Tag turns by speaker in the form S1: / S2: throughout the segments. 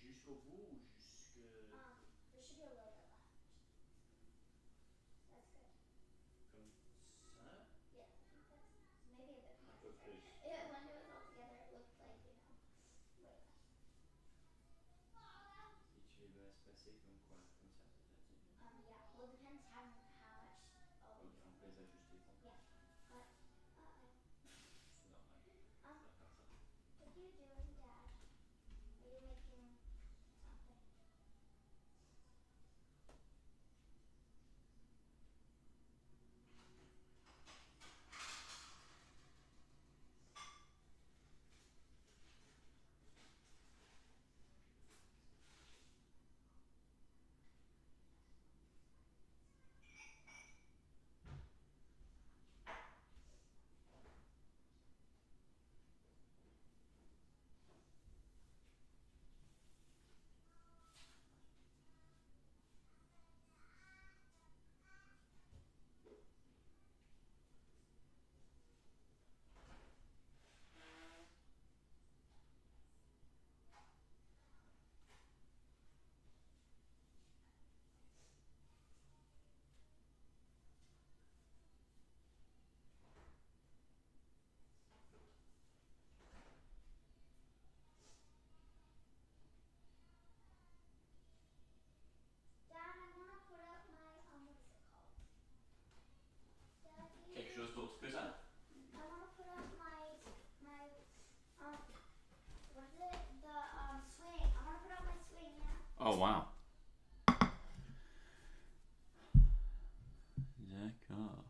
S1: jusqu'au bout ou jusque...
S2: There should be a little bit left. That's good.
S1: Comme ça?
S2: Yeah, I think that's maybe a bit more.
S1: Un peu plus.
S2: When it was all together, it looked like, way less.
S1: Et tu les laisses passer comme quoi? Comme ça peut-être?
S2: Yeah. Well, it depends how much. Oh.
S1: Ok, on peut les ajuster quand
S2: Yeah.
S1: c'est normal. Ça va faire ça.
S2: What are you doing, Dad? Are you making something? Dad, I want to put up my, what is it called? Daddy?
S1: Quelque chose d'autre que ça?
S2: I want to put up my, what is it? The, swing. I want to put up my swing, yeah.
S1: Oh, wow. D'accord.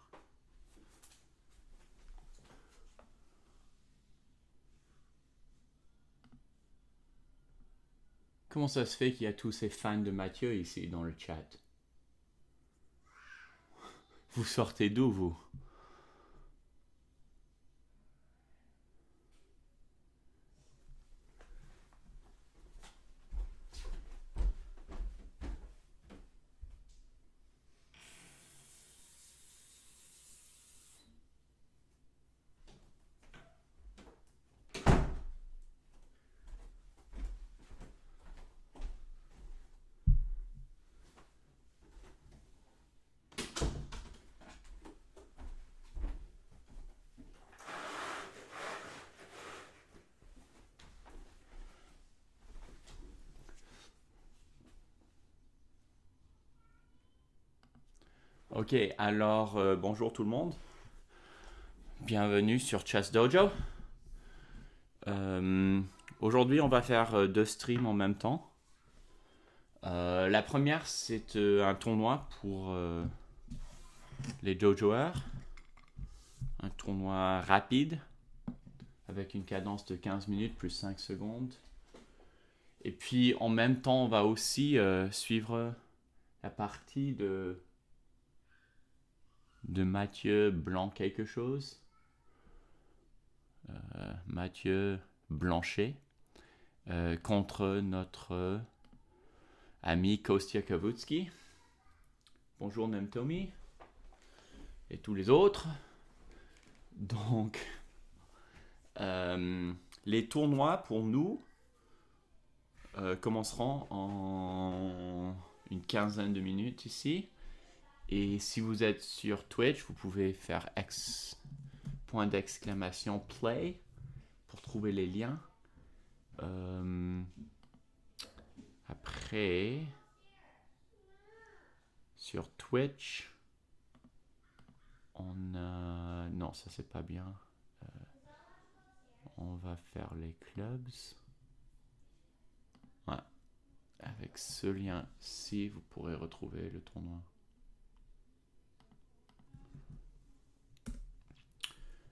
S1: Comment ça se fait qu'il y a tous ces fans de Mathieu ici dans le chat? Vous sortez d'où, vous? Ok, alors bonjour tout le monde. Bienvenue sur ChessDojo. Aujourd'hui, on va faire 2 streams en même temps. La première, c'est un tournoi pour les dojoers. Un tournoi rapide avec une cadence de 15 minutes plus 5 secondes. Et puis, en même temps, on va aussi suivre la partie de Mathieu Blanc quelque chose. Mathieu Blanchet contre notre ami Kostya Kavutskiy. Bonjour Nemtomi et tous les autres. Donc, les tournois pour nous commenceront en une quinzaine de minutes ici. Et si vous êtes sur Twitch, vous pouvez faire point d'exclamation play pour trouver les liens. Après, sur Twitch, on a... Non, ça c'est pas bien. On va faire les clubs. Ouais. Avec ce lien-ci, vous pourrez retrouver le tournoi.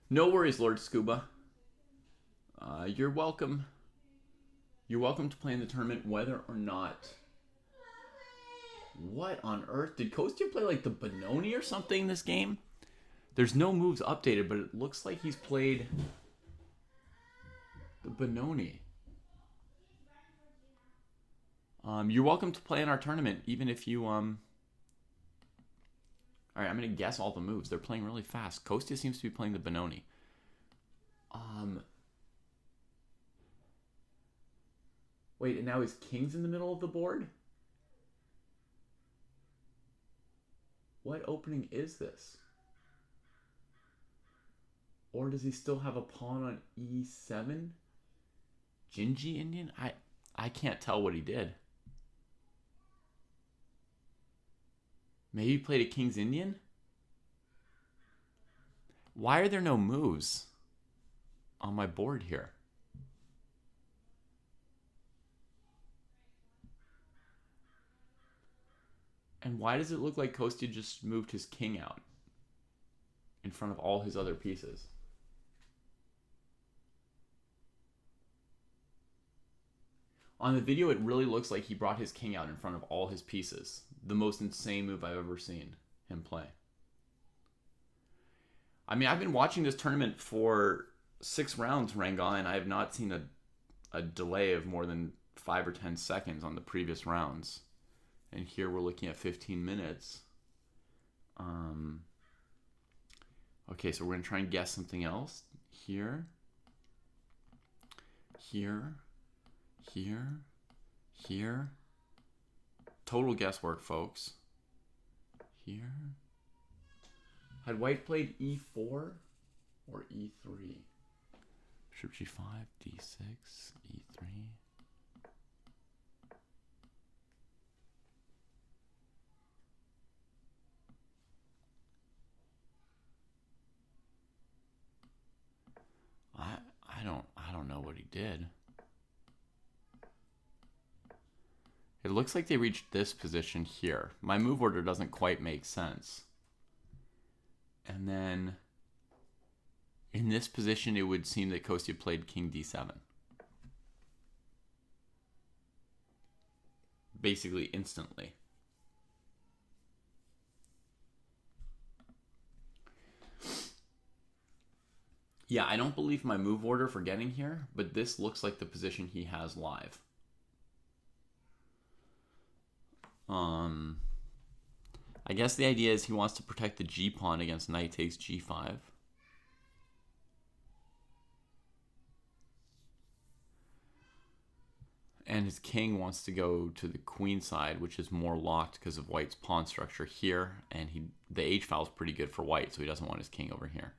S1: No worries, Lord Scuba. You're welcome. You're welcome to play in the tournament whether or not... What on earth? Did Kostya play like the Benoni or something this game? There's no moves updated, but it looks like he's played the Benoni. You're welcome to play in our tournament, even if you... Alright, I'm going to guess all the moves. They're playing really fast. Kostya seems to be playing the Benoni. Wait, and now his king's in the middle of the board? What opening is this? Or does he still have a pawn on e7? Gingy Indian? I can't tell what he did. Maybe he played a King's Indian? Why are there no moves on my board here? And why does it look like Kostya just moved his king out in front of all his other pieces? On the video, it really looks like he brought his king out in front of all his pieces. The most insane move I've ever seen him play. I mean, I've been watching this tournament for 6 rounds, Rangan, and I have not seen a delay of more than 5 or 10 seconds on the previous rounds. And here we're looking at 15 minutes. Okay, so we're going to try and guess something else. Here. Total guesswork, folks. Here. Had white played e4 or e3? Bishop g5, d6, e3. I don't know what he did. It looks like they reached this position here. My move order doesn't quite make sense. And then in this position, it would seem that Kostya played king d7. Basically instantly. Yeah, I don't believe my move order for getting here, but this looks like the position he has live. I guess the idea is he wants to protect the g-pawn against knight takes g5. And his king wants to go to the queen side, which is more locked because of white's pawn structure here. And the h-file is pretty good for white, so he doesn't want his king over here.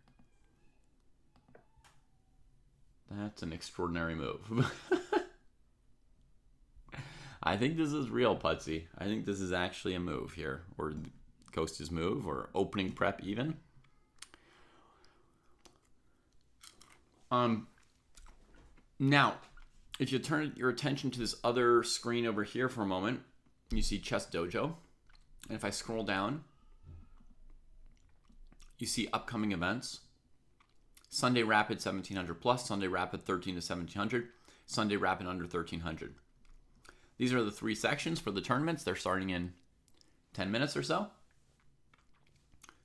S1: That's an extraordinary move. I think this is real, Putsy. I think this is actually a move here, or Kostya's move, or opening prep even. Now, if you turn your attention to this other screen over here for a moment, you see Chess Dojo. And if I scroll down, you see upcoming events. Sunday Rapid 1700 plus, Sunday Rapid 13 to 1700, Sunday Rapid under 1300. These are the 3 sections for the tournaments. They're starting in 10 minutes or so.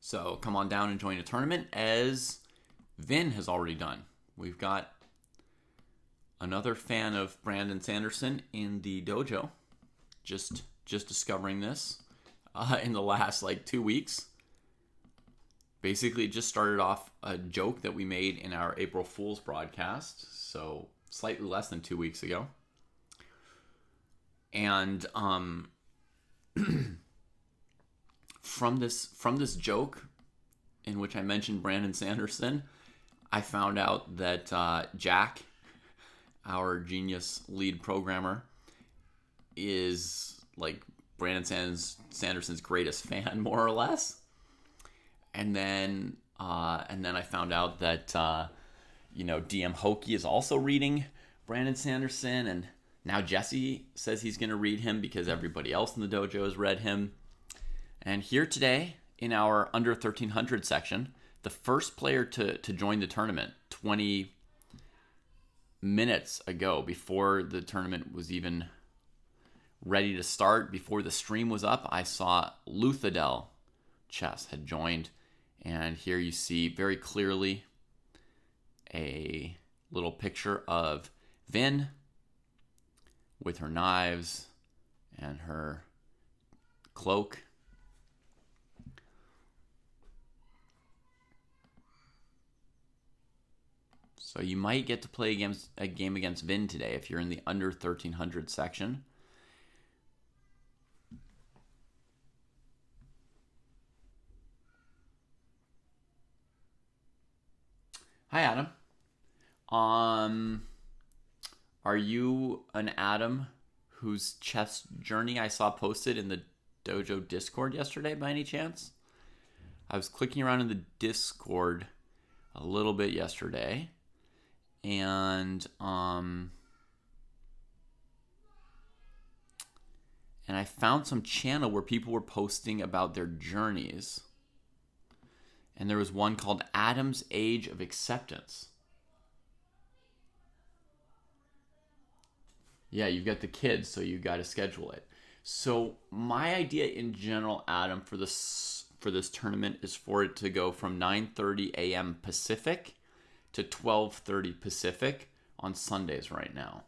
S1: So come on down and join a tournament, as Vin has already done. We've got another fan of Brandon Sanderson in the dojo. Just discovering this in the last 2 weeks. Basically, it just started off a joke that we made in our April Fool's broadcast, so slightly less than 2 weeks ago. And from this joke, in which I mentioned Brandon Sanderson, I found out that Jack, our genius lead programmer, is Brandon Sanderson's greatest fan, more or less. And then I found out that DM Hokie is also reading Brandon Sanderson, and now Jesse says he's going to read him because everybody else in the dojo has read him. And here today, in our under 1300 section, the first player to join the tournament 20 minutes ago, before the tournament was even ready to start, before the stream was up, I saw Luthadel Chess had joined. And here you see very clearly a little picture of Vin with her knives and her cloak. So you might get to play a game against Vin today if you're in the under 1300 section. Hi, Adam. Are you an Adam whose chess journey I saw posted in the Dojo Discord yesterday by any chance? I was clicking around in the Discord a little bit yesterday, and I found some channel where people were posting about their journeys. And there was one called Adam's Age of Acceptance. Yeah, you've got the kids, so you got to schedule it. So my idea in general, Adam, for this tournament is for it to go from 9:30 a.m. Pacific to 12:30 Pacific on Sundays right now.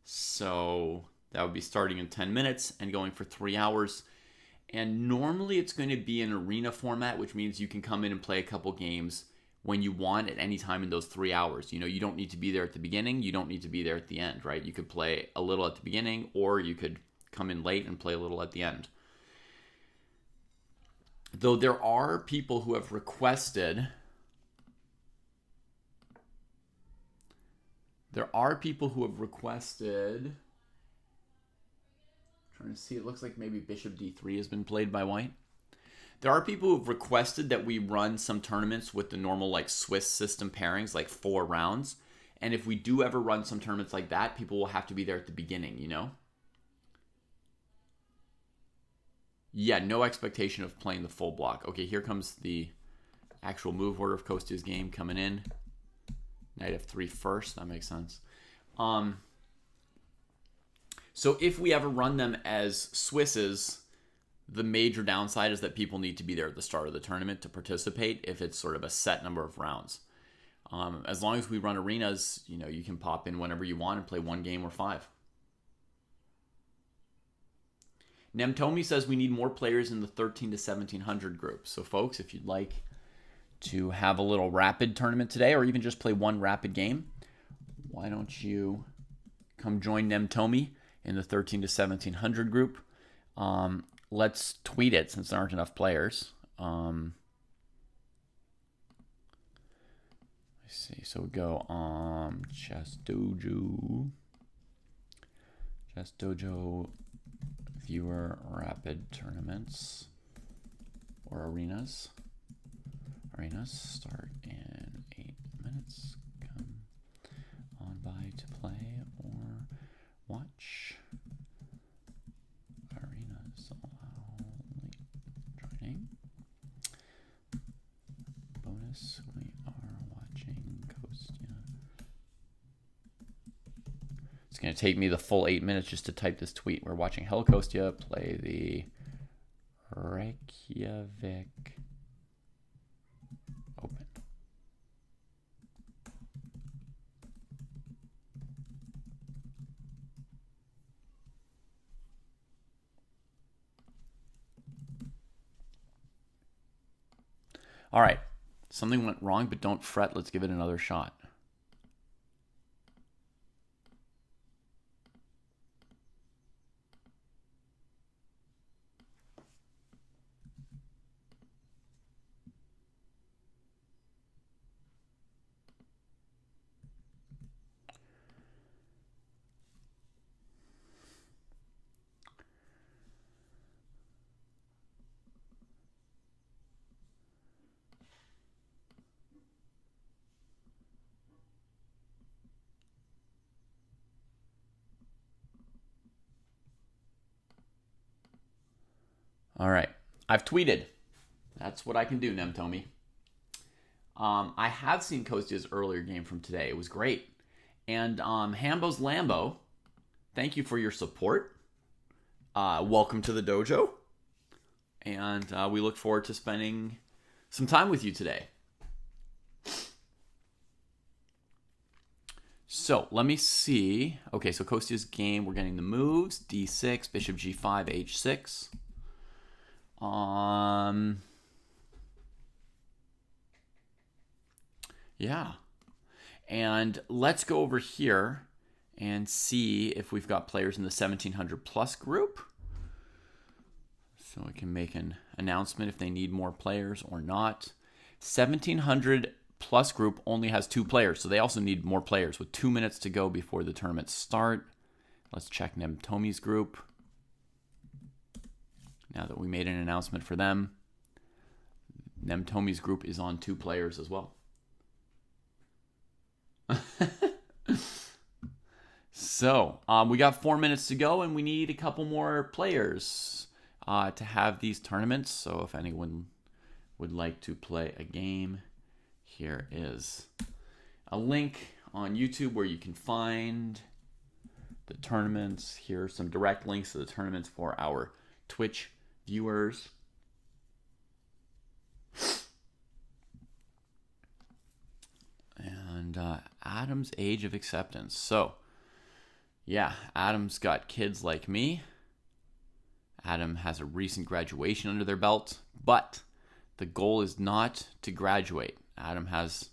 S1: So that would be starting in 10 minutes and going for 3 hours. And normally it's going to be an arena format, which means you can come in and play a couple games when you want at any time in those 3 hours. You know, you don't need to be there at the beginning. You don't need to be there at the end, right? You could play a little at the beginning, or you could come in late and play a little at the end. Though there are people who have requested... Trying to see, it looks like maybe Bishop D3 has been played by White. There are people who have requested that we run some tournaments with the normal like Swiss system pairings, like 4 rounds. And if we do ever run some tournaments like that, people will have to be there at the beginning, you know? Yeah, no expectation of playing the full block. Okay, here comes the actual move order of Kostya's game coming in. Knight F3 first, that makes sense. So if we ever run them as Swisses, the major downside is that people need to be there at the start of the tournament to participate if it's sort of a set number of rounds. As long as we run arenas, you know, you can pop in whenever you want and play 1 game or 5. Nemtomi says we need more players in the 13 to 1700 group. So folks, if you'd like to have a little rapid tournament today, or even just play 1 rapid game, why don't you come join Nemtomi in the 13 to 1700 group. Let's tweet it since there aren't enough players. Let's see. So we go ChessDojo viewer rapid tournaments or arenas. Arenas start in 8 minutes. Come on by to play or watch. Arenas allow late joining. Bonus, we are watching Kostya. It's going to take me the full 8 minutes just to type this tweet. We're watching Hello Kostya play the Reykjavik Open. All right, something went wrong, but don't fret. Let's give it another shot. All right, I've tweeted. That's what I can do, Nemtomi. I have seen Kostya's earlier game from today. It was great. And Hambo's Lambo, thank you for your support. Welcome to the dojo. And we look forward to spending some time with you today. So let me see. Okay, so Kostya's game, we're getting the moves. D6, Bishop G5, H6. Yeah. And let's go over here and see if we've got players in the 1700 plus group. So we can make an announcement if they need more players or not. 1700 plus group only has 2 players, so they also need more players with 2 minutes to go before the tournaments start. Let's check Nemtomi's group. Now that we made an announcement for them, Nemtomi's group is on 2 players as well. So, we got 4 minutes to go, and we need a couple more players to have these tournaments. So if anyone would like to play a game, here is a link on YouTube where you can find the tournaments. Here are some direct links to the tournaments for our Twitch viewers. And Adam's age of acceptance. So, yeah, Adam's got kids like me. Adam has a recent graduation under their belt, but the goal is not to graduate. Adam has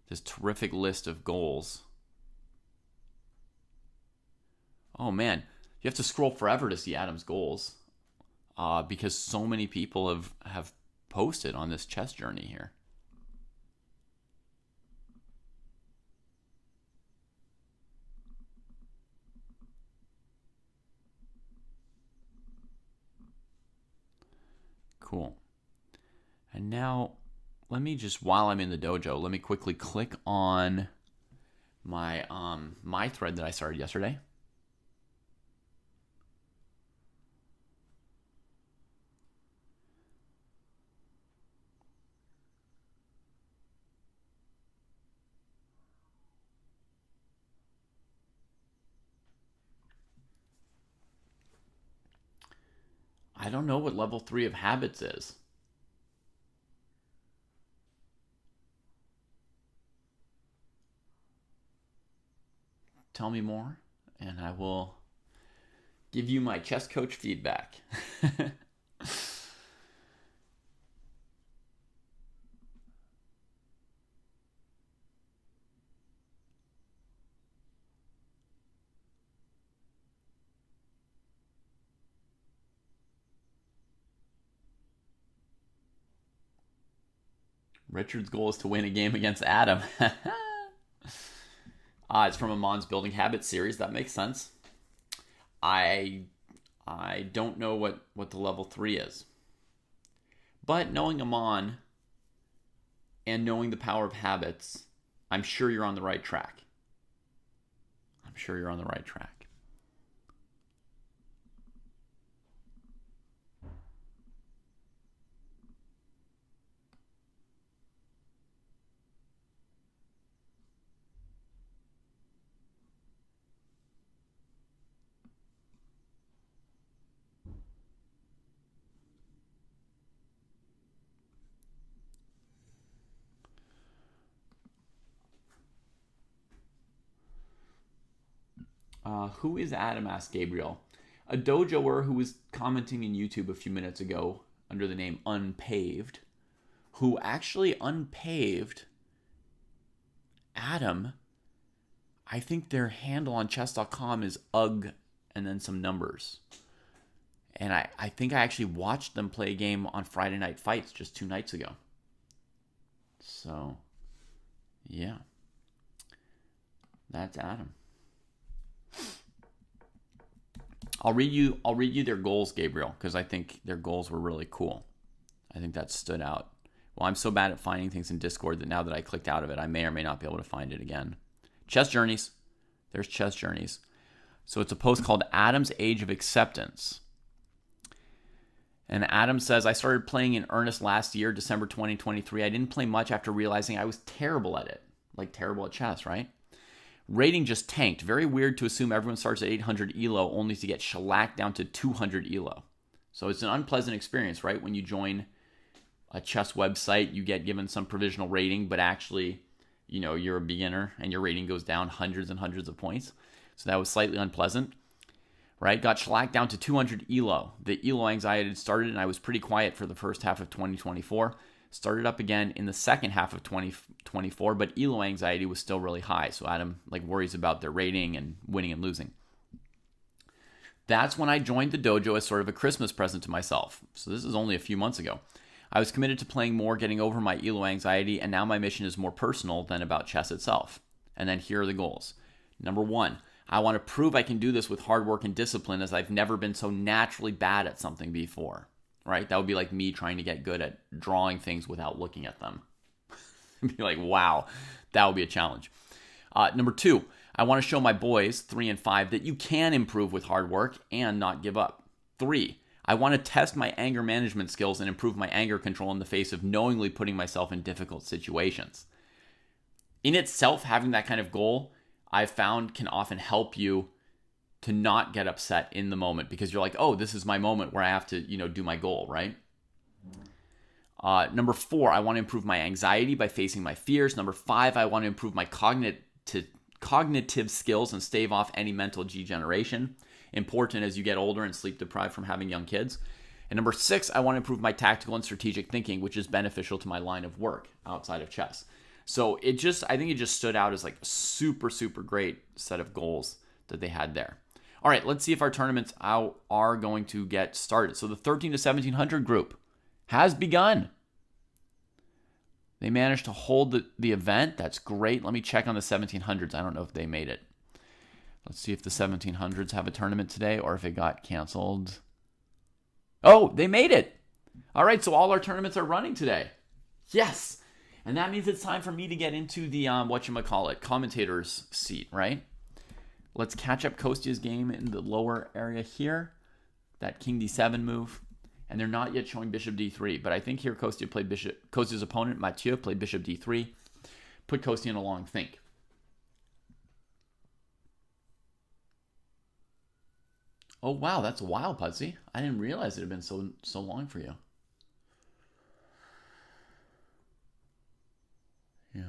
S1: this terrific list of goals. Oh man, you have to scroll forever to see Adam's goals because so many people have posted on this chess journey here. Cool. And now, let me just, while I'm in the dojo, let me quickly click on my my thread that I started yesterday. I don't know what level 3 of habits is. Tell me more, and I will give you my chess coach feedback. Richard's goal is to win a game against Adam. It's from Amon's Building Habits series. That makes sense. I don't know what the level 3 is. But knowing Amon and knowing the power of habits, I'm sure you're on the right track. I'm sure you're on the right track. Who is Adam? Asked Gabriel. A dojoer who was commenting in YouTube a few minutes ago under the name Unpaved, who actually unpaved Adam. I think their handle on chess.com is UG and then some numbers. And I think I actually watched them play a game on Friday Night Fights just 2 nights ago. So, yeah. That's Adam. I'll read you their goals, Gabriel, because I think their goals were really cool. I think that stood out. Well, I'm so bad at finding things in Discord that now that I clicked out of it, I may or may not be able to find it again. Chess Journeys. There's Chess Journeys. So it's a post called Adam's Age of Acceptance. And Adam says, I started playing in earnest last year, December 2023. I didn't play much after realizing I was terrible at it. Like terrible at chess, right? Rating just tanked. Very weird to assume everyone starts at 800 ELO only to get shellacked down to 200 ELO. So it's an unpleasant experience, right? When you join a chess website, you get given some provisional rating, but actually, you know, you're a beginner and your rating goes down hundreds and hundreds of points. So that was slightly unpleasant, right? Got shellacked down to 200 ELO. The ELO anxiety had started and I was pretty quiet for the first half of 2024.
S3: Started up again in the second half of 2024, but elo anxiety was still really high. So Adam worries about their rating and winning and losing. That's when I joined the dojo as sort of a Christmas present to myself. So this is only a few months ago. I was committed to playing more, getting over my elo anxiety, and now my mission is more personal than about chess itself. And then here are the goals. Number 1, I want to prove I can do this with hard work and discipline, as I've never been so naturally bad at something before. Right? That would be like me trying to get good at drawing things without looking at them. Be like, wow, that would be a challenge. Number 2, I want to show my boys, 3 and 5, that you can improve with hard work and not give up. 3, I want to test my anger management skills and improve my anger control in the face of knowingly putting myself in difficult situations. In itself, having that kind of goal, I've found, can often help you to not get upset in the moment, because you're like, oh, this is my moment where I have to, do my goal, right? Number 4, I want to improve my anxiety by facing my fears. Number 5, I want to improve my cognitive skills and stave off any mental degeneration. Important as you get older and sleep deprived from having young kids. And number 6, I want to improve my tactical and strategic thinking, which is beneficial to my line of work outside of chess. So I think it just stood out as like a super, super great set of goals that they had there. All right, let's see if our tournaments are going to get started. So the 13 to 1700 group has begun. They managed to hold the event. That's great. Let me check on the 1700s. I don't know if they made it. Let's see if the 1700s have a tournament today or if it got canceled. Oh, they made it. All right, so all our tournaments are running today. Yes. And that means it's time for me to get into the, commentator's seat, right? Let's catch up Kostya's game in the lower area here. That king d7 move. And they're not yet showing bishop d3. But I think here Kostya's opponent, Mathieu, played bishop d3. Put Kostya in a long think. Oh, wow, that's a while, Pudsey. I didn't realize it had been so long for you. Yeah.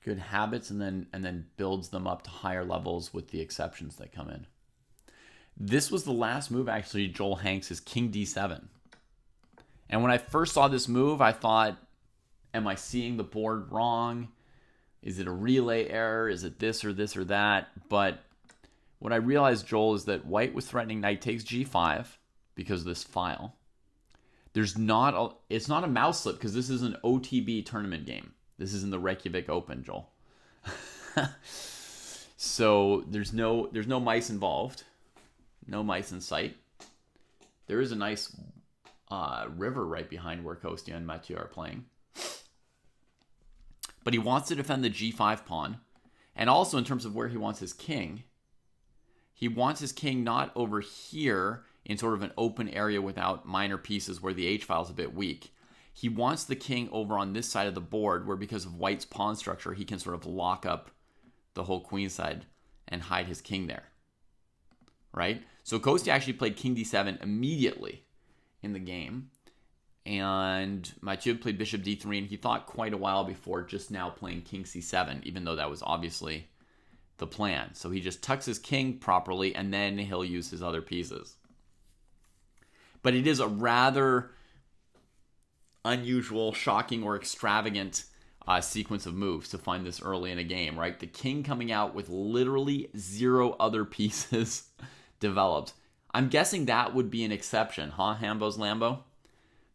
S3: Good habits, and then builds them up to higher levels with the exceptions that come in. This was the last move, actually, Joel Hanks' king d7. And when I first saw this move, I thought, am I seeing the board wrong? Is it a relay error? Is it this or this or that? But what I realized, Joel, is that white was threatening knight takes g5 because of this file. It's not a mouse slip, because this is an OTB tournament game. This is in the Reykjavik Open, Joel. So there's no mice involved. No mice in sight. There is a nice river right behind where Kostya and Mathieu are playing. But he wants to defend the g5 pawn. And also in terms of where he wants his king, he wants his king not over here in sort of an open area without minor pieces where the h-file is a bit weak. He wants the king over on this side of the board where, because of white's pawn structure, he can sort of lock up the whole queen side and hide his king there. Right? So Kostya actually played king d7 immediately in the game. And Mathieu played bishop d3, and he thought quite a while before just now playing king c7, even though that was obviously the plan. So he just tucks his king properly, and then he'll use his other pieces. But it is a rather unusual, shocking, or extravagant sequence of moves to find this early in a game, right? The king coming out with literally 0 other pieces developed. I'm guessing that would be an exception, huh, Hambo's Lambo?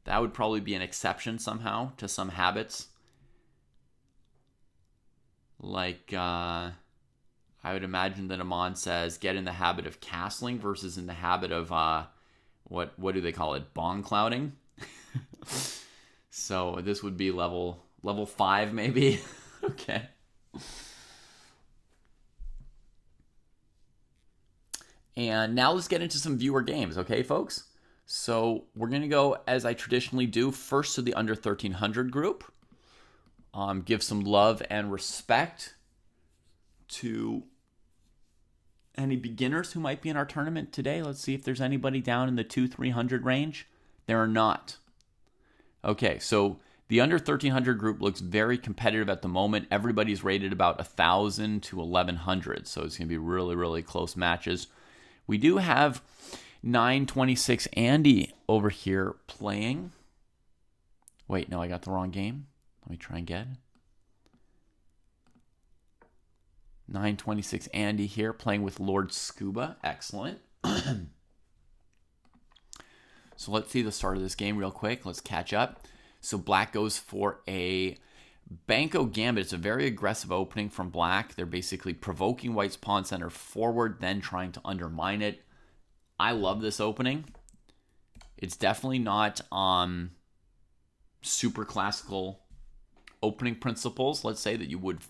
S3: That would probably be an exception somehow to some habits. Like, I would imagine that Amon says, get in the habit of castling versus in the habit of, what do they call it? Bong clouding? So this would be level 5 maybe. Okay. And now let's get into some viewer games, okay, folks? So we're going to go, as I traditionally do, first to the under 1300 group. Give some love and respect to any beginners who might be in our tournament today. Let's see if there's anybody down in the 200-300 range. There are not. Okay, so the under 1300 group looks very competitive at the moment. Everybody's rated about 1,000 to 1,100, so it's going to be really, really close matches. We do have 926 Andy over here playing. Wait, no, I got the wrong game. Let me try again. 926 Andy here playing with Lord Scuba. Excellent. So let's see the start of this game real quick. Let's catch up. So black goes for a Banco Gambit. It's a very aggressive opening from black. They're basically provoking white's pawn center forward, then trying to undermine it. I love this opening. It's definitely not super classical opening principles. Let's say that you would,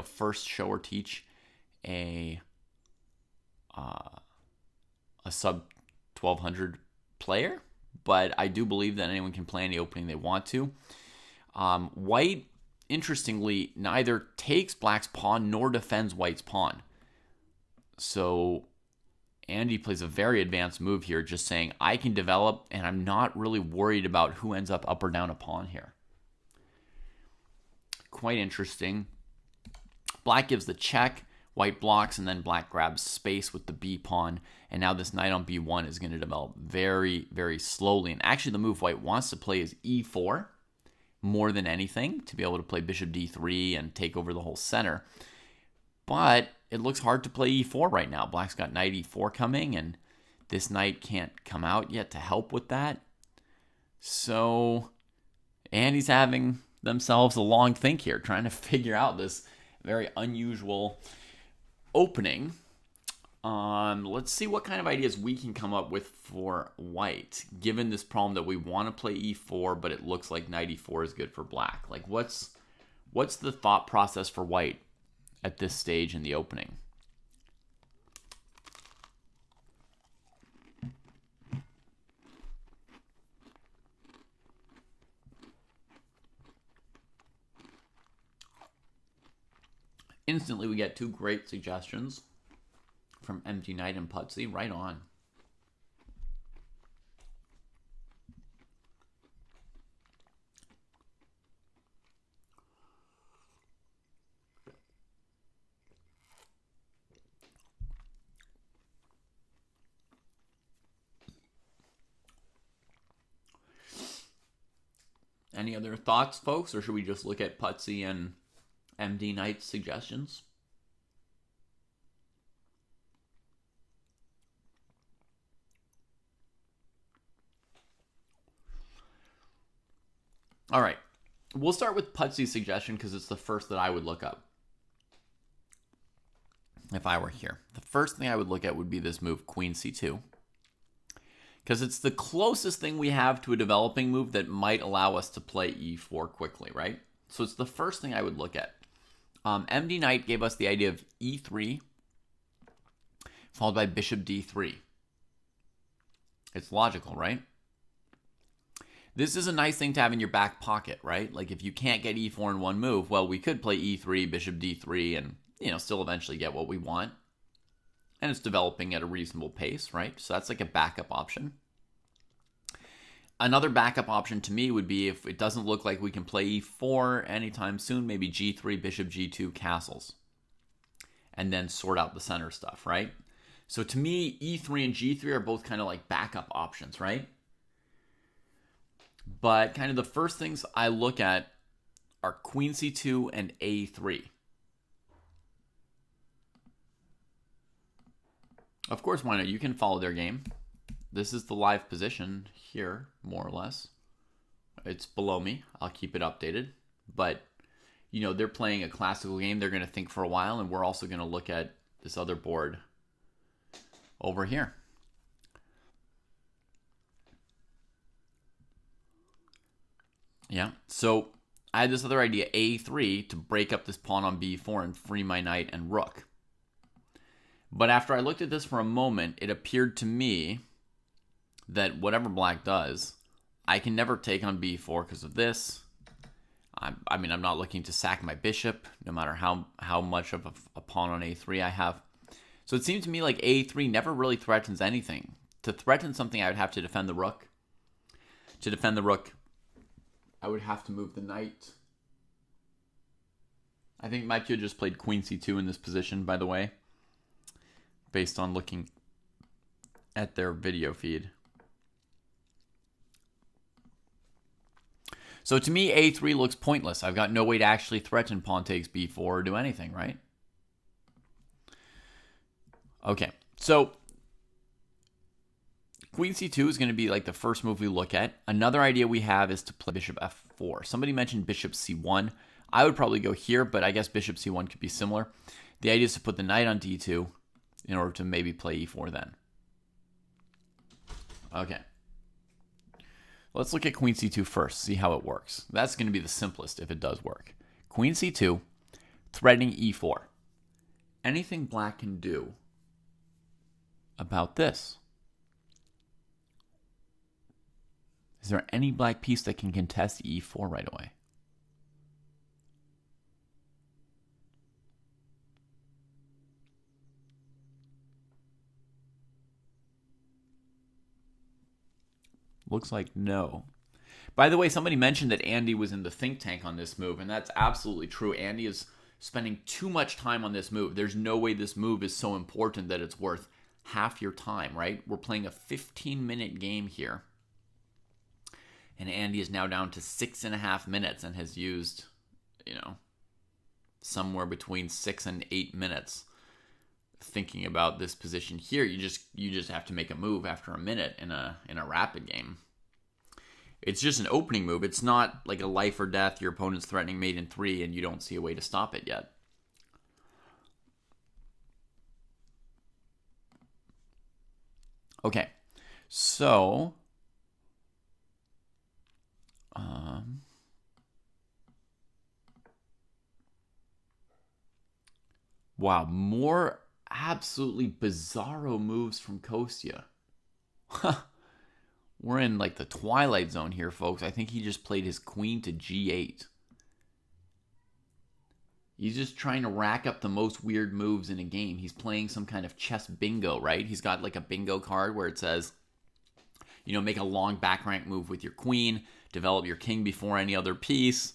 S3: first show or teach a sub 1200 player, but I do believe that anyone can play any opening they want to. White, interestingly, neither takes black's pawn nor defends white's pawn. So Andy plays a very advanced move here, just saying, I can develop, and I'm not really worried about who ends up or down a pawn here. Quite interesting. Black gives the check, white blocks, and then black grabs space with the b pawn. And now this knight on b1 is going to develop very, very slowly. And actually the move white wants to play is e4 more than anything, to be able to play bishop d3 and take over the whole center. But it looks hard to play e4 right now. Black's got knight e4 coming, and this knight can't come out yet to help with that. So Andy's having themselves a long think here, trying to figure out this very unusual opening. Let's see what kind of ideas we can come up with for white, given this problem that we want to play e4, but it looks like knight e4 is good for black. Like, what's the thought process for white at this stage in the opening? Instantly, we get two great suggestions from MG Knight and Putsy. Right on. Any other thoughts, folks, or should we just look at Putsy and MD Knight's suggestions? All right, we'll start with Putsy's suggestion because it's the first that I would look up if I were here. The first thing I would look at would be this move, Queen C2, because it's the closest thing we have to a developing move that might allow us to play E4 quickly, right? So it's the first thing I would look at. MD Knight gave us the idea of E3 followed by Bishop D3. It's logical, right? This is a nice thing to have in your back pocket, right? Like if you can't get E4 in one move, well, we could play E3, Bishop D3, and still eventually get what we want. And it's developing at a reasonable pace, right? So that's like a backup option. Another backup option to me would be if it doesn't look like we can play E4 anytime soon, maybe G3, Bishop G2, castles. And then sort out the center stuff, right? So to me, E3 and G3 are both kind of like backup options, right? But kind of the first things I look at are Queen C2 and A3. Of course, why not? You can follow their game. This is the live position here, more or less. It's below me. I'll keep it updated. But, they're playing a classical game. They're going to think for a while, and we're also going to look at this other board over here. Yeah, so I had this other idea, A3, to break up this pawn on B4 and free my knight and rook. But after I looked at this for a moment, it appeared to me that whatever black does, I can never take on B4 because of this. I'm not looking to sack my bishop, no matter how much of a pawn on A3 I have. So it seemed to me like A3 never really threatens anything. To threaten something, I would have to defend the rook. To defend the rook, I would have to move the knight. I think my kid just played Queen C2 in this position, by the way, based on looking at their video feed. So to me, a3 looks pointless. I've got no way to actually threaten pawn takes b4 or do anything, right? Okay, so queen c2 is going to be like the first move we look at. Another idea we have is to play bishop f4. Somebody mentioned bishop c1. I would probably go here, but I guess bishop c1 could be similar. The idea is to put the knight on d2 in order to maybe play e4 then. Okay. Let's look at queen c2 first, see how it works. That's going to be the simplest if it does work. Queen c2, threatening e4. Anything black can do about this? Is there any black piece that can contest e4 right away? Looks like no. By the way, somebody mentioned that Andy was in the think tank on this move, and that's absolutely true. Andy is spending too much time on this move. There's no way this move is so important that it's worth half your time, right? We're playing a 15-minute game here. And Andy is now down to 6.5 minutes and has used, somewhere between 6 and 8 minutes thinking about this position here. You just have to make a move after a minute in a rapid game. It's just an opening move. It's not like a life or death. Your opponent's threatening mate in 3 and you don't see a way to stop it yet. Okay, so wow, more absolutely bizarro moves from Kostya. We're in like the twilight zone here, folks. I think he just played his queen to g8. He's just trying to rack up the most weird moves in a game. He's playing some kind of chess bingo, right? He's got like a bingo card where it says, make a long back rank move with your queen, develop your king before any other piece.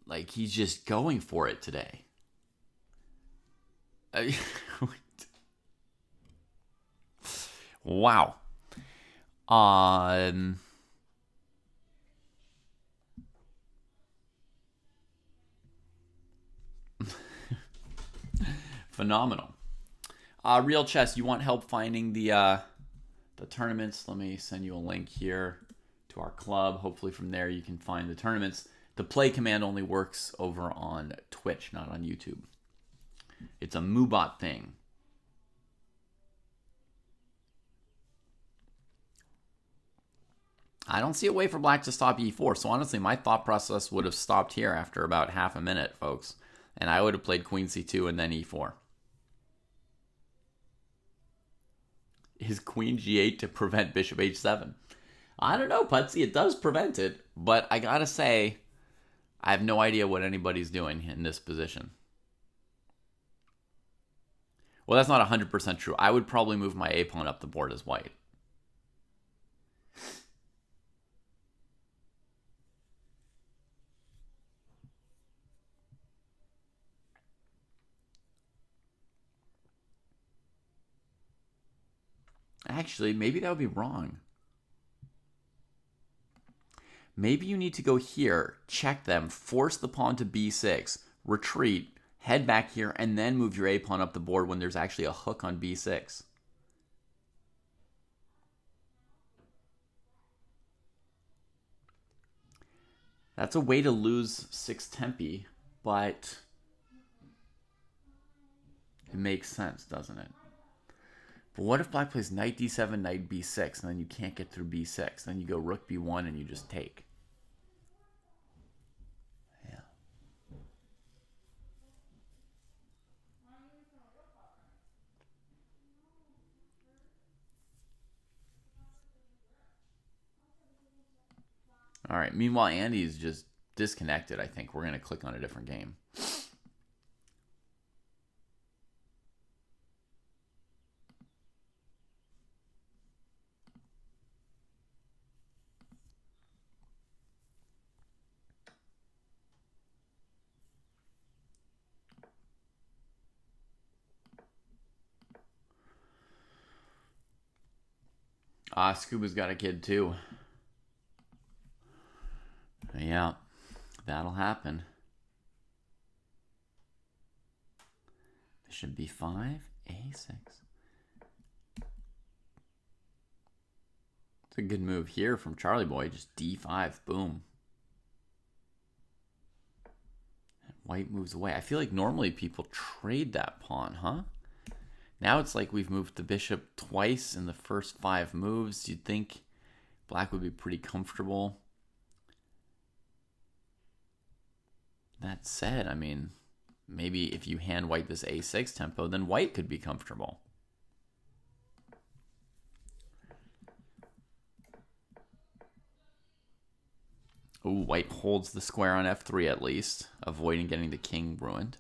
S3: Like, he's just going for it today. Wow. Phenomenal. Real Chess, you want help finding the tournaments? Let me send you a link here to our club. Hopefully from there you can find the tournaments. The play command only works over on Twitch, not on YouTube. It's a Moobot thing. I don't see a way for black to stop e4. So honestly, my thought process would have stopped here after about half a minute, folks. And I would have played queen c2 and then e4. Is queen g8 to prevent bishop h7? I don't know, Putsy. It does prevent it. But I gotta say, I have no idea what anybody's doing in this position. Well, that's not 100% true. I would probably move my a-pawn up the board as white. Actually, maybe that would be wrong. Maybe you need to go here, check them, force the pawn to b6, retreat, head back here, and then move your a-pawn up the board when there's actually a hook on b6. That's a way to lose 6 tempi, but it makes sense, doesn't it? But what if black plays knight d7, knight b6, and then you can't get through b6? Then you go rook b1 and you just take. Yeah. All right. Meanwhile, Andy's just disconnected, I think. We're going to click on a different game. Scuba's got a kid too. Yeah, that'll happen. Bishop b5, a6. It's a good move here from Charlie Boy. Just d5, boom. And white moves away. I feel like normally people trade that pawn, huh? Now it's like we've moved the bishop twice in the first 5 moves. You'd think black would be pretty comfortable. That said, I mean, maybe if you hand white this a6 tempo, then white could be comfortable. Ooh, white holds the square on f3 at least, avoiding getting the king ruined.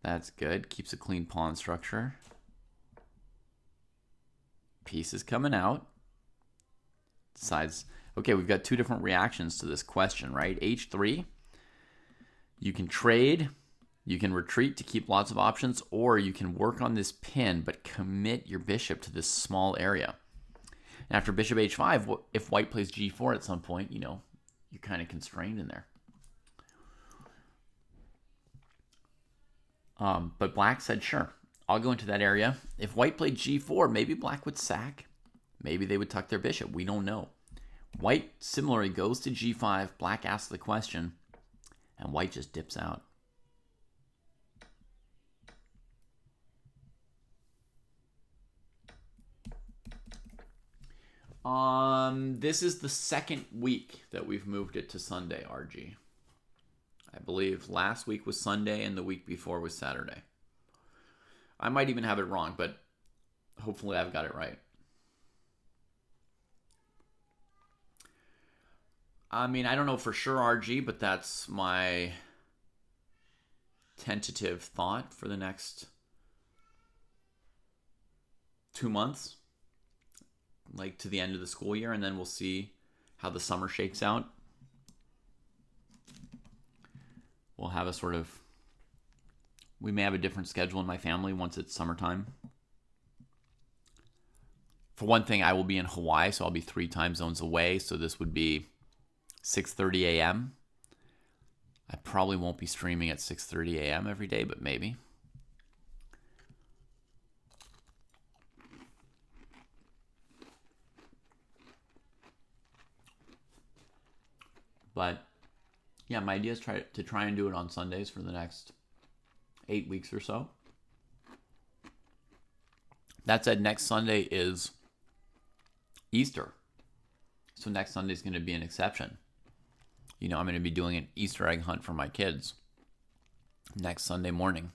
S3: That's good. Keeps a clean pawn structure. Pieces coming out. Decides, okay, we've got 2 different reactions to this question, right? h3, you can trade, you can retreat to keep lots of options, or you can work on this pin but commit your bishop to this small area. And after bishop h5, if white plays g4 at some point, you know, you're kind of constrained in there. But black said, sure, I'll go into that area. If white played g4, maybe black would sack. Maybe they would tuck their bishop. We don't know. White similarly goes to g5. Black asks the question, and white just dips out. This is the 2nd week that we've moved it to Sunday, RG. I believe last week was Sunday and the week before was Saturday. I might even have it wrong, but hopefully I've got it right. I mean, I don't know for sure, RG, but that's my tentative thought for the next 2 months, like to the end of the school year, and then we'll see how the summer shakes out. We'll have a sort of, we may have a different schedule in my family once it's summertime. For one thing, I will be in Hawaii, so I'll be 3 time zones away, so this would be 6:30 a.m. I probably won't be streaming at 6:30 a.m. every day, but maybe. But yeah, my idea is to try and do it on Sundays for the next 8 weeks or so. That said, next Sunday is Easter. So next Sunday is going to be an exception. You know, I'm going to be doing an Easter egg hunt for my kids next Sunday morning.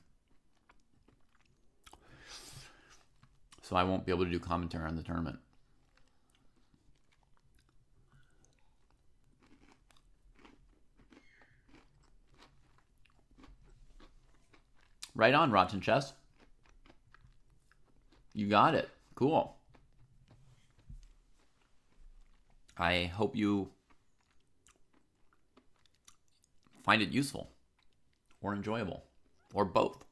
S3: So I won't be able to do commentary on the tournament. Right on, Rotten Chess. You got it. Cool. I hope you find it useful or enjoyable or both.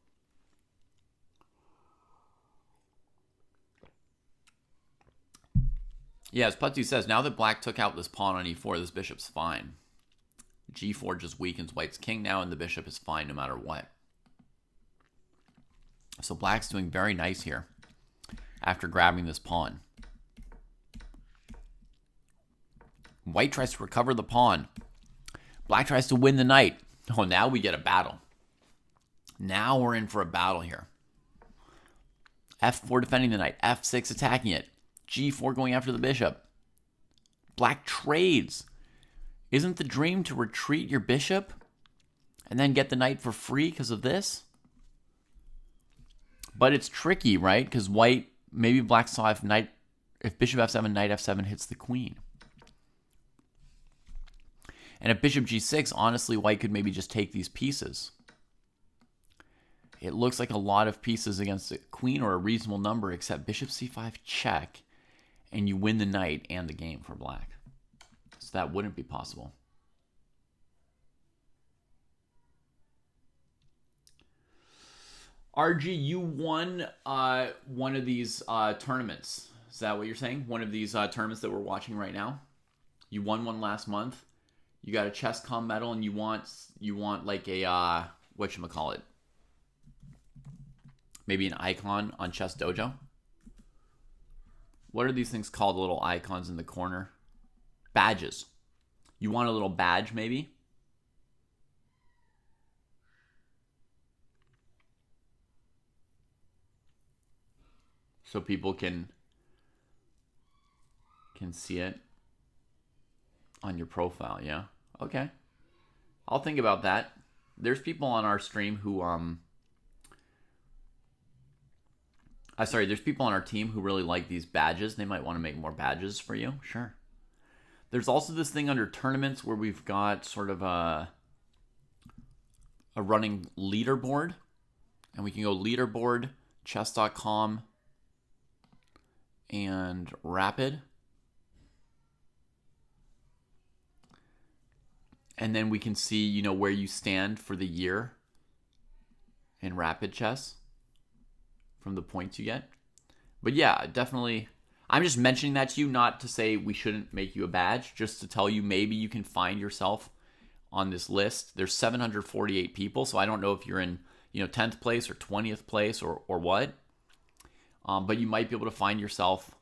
S3: Yeah, as Putty says, now that black took out this pawn on e4, this bishop's fine. g4 just weakens white's king now, and the bishop is fine no matter what. So black's doing very nice here after grabbing this pawn. White tries to recover the pawn. Black tries to win the knight. Oh, now we get a battle. Now we're in for a battle here. f4 defending the knight. f6 attacking it. g4 going after the bishop. Black trades. Isn't the dream to retreat your bishop and then get the knight for free because of this? But it's tricky, right? Because white, maybe black saw if bishop f7, knight f7 hits the queen. And if bishop g6, honestly, white could maybe just take these pieces. It looks like a lot of pieces against a queen or a reasonable number, except bishop c5 check, and you win the knight and the game for black. So that wouldn't be possible. RG, you won one of these tournaments. Is that what you're saying? One of these tournaments that we're watching right now? You won one last month. You got a ChessCom medal, and you want like a whatchamacallit? Maybe an icon on Chess Dojo. What are these things called? Little icons in the corner. Badges. You want a little badge, maybe? So people can see it on your profile, yeah? Okay. I'll think about that. There's people on our stream who there's people on our team who really like these badges. They might want to make more badges for you. Sure. There's also this thing under tournaments where we've got sort of a running leaderboard. And we can go leaderboard, chess.com, and Rapid. And then we can see, you know, where you stand for the year in Rapid Chess from the points you get. But yeah, definitely. I'm just mentioning that to you, not to say we shouldn't make you a badge, just to tell you maybe you can find yourself on this list. There's 748 people, so I don't know if you're in, 10th place or 20th place or what. But you might be able to find yourself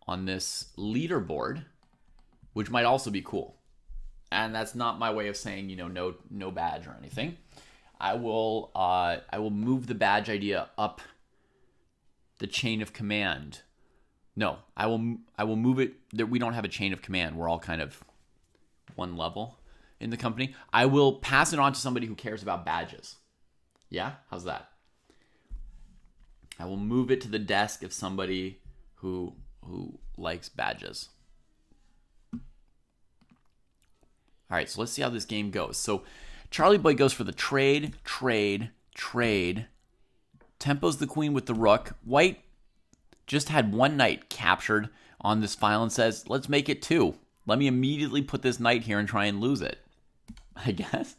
S3: on this leaderboard, which might also be cool. And that's not my way of saying, no badge or anything. I will move the badge idea up the chain of command. No, I will move it. We don't have a chain of command. We're all kind of one level in the company. I will pass it on to somebody who cares about badges. Yeah? How's that? I will move it to the desk of somebody who likes badges. All right, so let's see how this game goes. So Charlie Boy goes for the trade. Tempo's the queen with the rook. White just had one knight captured on this file and says, let's make it 2. Let me immediately put this knight here and try and lose it, I guess.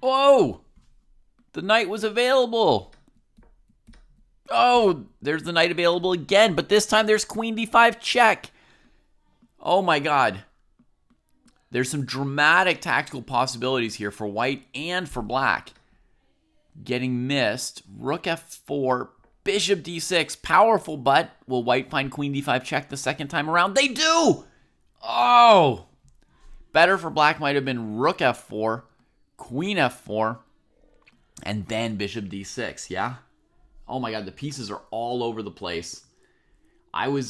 S3: Whoa! The knight was available. Oh, there's the knight available again, but this time there's queen d5 check. Oh my god. There's some dramatic tactical possibilities here for white and for black. Getting missed. Rook f4, bishop d6, powerful, but will white find queen d5 check the second time around? They do! Oh! Better for black might have been rook f4, queen f4, and then bishop d6, yeah? Oh my god, the pieces are all over the place. I was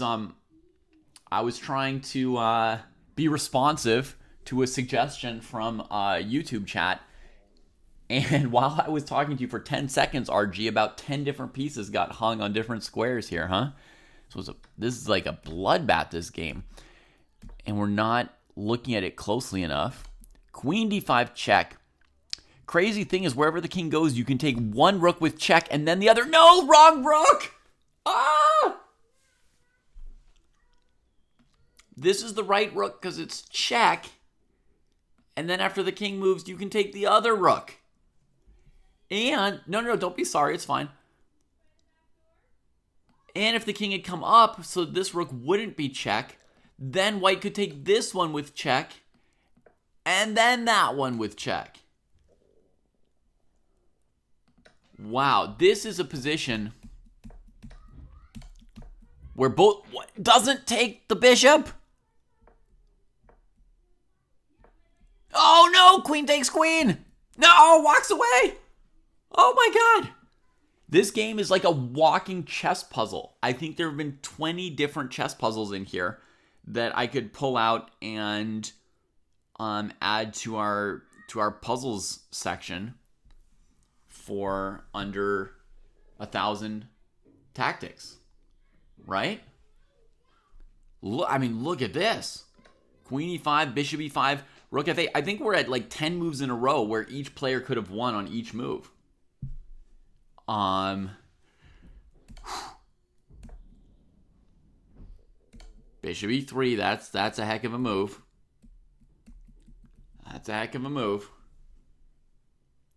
S3: trying to be responsive to a suggestion from YouTube chat, and while I was talking to you for 10 seconds, RG, about 10 different pieces got hung on different squares here, huh? So this is like a bloodbath, this game. And we're not looking at it closely enough. Queen d5 check. Crazy thing is, wherever the king goes, you can take one rook with check and then the other. No, wrong rook! Ah! This is the right rook because it's check. And then after the king moves, you can take the other rook. And, no, don't be sorry, it's fine. And if the king had come up, so this rook wouldn't be check, then white could take this one with check, and then that one with check. Wow, this is a position where both doesn't take the bishop. Oh no, queen takes queen. No, walks away. Oh my god. This game is like a walking chess puzzle. I think there have been 20 different chess puzzles in here that I could pull out and add to our puzzles section for under 1,000 tactics, right? Look at this. Queen e5, bishop e5, rook f8. I think we're at like 10 moves in a row where each player could have won on each move. Bishop e3, that's a heck of a move. That's a heck of a move.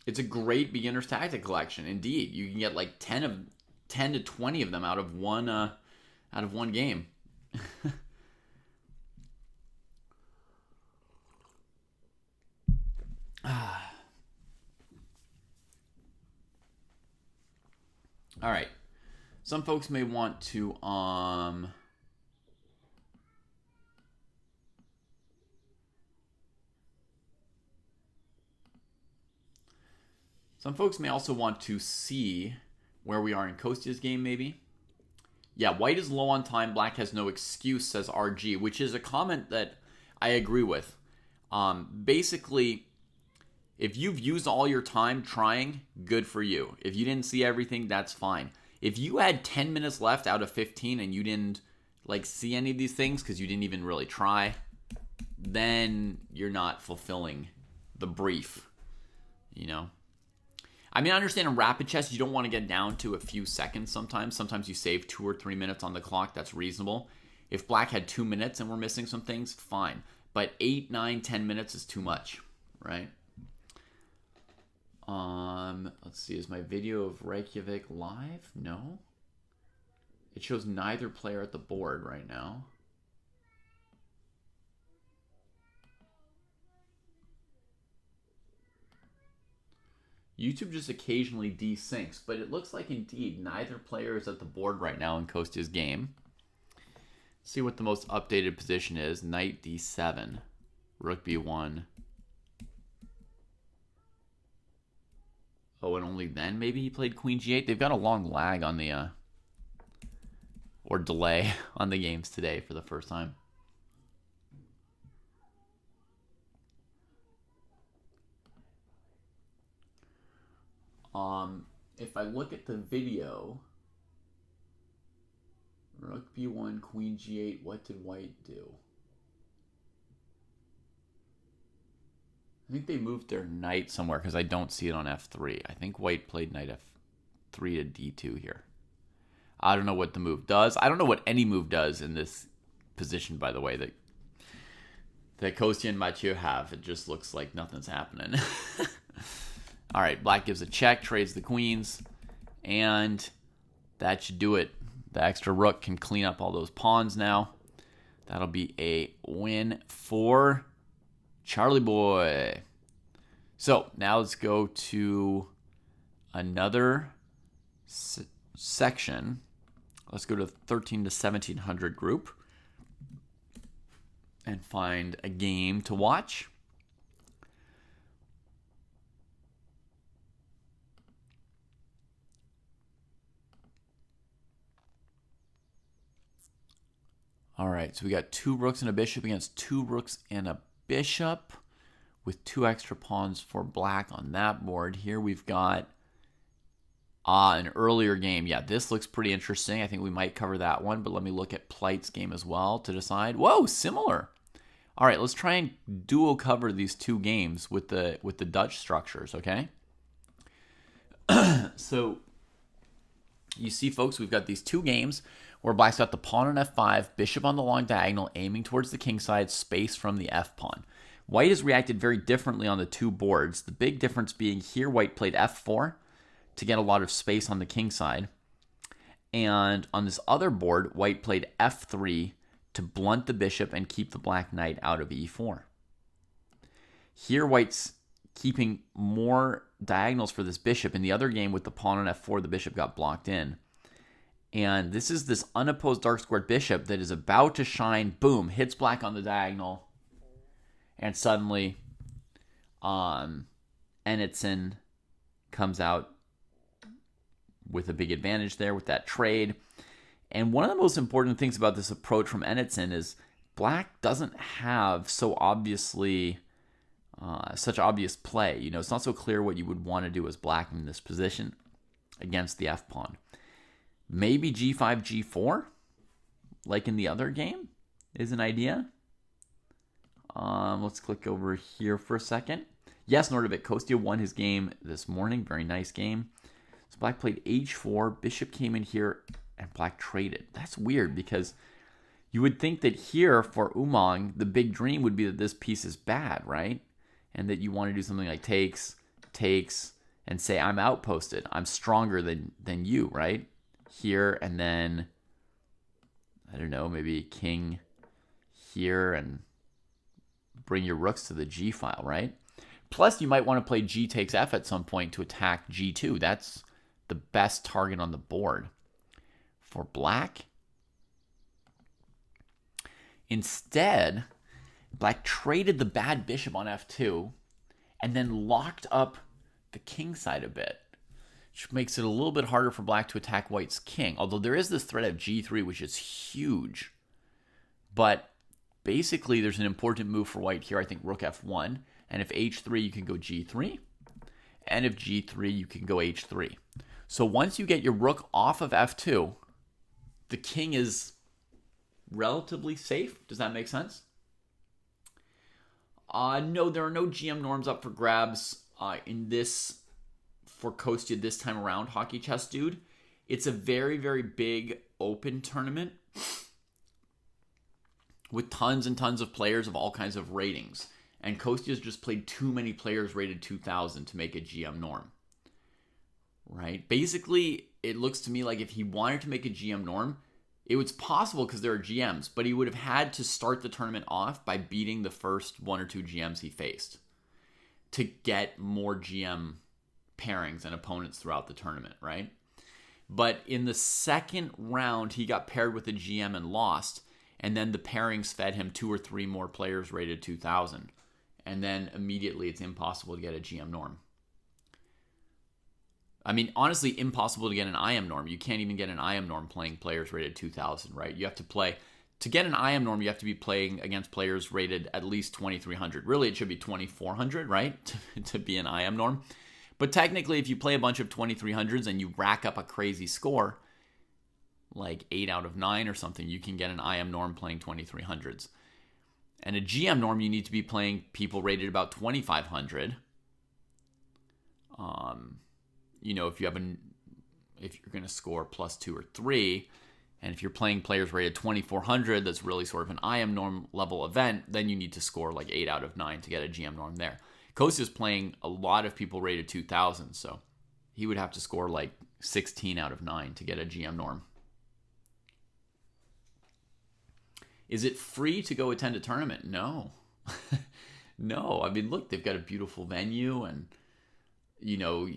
S3: It's a great beginner's tactic collection, indeed. You can get like 10 to 20 of them out of one game. All right. Some folks may want to some folks may also want to see where we are in Kostya's game, maybe. Yeah, white is low on time. Black has no excuse, says RG, which is a comment that I agree with. Basically, if you've used all your time trying, good for you. If you didn't see everything, that's fine. If you had 10 minutes left out of 15 and you didn't see any of these things because you didn't even really try, then you're not fulfilling the brief, I mean, I understand in rapid chess, you don't want to get down to a few seconds sometimes. Sometimes you save 2 or 3 minutes on the clock. That's reasonable. If black had 2 minutes and we're missing some things, fine. But 8, 9, 10 minutes is too much, right? Let's see. Is my video of Reykjavik live? No. It shows neither player at the board right now. YouTube just occasionally desyncs, but it looks like indeed neither player is at the board right now in Kostya's game. Let's see what the most updated position is. Knight d7, rook b1. Oh, and only then maybe he played queen g8. They've got a long lag on the or delay on the games today for the first time. If I look at the video, rook b1, queen g8, what did white do? I think they moved their knight somewhere because I don't see it on f3. I think white played knight f3 to d2 here. I don't know what the move does. I don't know what any move does in this position, by the way, that Kostya and Mathieu have. It just looks like nothing's happening. All right, black gives a check, trades the queens, and that should do it. The extra rook can clean up all those pawns now. That'll be a win for Charlie Boy. So now let's go to another section. Let's go to 13 to 1700 group and find a game to watch. All right, so we got 2 rooks and a bishop against 2 rooks and a bishop with 2 extra pawns for black on that board. Here we've got an earlier game. Yeah, this looks pretty interesting. I think we might cover that one, but let me look at Pleit's game as well to decide. Whoa, similar. All right, let's try and duo cover these 2 games with the Dutch structures, okay? So you see, folks, we've got these 2 games where black's got the pawn on f5, bishop on the long diagonal, aiming towards the king side, space from the f-pawn. White has reacted very differently on the 2 boards. The big difference being here, white played f4 to get a lot of space on the king side. And on this other board, white played f3 to blunt the bishop and keep the black knight out of e4. Here, white's keeping more diagonals for this bishop. In the other game with the pawn on f4, the bishop got blocked in. And this is this unopposed dark squared bishop that is about to shine. Boom, hits black on the diagonal. And suddenly, Enitson comes out with a big advantage there with that trade. And one of the most important things about this approach from Enitson is black doesn't have such obvious play. It's not so clear what you would want to do as black in this position against the f-pawn. Maybe g5, g4, like in the other game, is an idea. Let's click over here for a second. Yes, Nordovik, Kostya won his game this morning. Very nice game. So black played h4. Bishop came in here, and black traded. That's weird, because you would think that here, for Umang, the big dream would be that this piece is bad, right? and that you want to do something like takes, and say, I'm outposted. I'm stronger than you, right? Here, and then, I don't know, maybe king here, and bring your rooks to the g file, right? Plus, you might want to play g takes f at some point to attack g2. That's the best target on the board. For black, instead, black traded the bad bishop on f2 and then locked up the king side a bit, which makes it a little bit harder for black to attack white's king. Although there is this threat of g3, which is huge. But basically, there's an important move for white here. I think rook f1. And if h3, you can go g3. And if g3, you can go h3. So once you get your rook off of f2, the king is relatively safe. Does that make sense? No, there are no GM norms up for grabs in this for Kostya this time around, Hockey Chess Dude. It's a very, very big open tournament with tons and tons of players of all kinds of ratings. And Kostya's just played too many players rated 2,000 to make a GM norm. Right? Basically, it looks to me like if he wanted to make a GM norm, it was possible because there are GMs, but he would have had to start the tournament off by beating the first 1 or 2 GMs he faced to get more GM pairings and opponents throughout the tournament, right? But in the second round, he got paired with a GM and lost, and then the pairings fed him 2 or 3 more players rated 2,000. And then immediately it's impossible to get a GM norm. I mean, honestly, impossible to get an IM norm. You can't even get an IM norm playing players rated 2,000, right? You have to play, to get an IM norm, you have to be playing against players rated at least 2,300. Really, it should be 2,400, right? to be an IM norm. But technically, if you play a bunch of 2,300s and you rack up a crazy score, like 8 out of 9 or something, you can get an IM norm playing 2,300s. And a GM norm, you need to be playing people rated about 2,500. You know, if you're going to score +2 or 3, and if you're playing players rated 2,400, that's really sort of an IM norm level event, then you need to score like 8 out of 9 to get a GM norm there. Kostya's playing a lot of people rated 2,000, so he would have to score like 16 out of 9 to get a GM norm. Is it free to go attend a tournament? No. No. I mean, look, they've got a beautiful venue, and, you know,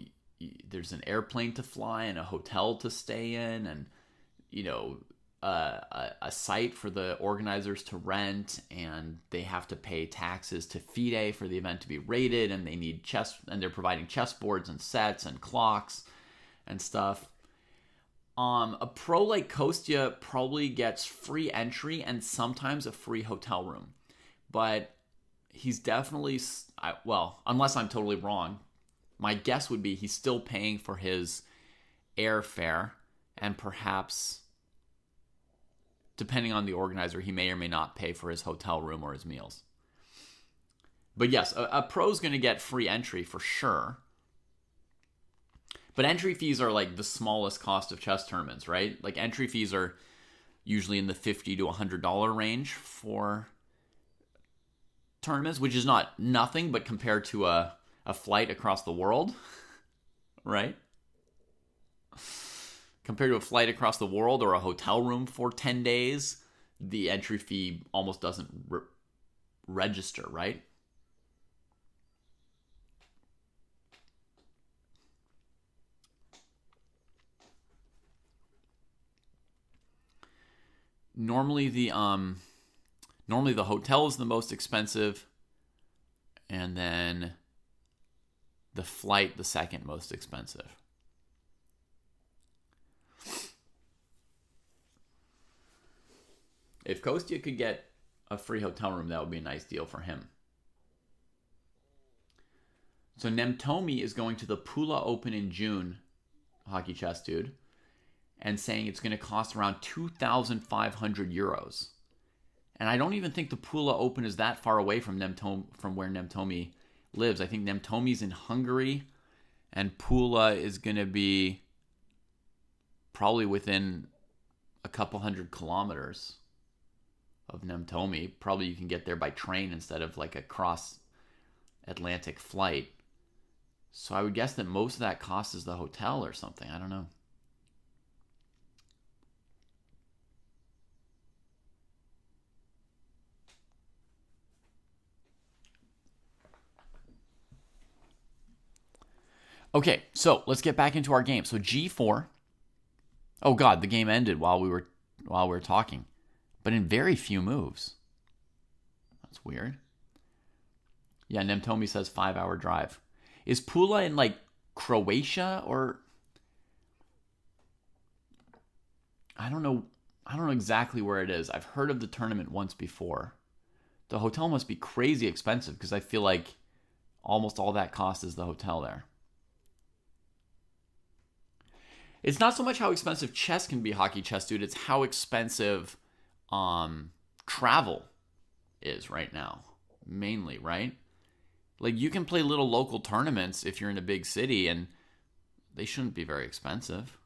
S3: there's an airplane to fly and a hotel to stay in, and, you know, a site for the organizers to rent, and they have to pay taxes to FIDE for the event to be rated, and they need and they're providing chessboards and sets and clocks and stuff. A pro like Kostya probably gets free entry and sometimes a free hotel room, but he's definitely, well, unless I'm totally wrong, my guess would be he's still paying for his airfare, and perhaps, depending on the organizer, he may or may not pay for his hotel room or his meals. But yes, a pro's going to get free entry for sure. But entry fees are like the smallest cost of chess tournaments, right? Like entry fees are usually in the $50 to $100 range for tournaments, which is not nothing, but compared to a flight across the world, right? Compared to a flight across the world or a hotel room for 10 days, the entry fee almost doesn't register, right? Normally the hotel is the most expensive, and then the flight the second most expensive. If Kostya could get a free hotel room, that would be a nice deal for him. So Nemtomi is going to the Pula Open in June, Hockey Chess Dude, and saying it's going to cost around 2,500 euros. And I don't even think the Pula Open is that far away from where Nemtomi lives. I think Nemtomi's in Hungary, and Pula is going to be probably within a couple hundred kilometers of Nemtomi. Probably you can get there by train instead of like a Atlantic flight. So I would guess that most of that cost is the hotel or something. I don't know. Okay, so let's get back into our game. So G4. Oh God, the game ended while we were talking, but in very few moves. That's weird. Yeah, Nemtomi says 5-hour drive. Is Pula in like Croatia or I don't know exactly where it is. I've heard of the tournament once before. The hotel must be crazy expensive because I feel like almost all that cost is the hotel there. It's not so much how expensive chess can be, Hockey Chess Dude. It's how expensive travel is right now, mainly, right? Like, you can play little local tournaments if you're in a big city, and they shouldn't be very expensive.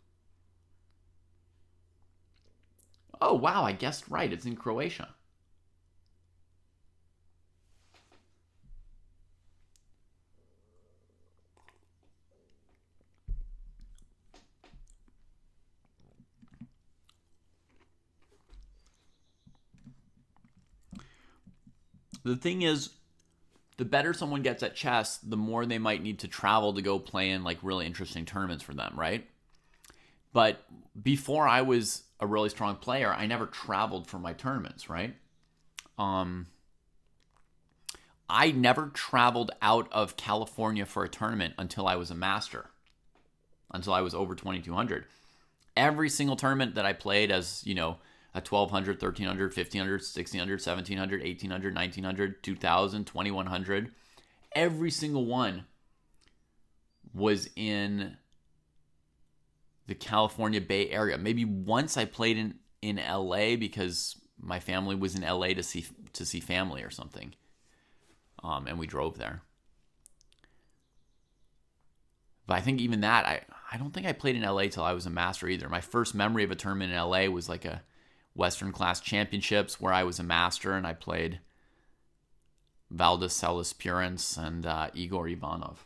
S3: Oh, wow, I guessed right. It's in Croatia. The thing is, the better someone gets at chess, the more they might need to travel to go play in like really interesting tournaments for them, right? But before I was a really strong player, I never traveled for my tournaments, right? I never traveled out of California for a tournament until I was a master, until I was over 2200. Every single tournament that I played as, you know, a 1200, 1300, 1500, 1600, 1700, 1800, 1900, 2000, 2100. Every single one was in the California Bay Area. Maybe once I played in LA because my family was in LA to see family or something. And we drove there. But I think even that, I don't think I played in LA till I was a master either. My first memory of a tournament in LA was like a Western Class Championships where I was a master and I played Valdis Celis Purins and Igor Ivanov.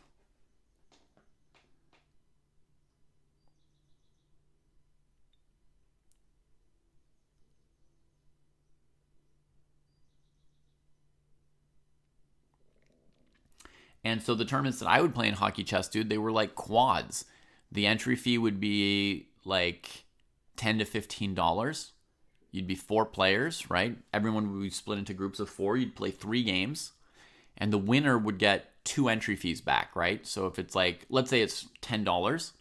S3: And so the tournaments that I would play in Hockey Chess Dude, they were like quads. The entry fee would be like $10 to $15. You'd be 4 players, right? Everyone would be split into groups of 4. You'd play 3 games. And the winner would get 2 entry fees back, right? So if it's like, let's say it's $10,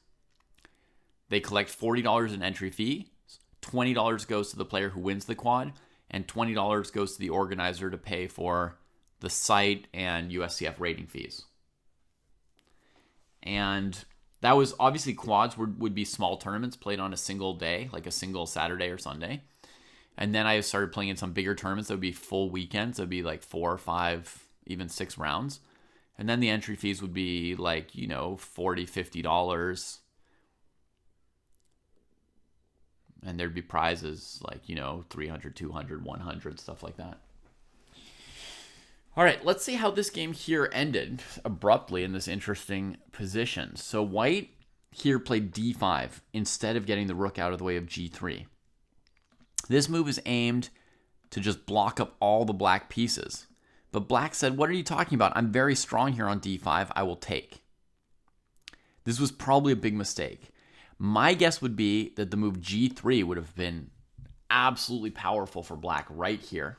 S3: they collect $40 in entry fee. $20 goes to the player who wins the quad. And $20 goes to the organizer to pay for the site and USCF rating fees. And that was obviously quads would be small tournaments played on a single day, like a single Saturday or Sunday. And then I started playing in some bigger tournaments that would be full weekends. It would be like 4 or 5, even 6 rounds. And then the entry fees would be like, you know, $40, $50. And there'd be prizes like, you know, 300, 200, 100, stuff like that. All right, let's see how this game here ended abruptly in this interesting position. So white here played d5 instead of getting the rook out of the way of g3. This move is aimed to just block up all the black pieces. But black said, what are you talking about? I'm very strong here on d5. I will take. This was probably a big mistake. My guess would be that the move g3 would have been absolutely powerful for black right here.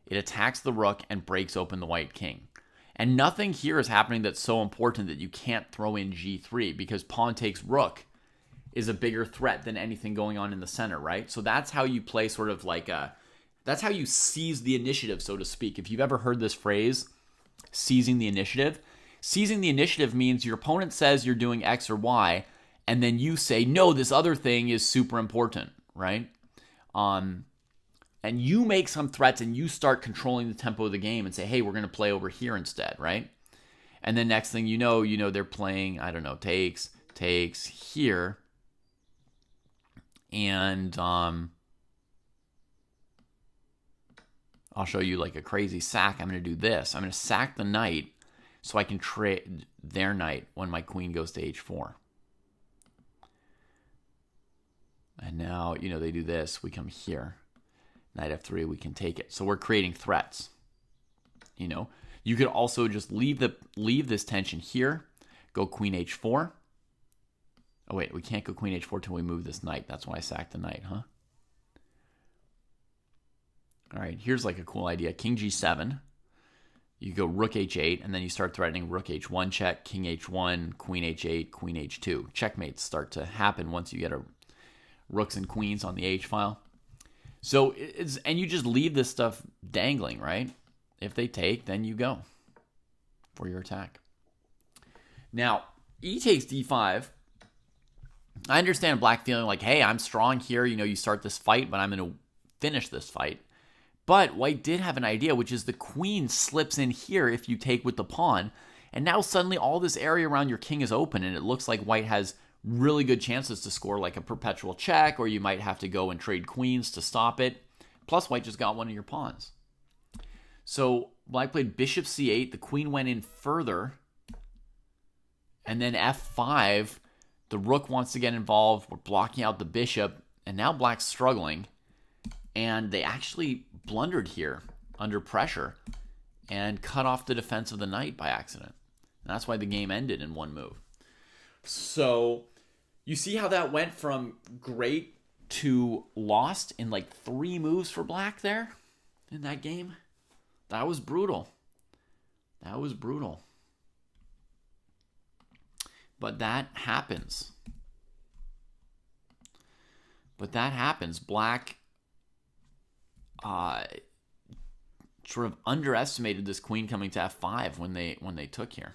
S3: It attacks the rook and breaks open the white king. And nothing here is happening that's so important that you can't throw in g3 because pawn takes rook is a bigger threat than anything going on in the center, right? So that's how you play sort of like that's how you seize the initiative, so to speak. If you've ever heard this phrase, seizing the initiative means your opponent says you're doing X or Y, and then you say, no, this other thing is super important, right? And you make some threats and you start controlling the tempo of the game and say, hey, we're going to play over here instead, right? And then next thing you know they're playing, I don't know, takes here. And I'll show you like a crazy sack. I'm going to do this. I'm going to sack the knight. so I can trade their knight when my queen goes to h4. And now, they do this. We come here. Knight f3, we can take it. So we're creating threats. You could also just leave this tension here. Go queen h4. Oh, wait, we can't go queen h4 till we move this knight. That's why I sacked the knight, huh? All right, here's like a cool idea. King g7. You go rook h8, and then you start threatening rook h1 check, king h1, queen h8, queen h2. Checkmates start to happen once you get rooks and queens on the h file. So and you just leave this stuff dangling, right? If they take, then you go for your attack. Now, e takes d5. I understand black feeling like, hey, I'm strong here. You start this fight, but I'm going to finish this fight. But white did have an idea, which is the queen slips in here if you take with the pawn. And now suddenly all this area around your king is open, and it looks like white has really good chances to score like a perpetual check, or you might have to go and trade queens to stop it. Plus, white just got one of your pawns. So black played bishop c8. The queen went in further. And then f5. The rook wants to get involved. We're blocking out the bishop. And now black's struggling. And they actually blundered here under pressure and cut off the defense of the knight by accident. And that's why the game ended in one move. So you see how that went from great to lost in like 3 moves for black there in that game? That was brutal. That was brutal. But that happens. Black sort of underestimated this queen coming to f5 when they took here.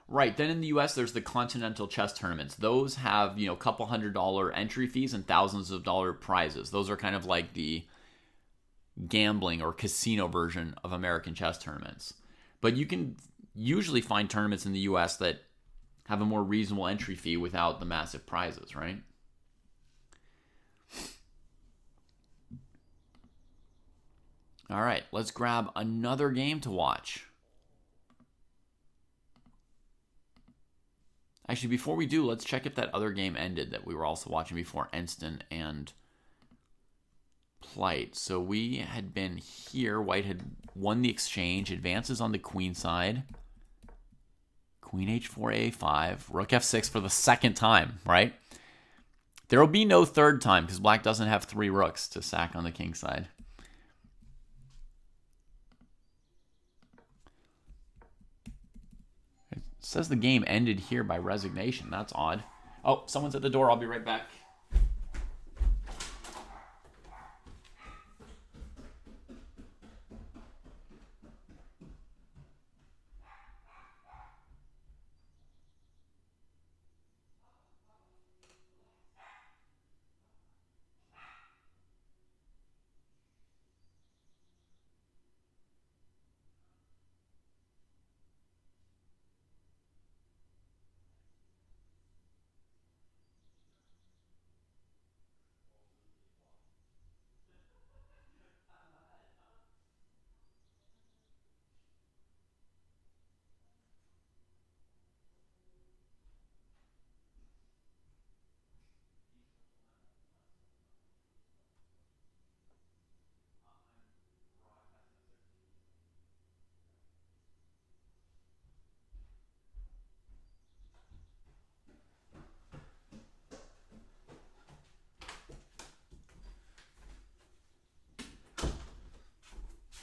S3: Right, then in the US, there's the continental chess tournaments. Those have, a couple $100 entry fees and thousands of dollar prizes. Those are kind of like the gambling or casino version of American chess tournaments. But you can usually find tournaments in the US that have a more reasonable entry fee without the massive prizes, right? All right, let's grab another game to watch. Actually, before we do, let's check if that other game ended that we were also watching before, Enston and Plight. So we had been here. White had won the exchange, advances on the queen side. Queen h4, a5, rook f6 for the second time, right? There will be no third time because black doesn't have 3 rooks to sack on the king side. It says the game ended here by resignation. That's odd. Oh, someone's at the door. I'll be right back.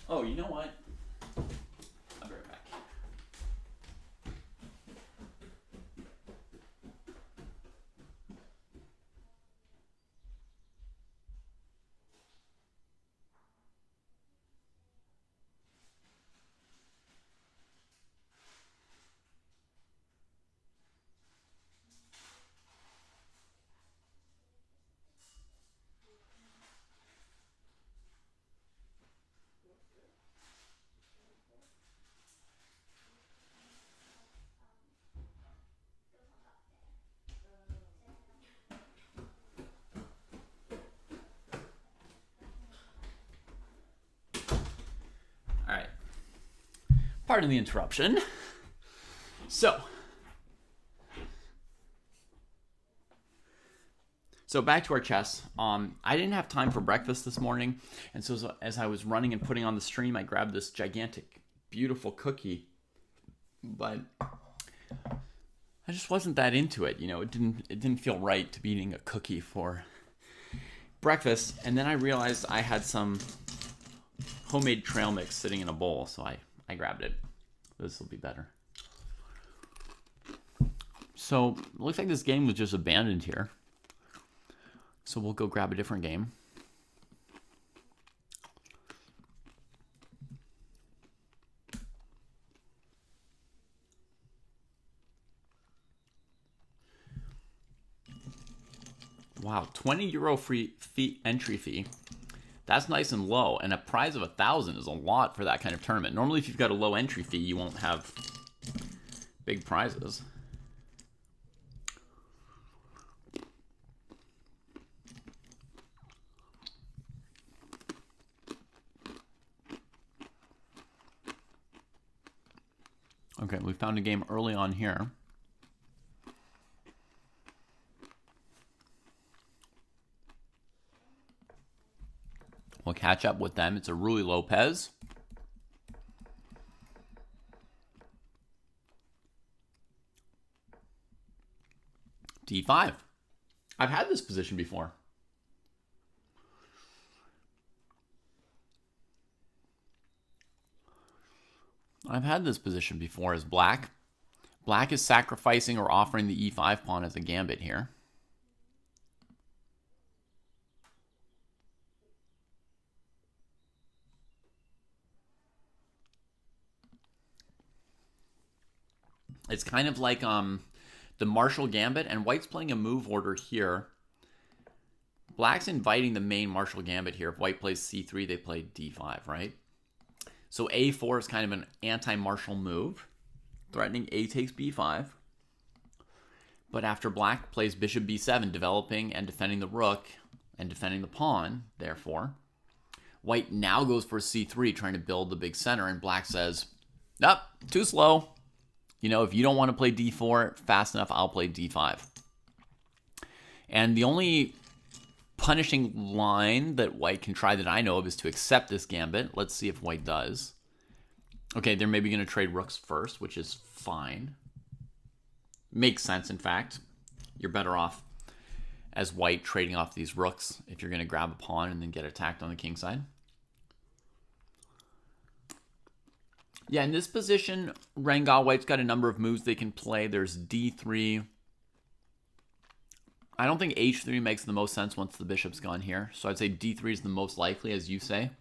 S3: Oh, you know what? I'll be right back. Pardon the interruption. So back to our chess. I didn't have time for breakfast this morning, and so as I was running and putting on the stream, I grabbed this gigantic, beautiful cookie, but I just wasn't that into it. You know, it didn't feel right to be eating a cookie for breakfast. And then I realized I had some homemade trail mix sitting in a bowl, so I grabbed it. This will be better. So it looks like this game was just abandoned here. So we'll go grab a different game. Wow, €20 entry fee. That's nice and low, and a prize of 1,000 is a lot for that kind of tournament. Normally, if you've got a low entry fee, you won't have big prizes. Okay, we found a game early on here. We'll catch up with them. It's a Rui Lopez. D5. I've had this position before. I've had this position before as black. Black is sacrificing or offering the E5 pawn as a gambit here. It's kind of like the Marshall Gambit, and white's playing a move order here. Black's inviting the main Marshall Gambit here. If white plays C3, they play D5, right? So A4 is kind of an anti-Marshall move, threatening A takes B5. But after black plays bishop B7, developing and defending the rook and defending the pawn, therefore, white now goes for C3, trying to build the big center, and black says, nope, too slow. You know, if you don't want to play D4 fast enough, I'll play D5. And the only punishing line that white can try that I know of is to accept this gambit. Let's see if white does. Okay, they're maybe going to trade rooks first, which is fine. Makes sense, in fact. You're better off as white trading off these rooks if you're going to grab a pawn and then get attacked on the king side. Yeah, in this position, Rangel, white's got a number of moves they can play. There's D3. I don't think H3 makes the most sense once the bishop's gone here. So I'd say D3 is the most likely, as you say.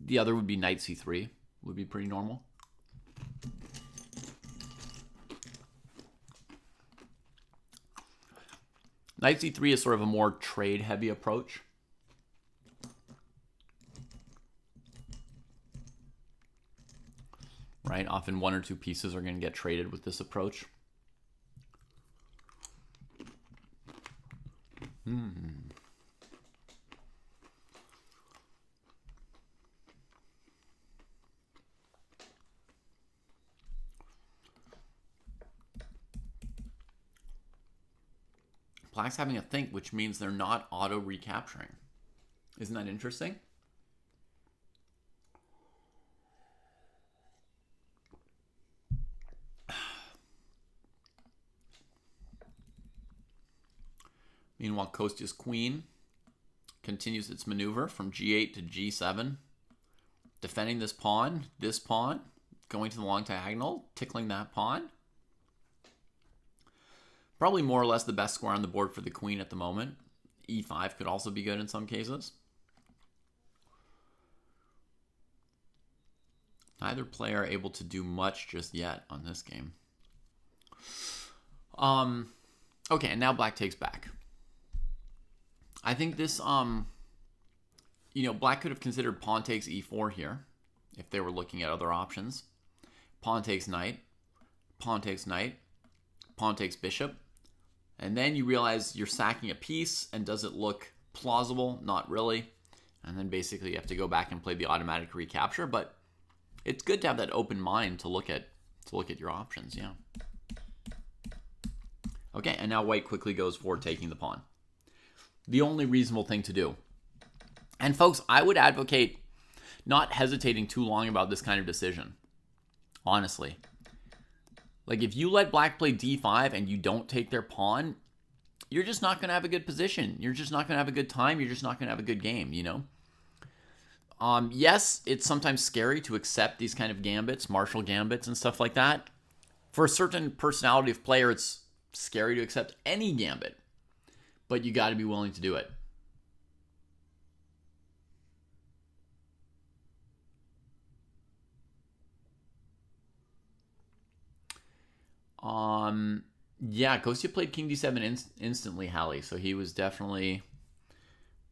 S3: The other would be knight C3. Would be pretty normal. Knight C3 is sort of a more trade-heavy approach. Right? Often one or two pieces are going to get traded with this approach. Black's having a think, which means they're not auto recapturing. Isn't that interesting? Meanwhile, Kostya's queen continues its maneuver from G8 to G7, defending this pawn, going to the long diagonal, tickling that pawn. Probably more or less the best square on the board for the queen at the moment. E5 could also be good in some cases. Neither player able to do much just yet on this game. Okay, and now black takes back. I think this, black could have considered pawn takes e4 here if they were looking at other options. Pawn takes knight, pawn takes knight, pawn takes bishop. And then you realize you're sacking a piece, and does it look plausible? Not really. And then basically you have to go back and play the automatic recapture. But it's good to have that open mind to look at your options. Yeah. Okay, and now white quickly goes for taking the pawn. The only reasonable thing to do. And folks, I would advocate not hesitating too long about this kind of decision. Honestly. Like, if you let black play d5 and you don't take their pawn, you're just not going to have a good position. You're just not going to have a good time. You're just not going to have a good game, you know? Yes, it's sometimes scary to accept these kind of gambits, martial gambits and stuff like that. For a certain personality of player, it's scary to accept any gambit. But you got to be willing to do it. Yeah, Kostya played king d7 instantly, Hallie, so he was definitely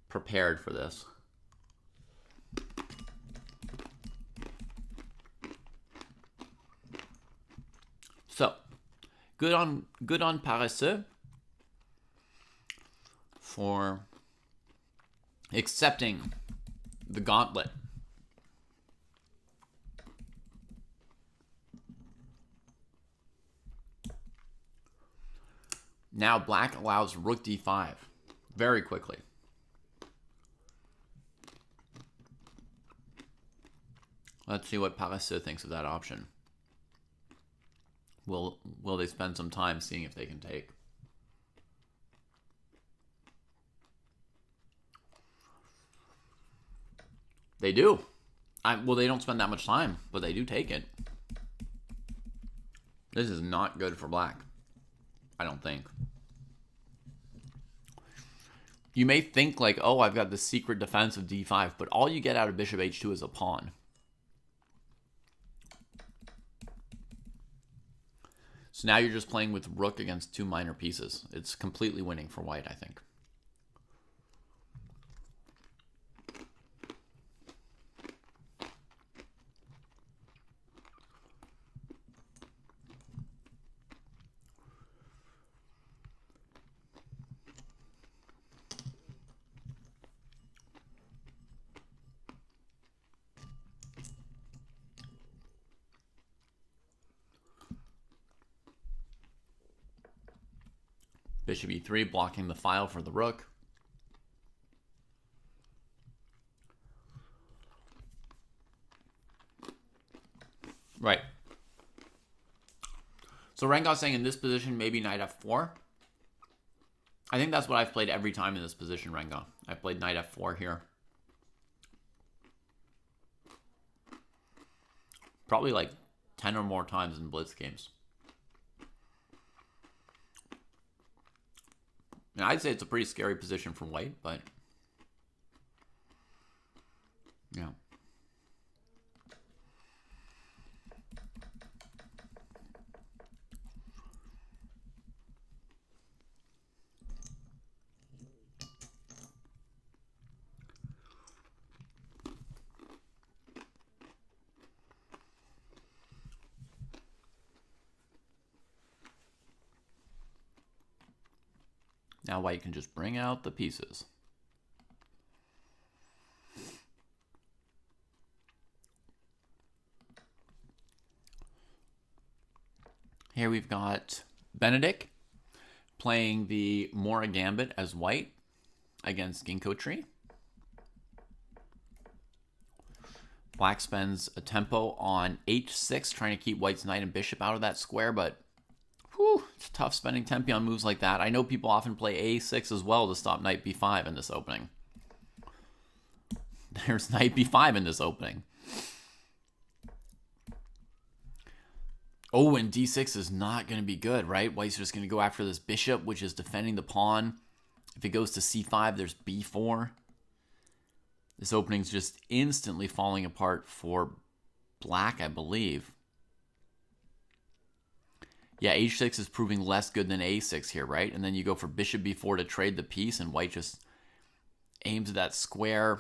S3: prepared for this. So, good on Paresseux for accepting the gauntlet. Now black allows rook d5 very quickly. Let's see what Paresseux thinks of that option. Will they spend some time seeing if they can take? They do. Well, they don't spend that much time, but they do take it. This is not good for black, I don't think. You may think like, oh, I've got the secret defense of d5, but all you get out of bishop h2 is a pawn. So now you're just playing with rook against two minor pieces. It's completely winning for white, I think. Bishop e3, blocking the file for the rook. Right. So Rengau's saying in this position, maybe knight f4. I think that's what I've played every time in this position, Rengau. I've played knight f4 here. Probably like 10 or more times in blitz games. And I'd say it's a pretty scary position for white, but yeah. Now white can just bring out the pieces. Here we've got Benedict playing the Mora Gambit as white against Ginkgo Tree. Black spends a tempo on h6, trying to keep white's knight and bishop out of that square, but whew, it's tough spending tempo on moves like that. I know people often play a6 as well to stop knight b5 in this opening. There's knight b5 in this opening. Oh, and d6 is not going to be good, right? White's just going to go after this bishop, which is defending the pawn. If it goes to c5, there's b4. This opening's just instantly falling apart for black, I believe. Yeah, h6 is proving less good than a6 here, right? And then you go for bishop b4 to trade the piece, and white just aims at that square.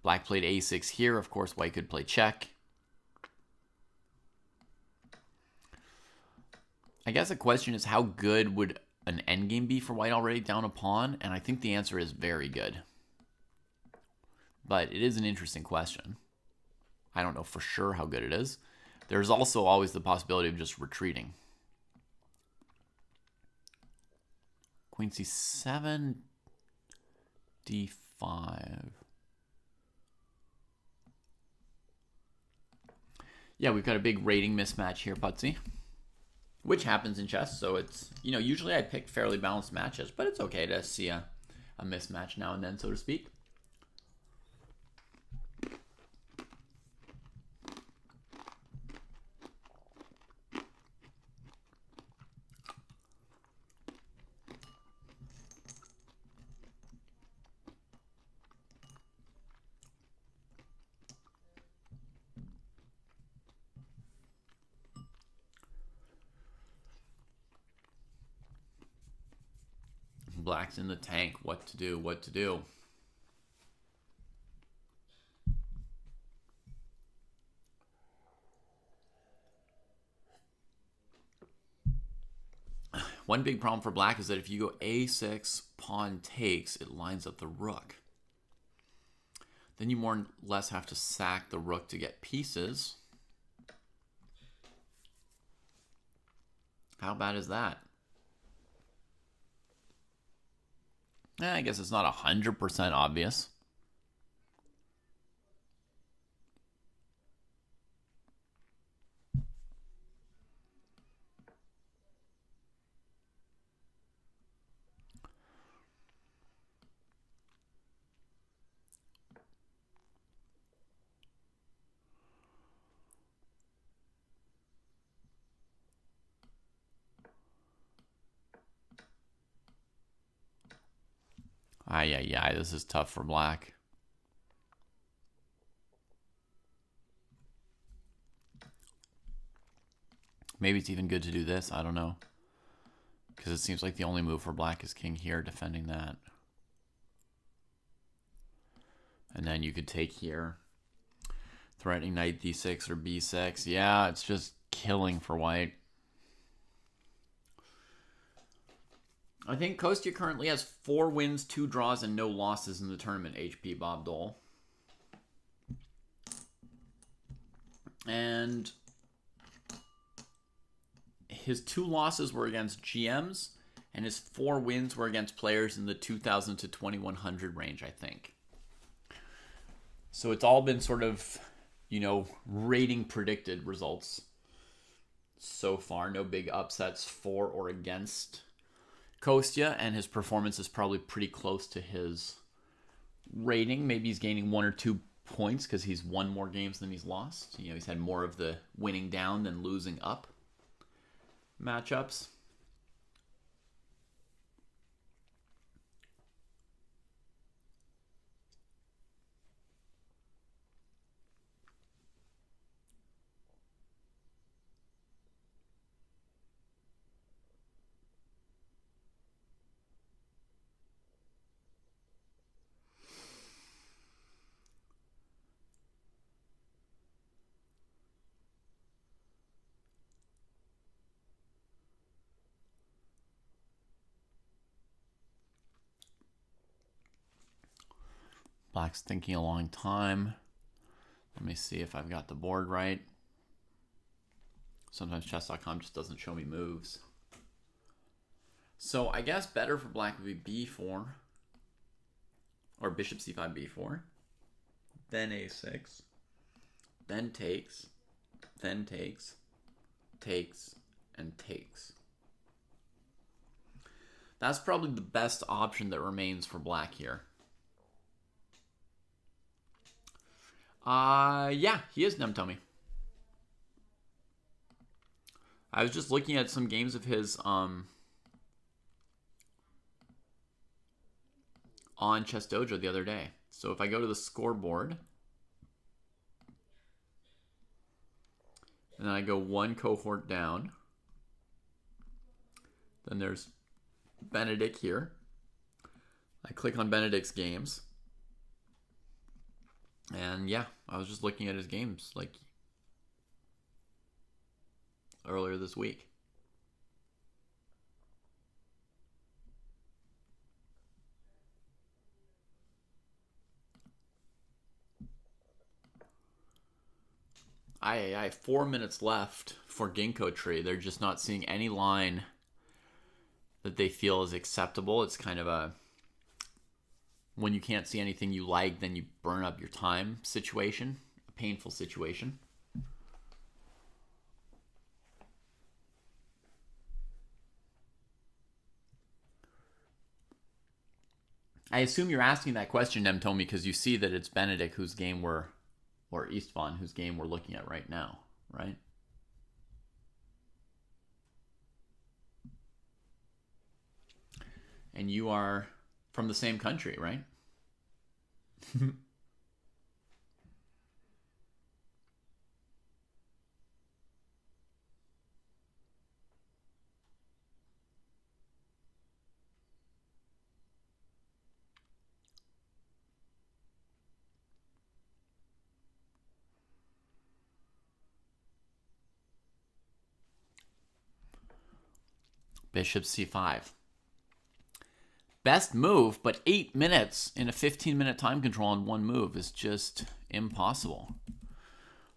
S3: Black played a6 here. Of course, white could play check. I guess the question is, how good would an endgame be for white already down a pawn? And I think the answer is very good. But it is an interesting question. I don't know for sure how good it is. There's also always the possibility of just retreating. Queen c7, d5. Yeah, we've got a big rating mismatch here, Putsy. Which happens in chess, so it's, you know, usually I pick fairly balanced matches, but it's okay to see a mismatch now and then, so to speak. Black's in the tank. What to do? What to do? One big problem for black is that if you go a6, pawn takes, it lines up the rook. Then you more or less have to sack the rook to get pieces. How bad is that? I guess it's not 100% obvious. Ay, this is tough for black. Maybe it's even good to do this. I don't know. Because it seems like the only move for black is king here, defending that. And then you could take here. Threatening knight d6 or b6. Yeah, it's just killing for white. I think Kostya currently has 4 wins, 2 draws, and no losses in the tournament, HP Bob Dole. And his 2 losses were against GMs, and his 4 wins were against players in the 2,000 to 2,100 range, I think. So it's all been sort of, you know, rating predicted results so far. No big upsets for or against Kostya, and his performance is probably pretty close to his rating. Maybe he's gaining 1 or 2 points because he's won more games than he's lost. You know, he's had more of the winning down than losing up matchups. Black's thinking a long time. Let me see if I've got the board right. Sometimes chess.com just doesn't show me moves. So I guess better for black would be b4. Or bishop c5, b4. Then a6. Then takes. Then takes. Takes. And takes. That's probably the best option that remains for black here. Yeah, he is Nemtomi. I was just looking at some games of his on Chess Dojo the other day. So if I go to the scoreboard, and then I go 1 cohort down, then there's Benedict here. I click on Benedict's games. And yeah, I was just looking at his games like earlier this week. I 4 minutes left for Ginkgo tree. They're just not seeing any line that they feel is acceptable. It's kind of a, when you can't see anything you like, then you burn up your time situation, a painful situation. I assume you're asking that question, Nemtomi, because you see that it's Benedict whose game we're, or Istvan whose game we're looking at right now, right? And you are from the same country, right? Bishop c5. Best move, but 8 minutes in a 15-minute time control on one move is just impossible.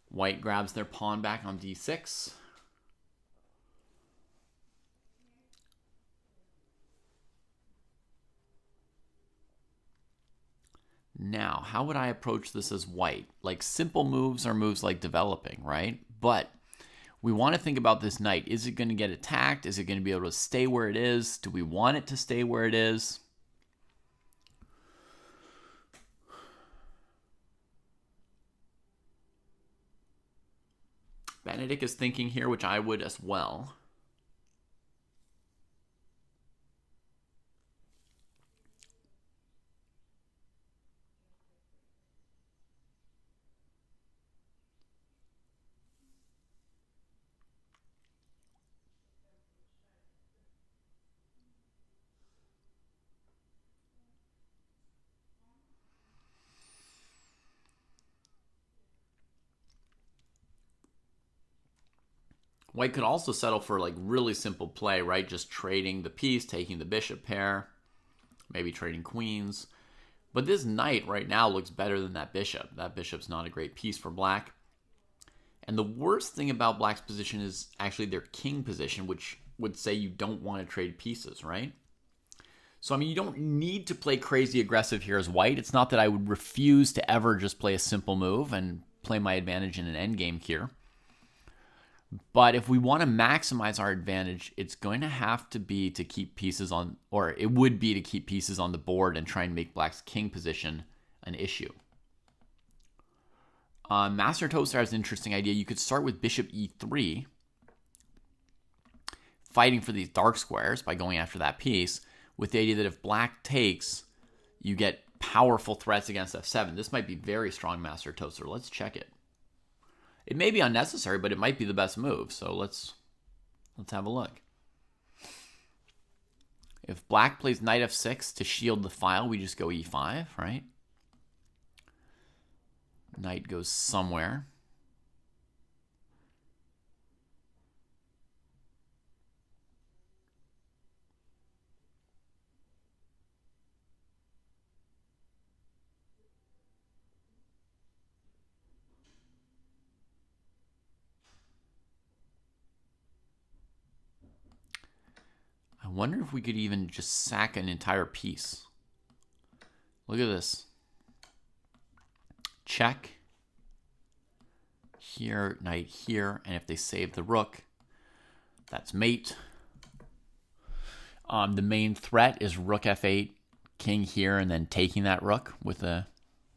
S3: White grabs their pawn back on d6. Now, how would I approach this as white? Like, simple moves are moves like developing, right? But we want to think about this knight. Is it going to get attacked? Is it going to be able to stay where it is? Do we want it to stay where it is? Benedict is thinking here, which I would as well. White could also settle for like really simple play, right? Just trading the piece, taking the bishop pair, maybe trading queens. But this knight right now looks better than that bishop. That bishop's not a great piece for black. And the worst thing about black's position is actually their king position, which would say you don't want to trade pieces, right? So, I mean, you don't need to play crazy aggressive here as white. It's not that I would refuse to ever just play a simple move and play my advantage in an endgame here. But if we want to maximize our advantage, it's going to have to be to keep pieces on, or it would be to keep pieces on the board and try and make black's king position an issue. Master Toaster has an interesting idea. You could start with bishop e3, fighting for these dark squares by going after that piece, with the idea that if black takes, you get powerful threats against f7. This might be very strong, Master Toaster. Let's check it. It may be unnecessary, but it might be the best move. So let's have a look. If black plays knight f6 to shield the file, we just go e5, right? Knight goes somewhere. I wonder if we could even just sack an entire piece. Look at this. Check. Here, knight here, and if they save the rook, that's mate. The main threat is rook f8, king here, and then taking that rook with a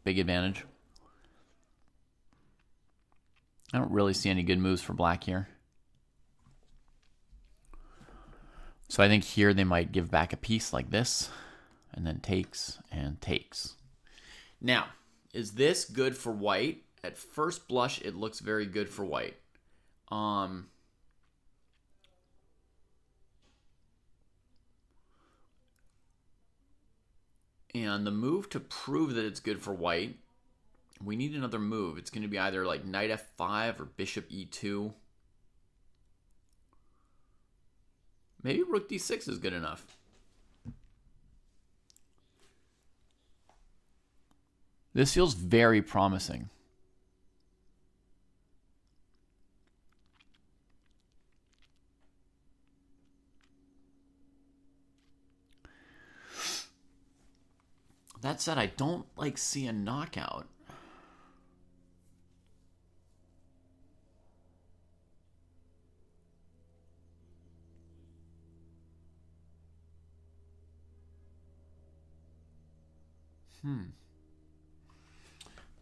S3: big advantage. I don't really see any good moves for black here. So I think here they might give back a piece like this, and then takes and takes. Now, is this good for white? At first blush, it looks very good for white. And the move to prove that it's good for white, we need another move. It's going to be either like knight f5 or bishop e2. Maybe rook d6 is good enough. This feels very promising. That said, I don't like see a knockout.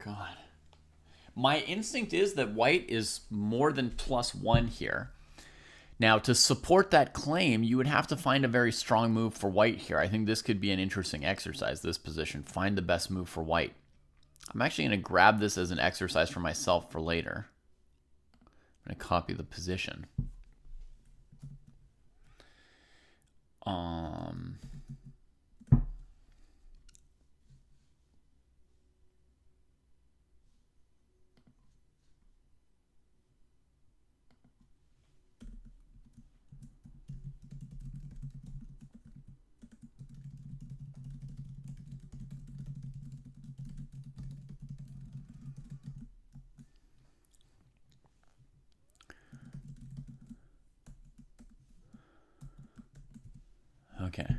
S3: God. My instinct is that white is more than +1 here. Now, to support that claim, you would have to find a very strong move for white here. I think this could be an interesting exercise, this position. Find the best move for white. I'm actually going to grab this as an exercise for myself for later. I'm going to copy the position. Okay.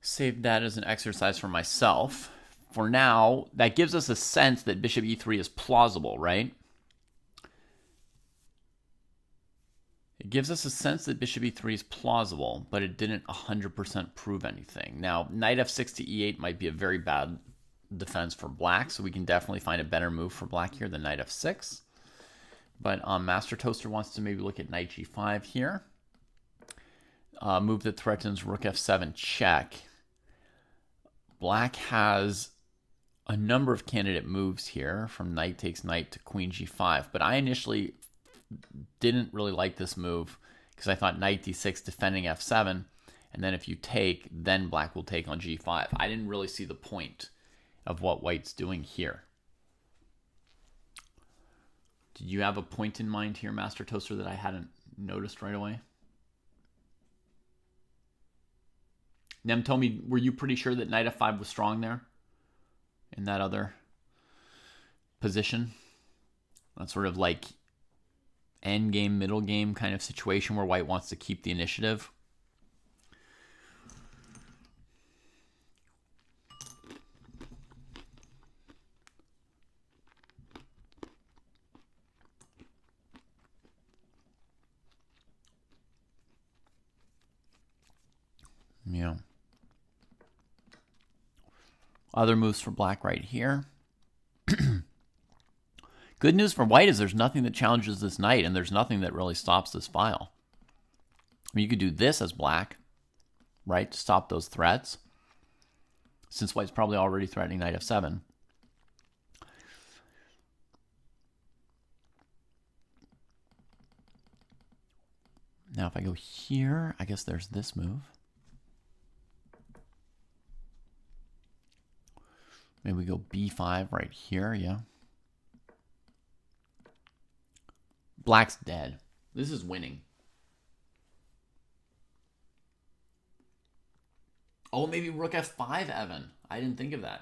S3: Save that as an exercise for myself. For now, that gives us a sense that bishop e3 is plausible, right? It gives us a sense that bishop e3 is plausible, but it didn't 100% prove anything. Now, knight f6 to e8 might be a very bad defense for black, so we can definitely find a better move for black here than knight f6. But Master Toaster wants to maybe look at knight g5 here. Move that threatens rook f7 check. Black has a number of candidate moves here, from knight takes knight to queen g5, but I initially didn't really like this move because I thought knight d6 defending f7, and then if you take, then black will take on g5. I didn't really see the point of what white's doing here. Did you have a point in mind here, Master Toaster, that I hadn't noticed right away? Nem told me, were you pretty sure that knight f5 was strong there? In that other position? That's sort of like end game, middle game kind of situation where white wants to keep the initiative. Yeah. Other moves for black right here. Good news for white is there's nothing that challenges this knight, and there's nothing that really stops this file. I mean, you could do this as black, right, to stop those threats, since white's probably already threatening knight f7. Now, if I go here, I guess there's this move. Maybe we go b5 right here, yeah. Black's dead. This is winning. Oh, maybe rook f5, Evan. I didn't think of that.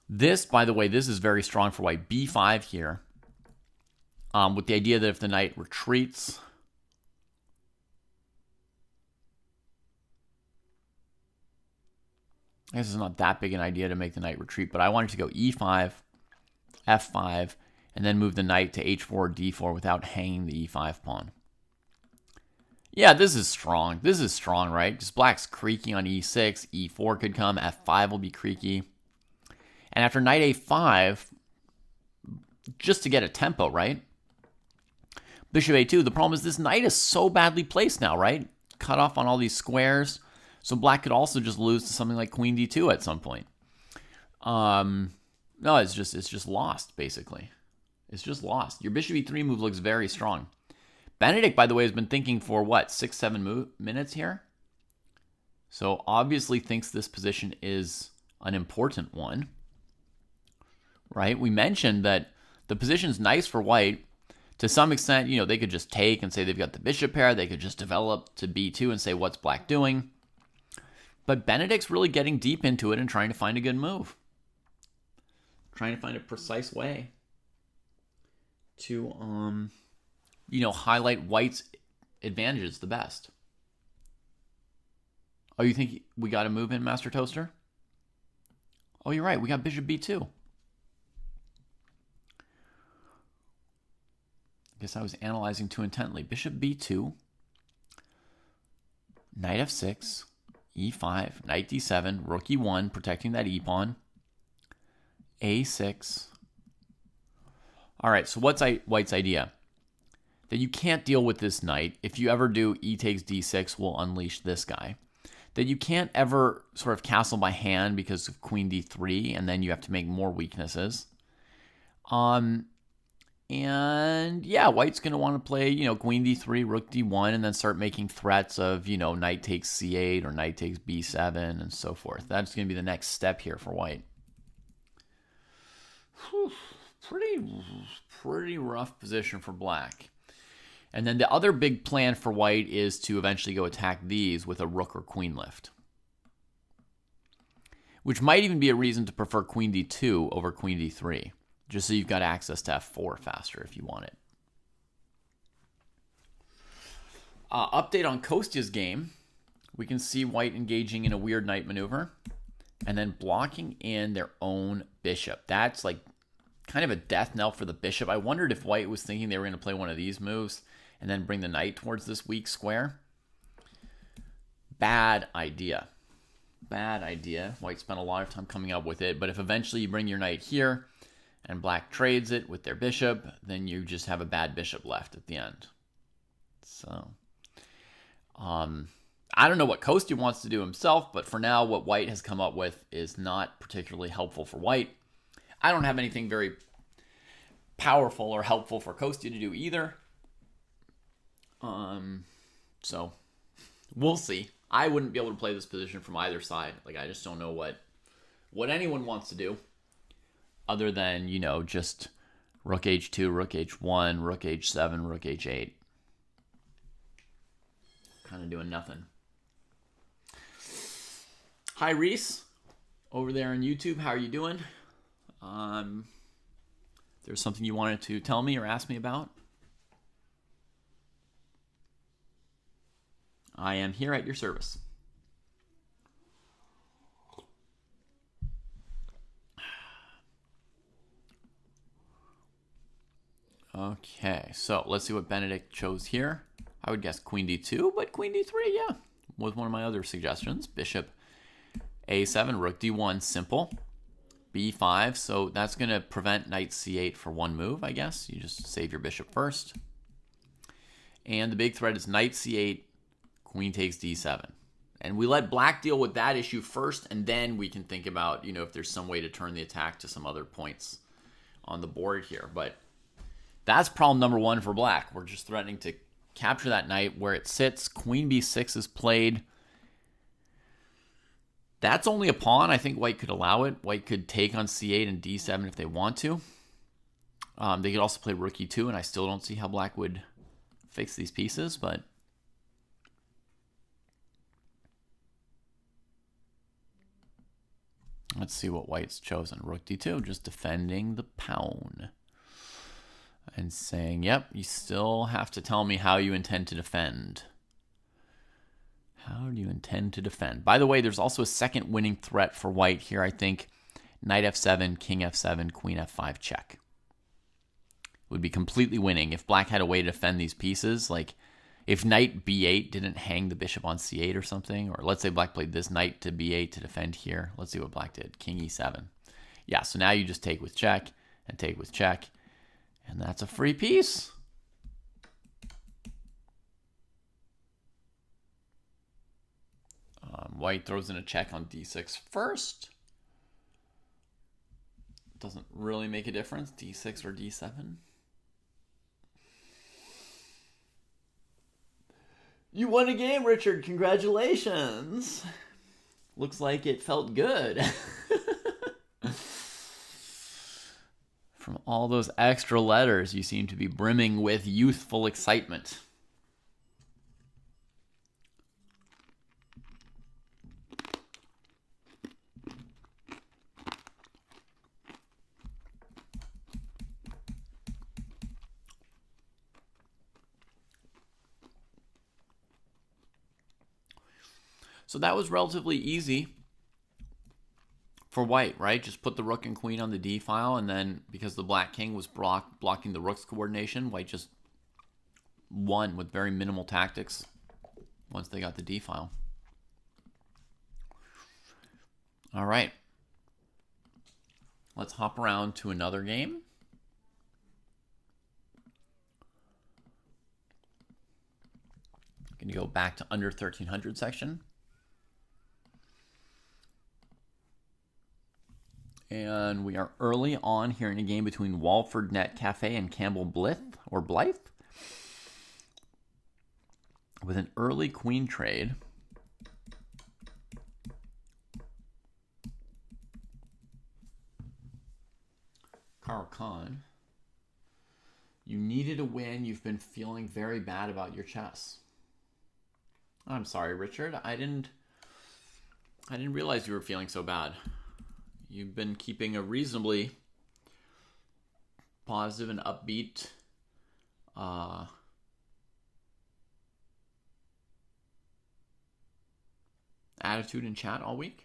S3: This, by the way, this is very strong for white. b5 here. With the idea that if the knight retreats, I guess it's not that big an idea to make the knight retreat, but I wanted to go e5, f5, and then move the knight to h4 or d4 without hanging the e5 pawn. Yeah, this is strong. This is strong, right? Because black's creaky on e6, e4 could come, f5 will be creaky. And after knight a5, just to get a tempo, right? Bishop a2, the problem is this knight is so badly placed now, right? Cut off on all these squares. So black could also just lose to something like queen d2 at some point. No, it's just lost, basically. It's just lost. Your bishop e3 move looks very strong. Benedict, by the way, has been thinking for, what, 6-7 minutes here? So obviously thinks this position is an important one, right? We mentioned that the position's nice for white. To some extent, you know, they could just take and say they've got the bishop pair. They could just develop to b2 and say, what's black doing? But Benedict's really getting deep into it and trying to find a good move. Trying to find a precise way to, you know, highlight white's advantages the best. Oh, you think we got to move in, Master Toaster? Oh, you're right. We got bishop b2. I guess I was analyzing too intently. Bishop b2, knight f6, e5, knight d7, rook e1, protecting that e-pawn, a6. All right, so what's White's idea? That you can't deal with this knight. If you ever do, e takes d6 will unleash this guy. That you can't ever sort of castle by hand because of queen d3, and then you have to make more weaknesses. And yeah, White's going to want to play, queen d3, rook d1, and then start making threats of, knight takes c8 or knight takes b7 and so forth. That's going to be the next step here for White. Whew, pretty rough position for Black. And then the other big plan for White is to eventually go attack these with a rook or queen lift. Which might even be a reason to prefer queen d2 over queen d3. Just so you've got access to f4 faster if you want it. Update on Kostya's game. We can see White engaging in a weird knight maneuver. And then blocking in their own bishop. That's like kind of a death knell for the bishop. I wondered if White was thinking they were going to play one of these moves and then bring the knight towards this weak square. Bad idea. Bad idea. White spent a lot of time coming up with it. But if eventually you bring your knight here and Black trades it with their bishop, then you just have a bad bishop left at the end. So, I don't know what Kostya wants to do himself, but for now, what White has come up with is not particularly helpful for White. I don't have anything very powerful or helpful for Kostya to do either. So we'll see. I wouldn't be able to play this position from either side. Like, I just don't know what anyone wants to do other than, just rook h2, rook h1, rook h7, rook h8. Kind of doing nothing. Hi, Reese, over there on YouTube. How are you doing? There's something you wanted to tell me or ask me about? I am here at your service. Okay, so let's see what Benedict chose here. I would guess queen d2, but queen d3, yeah, was one of my other suggestions. Bishop a7, rook d1, simple. b5, so that's going to prevent knight c8 for one move, I guess. You just save your bishop first. And the big threat is knight c8, queen takes d7. And we let Black deal with that issue first, and then we can think about, if there's some way to turn the attack to some other points on the board here. But that's problem number one for Black. We're just threatening to capture that knight where it sits. Queen b6 is played. That's only a pawn. I think White could allow it. White could take on c8 and d7 if they want to. They could also play rook e2, and I still don't see how Black would fix these pieces, but let's see what White's chosen. Rook d2, just defending the pawn. And saying, yep, you still have to tell me how you intend to defend. How do you intend to defend? By the way, there's also a second winning threat for White here, I think. Knight f7, king f7, queen f5 check. Would be completely winning if Black had a way to defend these pieces. Like, if knight b8 didn't hang the bishop on c8 or something, or let's say Black played this knight to b8 to defend here. Let's see what Black did. King e7. Yeah, so now you just take with check and take with check. And that's a free piece. White throws in a check on d6 first. Doesn't really make a difference, d6 or d7. You won a game, Richard. Congratulations. Looks like it felt good. From all those extra letters, you seem to be brimming with youthful excitement. So that was relatively easy for white, right? Just put the rook and queen on the d file, and then because the black king was blocking the rook's coordination, white just won with very minimal tactics once they got the d file. All right. Let's hop around to another game. Going to go back to under 1300 section. And we are early on here in a game between Walford Net Cafe and Campbell Blythe, with an early queen trade. Carl Khan, you needed a win. You've been feeling very bad about your chess. I'm sorry, Richard. I didn't realize you were feeling so bad. You've been keeping a reasonably positive and upbeat attitude in chat all week.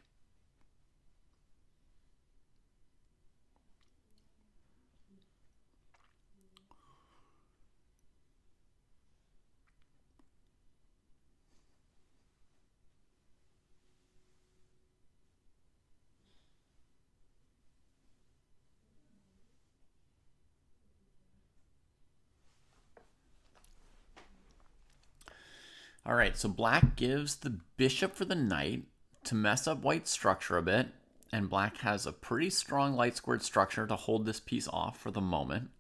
S3: All right, so black gives the bishop for the knight to mess up white's structure a bit, and black has a pretty strong light squared structure to hold this piece off for the moment.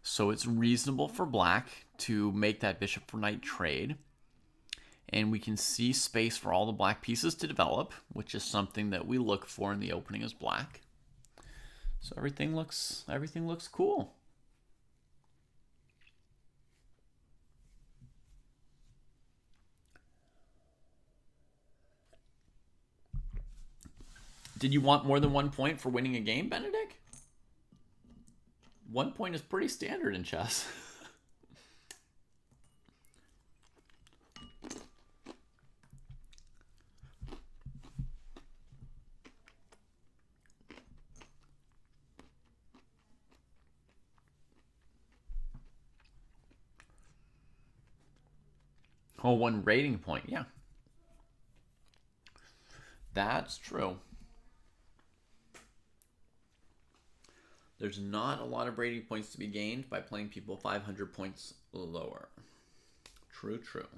S3: So it's reasonable for black to make that bishop for knight trade, and we can see space for all the black pieces to develop, which is something that we look for in the opening as black. So everything looks cool. Did you want more than 1 point for winning a game, Benedict? 1 point is pretty standard in chess. Oh, 1 rating point, yeah. That's true. There's not a lot of rating points to be gained by playing people 500 points lower. True, true.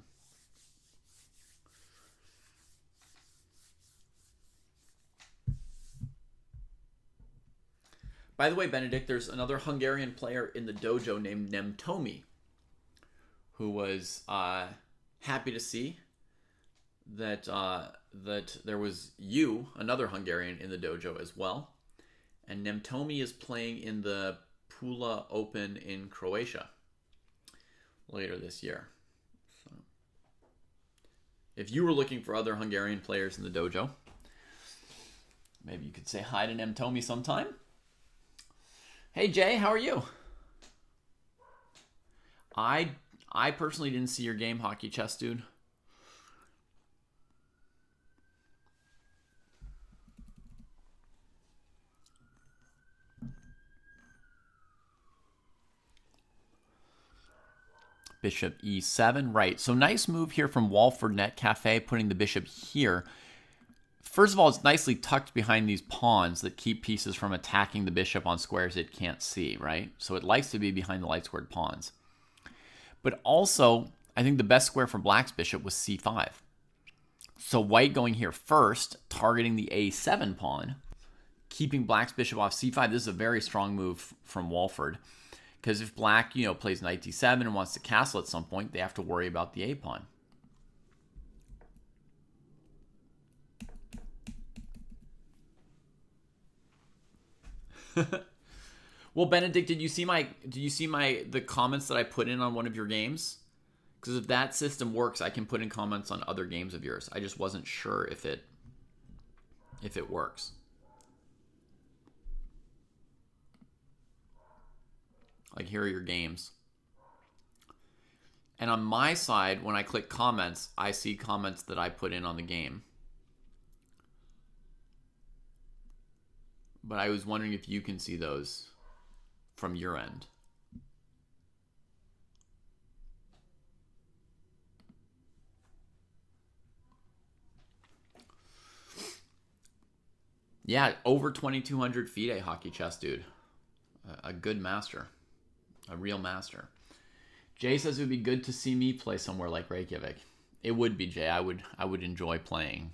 S3: By the way, Benedict, there's another Hungarian player in the dojo named Nemtomi, who was happy to see that that there was another Hungarian, in the dojo as well. And Nemtomi is playing in the Pula Open in Croatia later this year. So, if you were looking for other Hungarian players in the dojo, maybe you could say hi to Nemtomi sometime. Hey Jay, how are you? I personally didn't see your game, Hockey Chess Dude. Bishop e7, right. So nice move here from Walford Net Cafe, putting the bishop here. First of all, it's nicely tucked behind these pawns that keep pieces from attacking the bishop on squares it can't see, right? So it likes to be behind the light squared pawns. But also, I think the best square for black's bishop was c5. So white going here first, targeting the a7 pawn, keeping black's bishop off c5. This is a very strong move from Walford. Because if black, plays knight d7 and wants to castle at some point, they have to worry about the a-pawn. Well, Benedict, did you see the comments that I put in on one of your games? Because if that system works, I can put in comments on other games of yours. I just wasn't sure if it works. Like, here are your games. And on my side, when I click comments, I see comments that I put in on the game. But I was wondering if you can see those from your end. Yeah, over 2,200 FIDE hockey chess, dude. A good master. A real master. Jay says it would be good to see me play somewhere like Reykjavik. It would be, Jay. I would enjoy playing.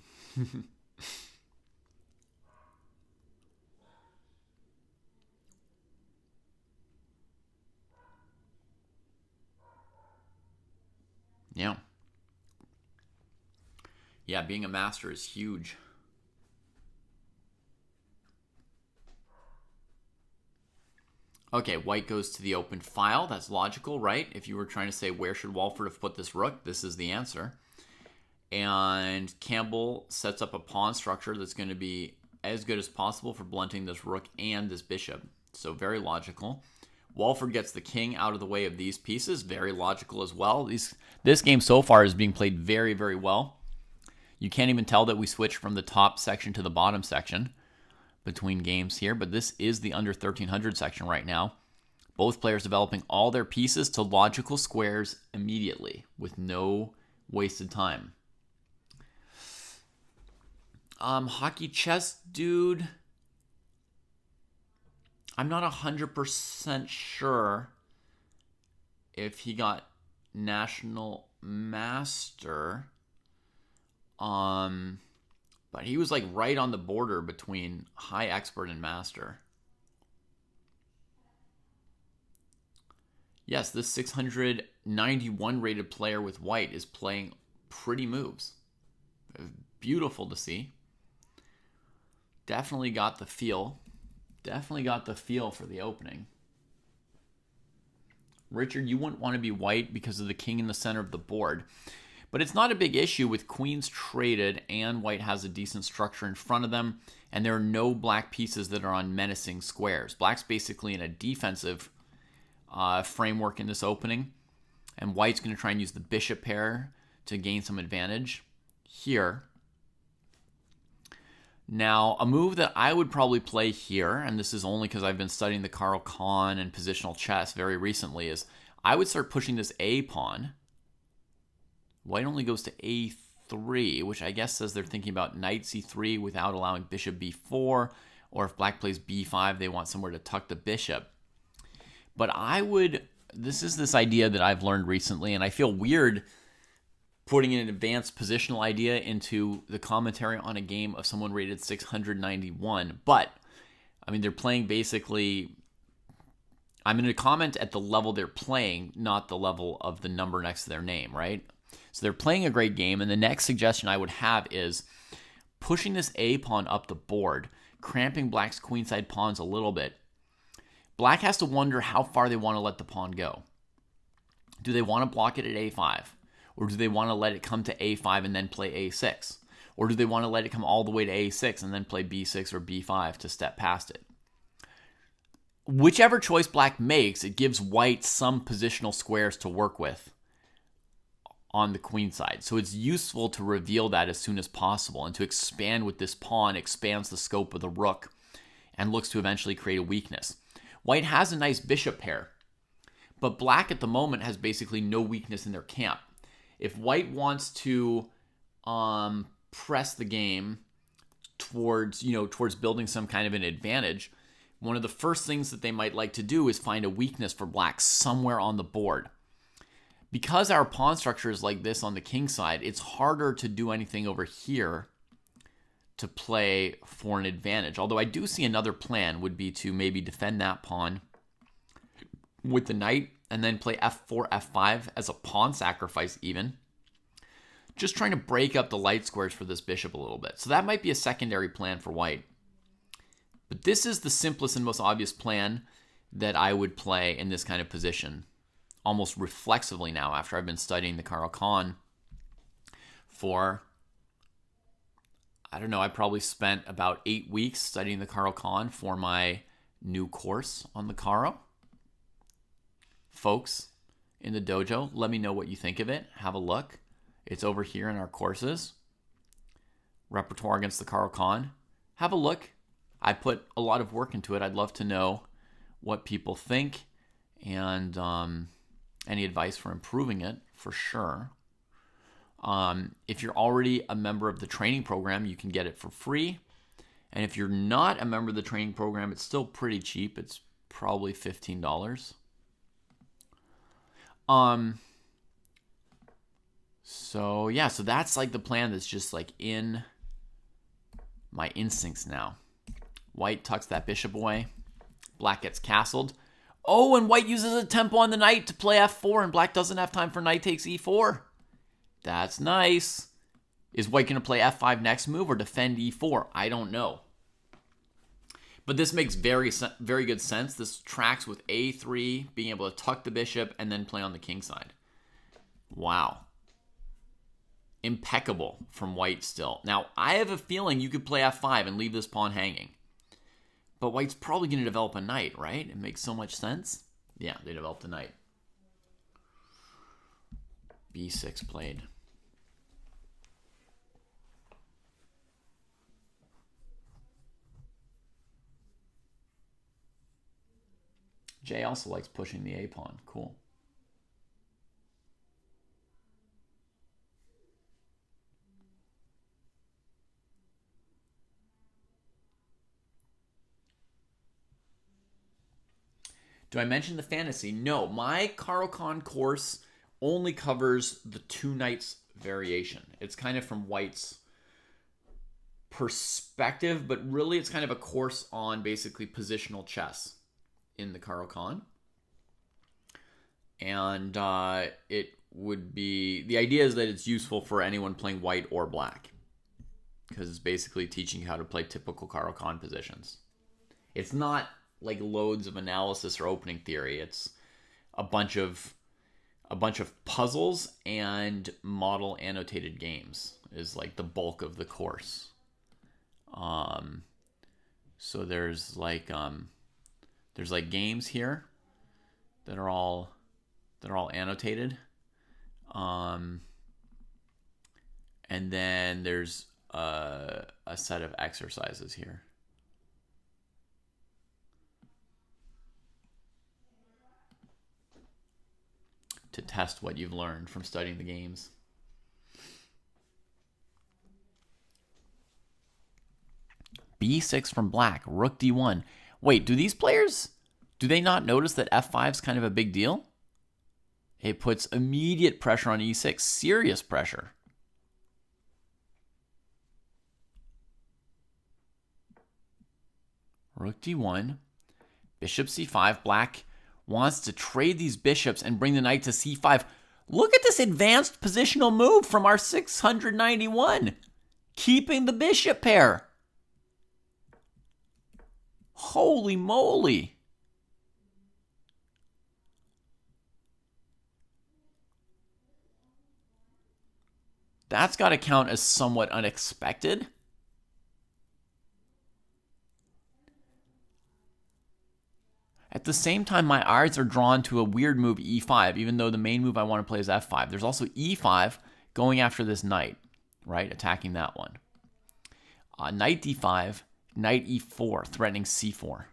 S3: Yeah. Yeah, being a master is huge. Okay, white goes to the open file. That's logical, right? If you were trying to say where should Walford have put this rook, this is the answer. And Campbell sets up a pawn structure that's going to be as good as possible for blunting this rook and this bishop. So very logical. Walford gets the king out of the way of these pieces. Very logical as well. This game so far is being played very, very well. You can't even tell that we switched from the top section to the bottom section between games here, but this is the under 1,300 section right now. Both players developing all their pieces to logical squares immediately with no wasted time. Hockey chess dude, I'm not 100% sure if he got national master. But he was like right on the border between high expert and master. Yes, this 691 rated player with white is playing pretty moves. Beautiful to see. Definitely got the feel. Definitely got the feel for the opening. Richard, you wouldn't want to be white because of the king in the center of the board. But it's not a big issue with queens traded and white has a decent structure in front of them, and there are no black pieces that are on menacing squares. Black's basically in a defensive framework in this opening, and white's going to try and use the bishop pair to gain some advantage here. Now, a move that I would probably play here, and this is only because I've been studying the Carl Kahn and positional chess very recently, is I would start pushing this A pawn. White only goes to a3, which I guess says they're thinking about knight c3 without allowing bishop b4, or if black plays b5, they want somewhere to tuck the bishop. But this is this idea that I've learned recently, and I feel weird putting an advanced positional idea into the commentary on a game of someone rated 691. But, I mean, they're playing basically... I'm going to comment at the level they're playing, not the level of the number next to their name, right? So they're playing a great game, and the next suggestion I would have is pushing this A pawn up the board, cramping black's queenside pawns a little bit. Black has to wonder how far they want to let the pawn go. Do they want to block it at A5? Or do they want to let it come to A5 and then play A6? Or do they want to let it come all the way to A6 and then play B6 or B5 to step past it? Whichever choice black makes, it gives white some positional squares to work with on the queen side. So it's useful to reveal that as soon as possible, and to expand with this pawn expands the scope of the rook and looks to eventually create a weakness. White has a nice bishop pair, but black at the moment has basically no weakness in their camp. If white wants to press the game towards building some kind of an advantage, one of the first things that they might like to do is find a weakness for black somewhere on the board. Because our pawn structure is like this on the king side, it's harder to do anything over here to play for an advantage. Although I do see another plan would be to maybe defend that pawn with the knight and then play f4, f5 as a pawn sacrifice even. Just trying to break up the light squares for this bishop a little bit. So that might be a secondary plan for white. But this is the simplest and most obvious plan that I would play in this kind of position, almost reflexively now after I've been studying the Carl Kahn for, I don't know, I probably spent about 8 weeks studying the Carl Kahn for my new course on the Caro. Folks, in the dojo. Let me know what you think of it. Have a look. It's over here in our courses. Repertoire against the Caro-Kann. Have a look. I put a lot of work into it. I'd love to know what people think and any advice for improving it, for sure. If you're already a member of the training program, you can get it for free. And if you're not a member of the training program, it's still pretty cheap. It's probably $15. So yeah, so that's like the plan that's just like in my instincts now. White tucks that bishop away. Black gets castled. Oh, and white uses a tempo on the knight to play f4, and black doesn't have time for knight takes e4. That's nice. Is white going to play f5 next move or defend e4? I don't know. But this makes very good sense. This tracks with a3, being able to tuck the bishop and then play on the king side. Wow. Impeccable from white still. Now, I have a feeling you could play f5 and leave this pawn hanging. But white's probably going to develop a knight, right? It makes so much sense. Yeah, they developed a knight. b6 played. Jay also likes pushing the a-pawn. Cool. Do I mention the fantasy? No, my Caro-Kann course only covers the two knights variation. It's kind of from white's perspective, but really it's kind of a course on basically positional chess in the Caro-Kann. And it would be, the idea is that it's useful for anyone playing white or black, because it's basically teaching you how to play typical Caro-Kann positions. It's not like loads of analysis or opening theory. It's a bunch of puzzles and model annotated games is like the bulk of the course. So there's like games here that are all annotated. And then there's a set of exercises here. To test what you've learned from studying the games. b6 from black, rook d1. Wait, do these players, do they not notice that f5 is kind of a big deal? It puts immediate pressure on e6, serious pressure. Rook d1, bishop c5, black wants to trade these bishops and bring the knight to c5. Look at this advanced positional move from our 691. Keeping the bishop pair. Holy moly. That's got to count as somewhat unexpected. At the same time, my eyes are drawn to a weird move, e5, even though the main move I want to play is f5. There's also e5 going after this knight, right? Attacking that one. Knight d5, knight e4, threatening c4.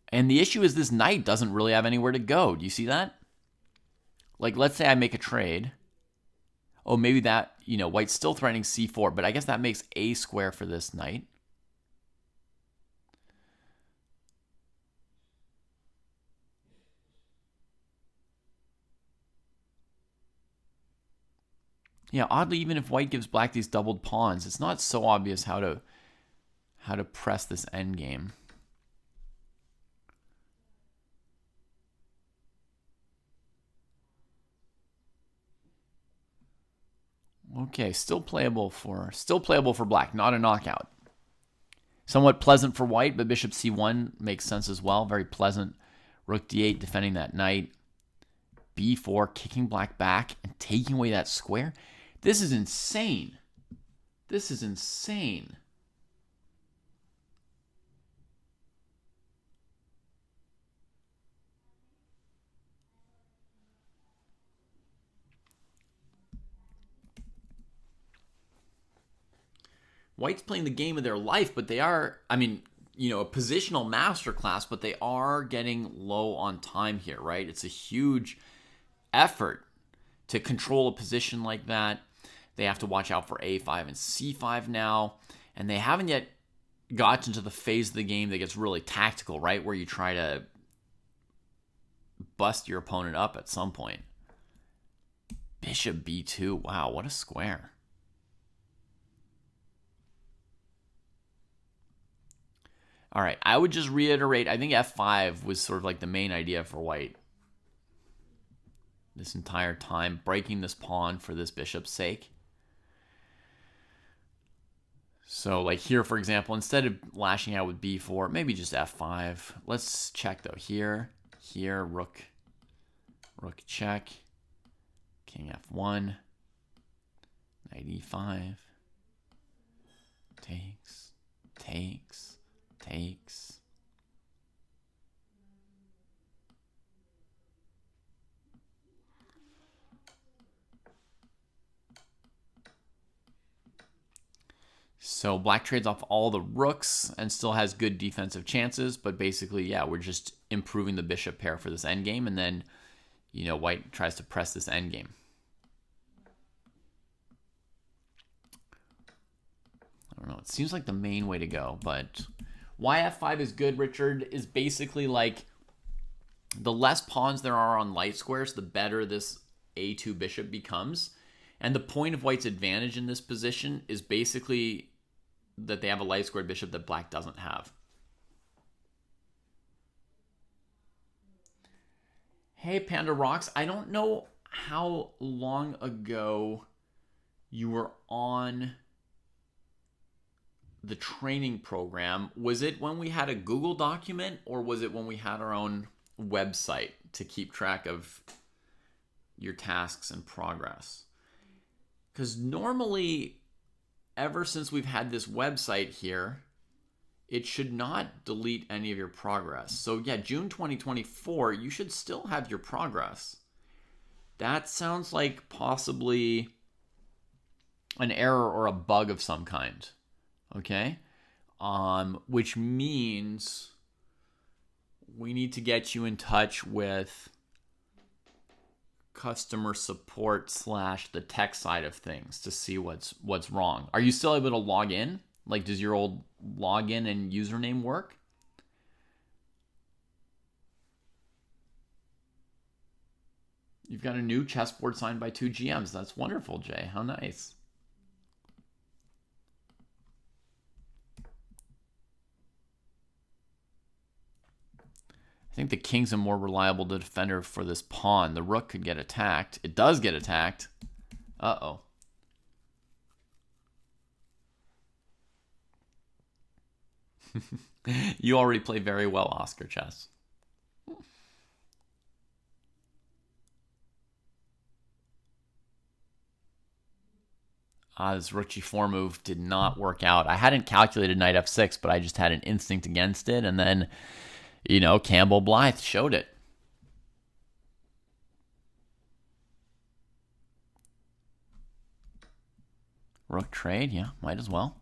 S3: And the issue is this knight doesn't really have anywhere to go. Do you see that? Like, let's say I make a trade. Oh, maybe that, white's still threatening c4, but I guess that makes a square for this knight. Yeah, oddly, even if white gives black these doubled pawns, it's not so obvious how to press this endgame. Okay, still playable for black, not a knockout. Somewhat pleasant for white, but bishop c1 makes sense as well. Very pleasant. Rook d8 defending that knight. b4 kicking black back and taking away that square. This is insane. This is insane. White's playing the game of their life, but they are, I mean, you know, a positional masterclass, but they are getting low on time here, right? It's a huge effort to control a position like that. They have to watch out for a5 and c5 now, and they haven't yet gotten to the phase of the game that gets really tactical, right? Where you try to bust your opponent up at some point. Bishop b2. Wow, what a square. All right, I would just reiterate, I think f5 was sort of like the main idea for White this entire time, breaking this pawn for this bishop's sake. So like here, for example, instead of lashing out with b4, maybe just f5. Let's check though. Here, rook check, king f1, knight e5, takes. So black trades off all the rooks and still has good defensive chances, but basically, yeah, we're just improving the bishop pair for this endgame, and then, you know, white tries to press this endgame. I don't know. It seems like the main way to go, but why f5 is good, Richard, is basically like the less pawns there are on light squares, the better this a2 bishop becomes. And the point of white's advantage in this position is basically that they have a light squared bishop that black doesn't have. Hey, Panda Rocks, I don't know how long ago you were on the training program. Was it when we had a Google document, or was it when we had our own website to keep track of your tasks and progress? Because normally, ever since we've had this website here, it should not delete any of your progress. So yeah, June 2024, you should still have your progress. That sounds like possibly an error or a bug of some kind. Okay? Which means we need to get you in touch with customer support / the tech side of things to see what's wrong. Are you still able to log in? Like, does your old login and username work? You've got a new chessboard signed by 2 GMs. That's wonderful, Jay. How nice. I think the king's a more reliable defender for this pawn. The rook could get attacked. It does get attacked. Uh-oh. You already play very well, Oscar Chess. This rook g4 move did not work out. I hadn't calculated knight f6, but I just had an instinct against it, and then, you know, Campbell Blythe showed it. Rook trade, yeah, might as well.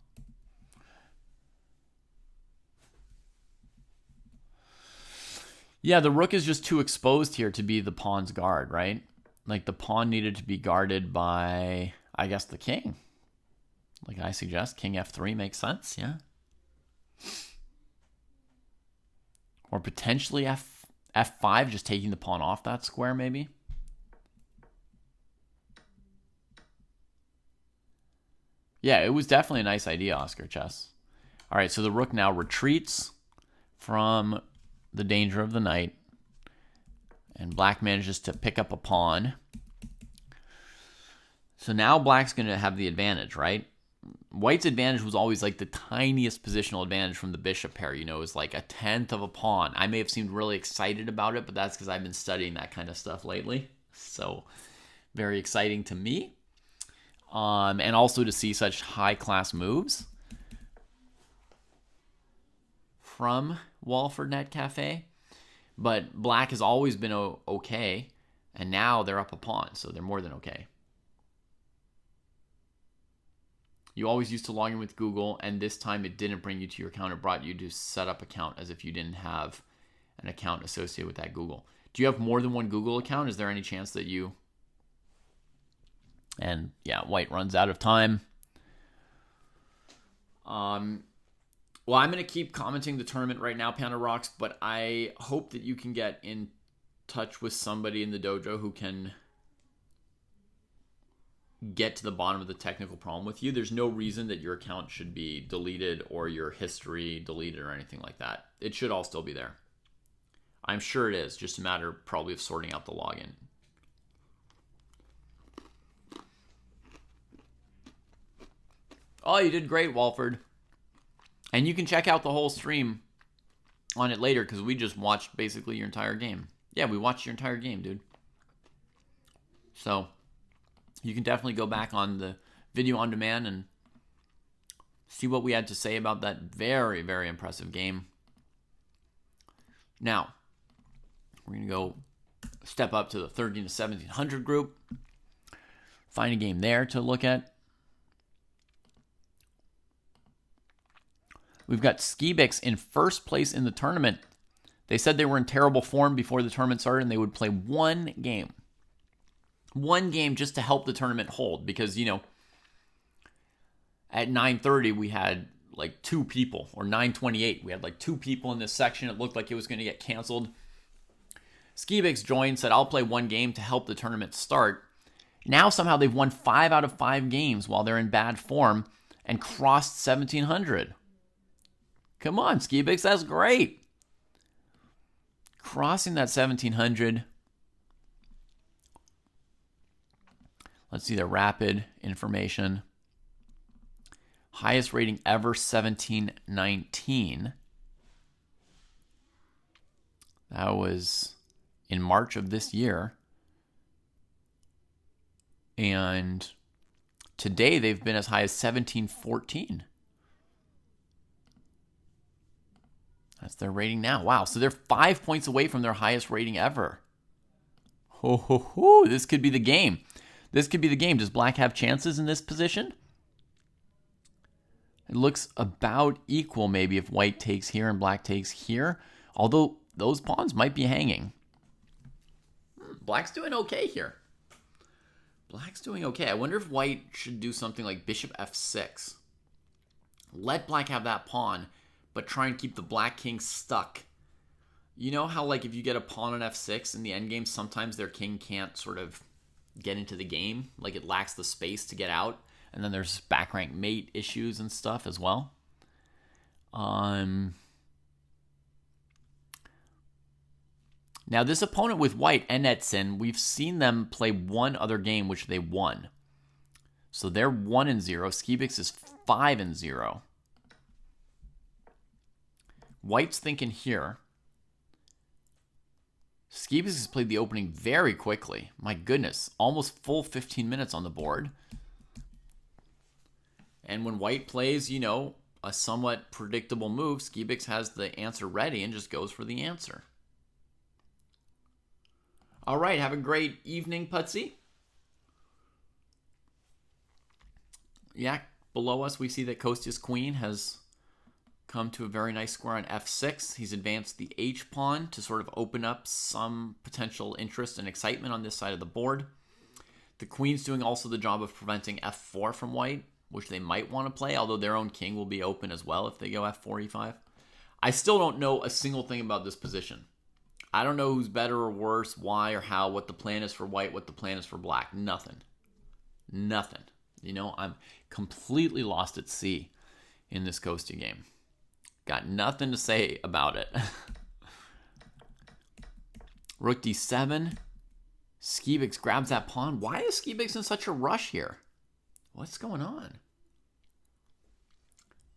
S3: Yeah, the rook is just too exposed here to be the pawn's guard, right? Like, the pawn needed to be guarded by, I guess, the king. Like I suggest, king f3 makes sense, yeah. Or potentially f5, just taking the pawn off that square, maybe. Yeah, it was definitely a nice idea, Oscar Chess. All right, so the rook now retreats from the danger of the knight, and black manages to pick up a pawn. So now black's going to have the advantage, right? White's advantage was always like the tiniest positional advantage from the bishop pair. You know, it was like a tenth of a pawn. I may have seemed really excited about it, but that's because I've been studying that kind of stuff lately. So very exciting to me. And also to see such high-class moves from Walford Net Cafe. But black has always been okay, and now they're up a pawn, so they're more than okay. You always used to log in with Google, and this time it didn't bring you to your account. It brought you to set up account as if you didn't have an account associated with that Google. Do you have more than one Google account? Is there any chance that you... And yeah, white runs out of time. Well, I'm going to keep commenting the tournament right now, Panda Rocks, but I hope that you can get in touch with somebody in the dojo who can get to the bottom of the technical problem with you. There's no reason that your account should be deleted or your history deleted or anything like that. It should all still be there. I'm sure it is, just a matter probably of sorting out the login. Oh, you did great, Walford. And you can check out the whole stream on it later because we just watched basically your entire game. Yeah, we watched your entire game, dude. So you can definitely go back on the video on demand and see what we had to say about that very, very impressive game. Now, we're going to go step up to the 13 to 1700 group. Find a game there to look at. We've got Skibix in first place in the tournament. They said they were in terrible form before the tournament started and they would play one game. One game just to help the tournament hold because, you know, at 9:30 we had like 2 people, or 9:28 we had like 2 people in this section. It looked like it was going to get canceled. Skibix joined, said, I'll play one game to help the tournament start. Now somehow they've won 5 out of 5 games while they're in bad form and crossed 1700. Come on, Skibix, that's great. Crossing that 1700. Let's see the rapid information. Highest rating ever, 1719. That was in March of this year. And today they've been as high as 1714. That's their rating now. Wow, so they're 5 points away from their highest rating ever. Ho, ho, ho. This could be the game. This could be the game. Does black have chances in this position? It looks about equal maybe if white takes here and black takes here. Although those pawns might be hanging. Black's doing okay here. Black's doing okay. I wonder if white should do something like bishop f6. Let black have that pawn, but try and keep the black king stuck. You know how, like, if you get a pawn on f6 in the endgame, sometimes their king can't sort of get into the game? Like, it lacks the space to get out. And then there's back rank mate issues and stuff as well. Now, this opponent with white, Enetson, we've seen them play one other game, which they won. So they're 1-0. Skibix is 5-0. White's thinking here. Skibix has played the opening very quickly. My goodness, almost full 15 minutes on the board. And when white plays, you know, a somewhat predictable move, Skibix has the answer ready and just goes for the answer. All right, have a great evening, Putsy. Yeah, below us we see that Kostya's queen has come to a very nice square on f6. He's advanced the h-pawn to sort of open up some potential interest and excitement on this side of the board. The queen's doing also the job of preventing f4 from white, which they might want to play, although their own king will be open as well if they go f4, e5. I still don't know a single thing about this position. I don't know who's better or worse, why or how, what the plan is for white, what the plan is for black. Nothing. Nothing. You know, I'm completely lost at sea in this Kostya game. Got nothing to say about it. Rook d7. Skibix grabs that pawn. Why is Skibix in such a rush here? What's going on?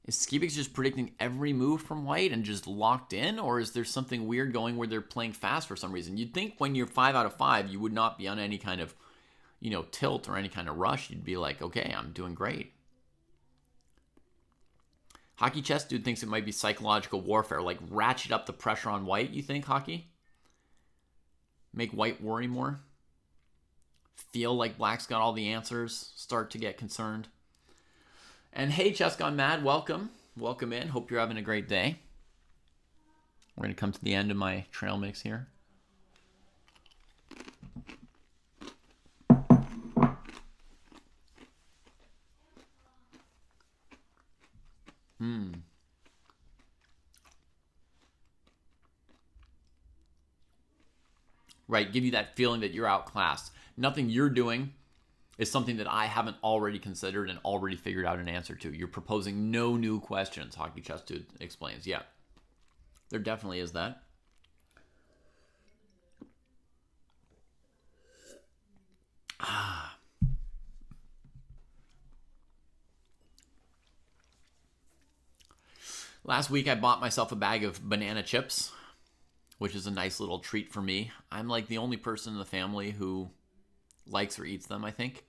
S3: Is Skibix just predicting every move from white and just locked in? Or is there something weird going where they're playing fast for some reason? You'd think when you're 5 out of 5, you would not be on any kind of, you know, tilt or any kind of rush. You'd be like, okay, I'm doing great. Hockey Chess Dude thinks it might be psychological warfare, like ratchet up the pressure on white, you think, Hockey? Make white worry more? Feel like black's got all the answers? Start to get concerned? And hey, Chess Gone Mad, welcome. Welcome in. Hope you're having a great day. We're going to come to the end of my trail mix here. Right, give you that feeling that you're outclassed. Nothing you're doing is something that I haven't already considered and already figured out an answer to. You're proposing no new questions, Hockey Chess Dude explains. Yeah, there definitely is that. Last week I bought myself a bag of banana chips, which is a nice little treat for me. I'm like the only person in the family who likes or eats them, I think.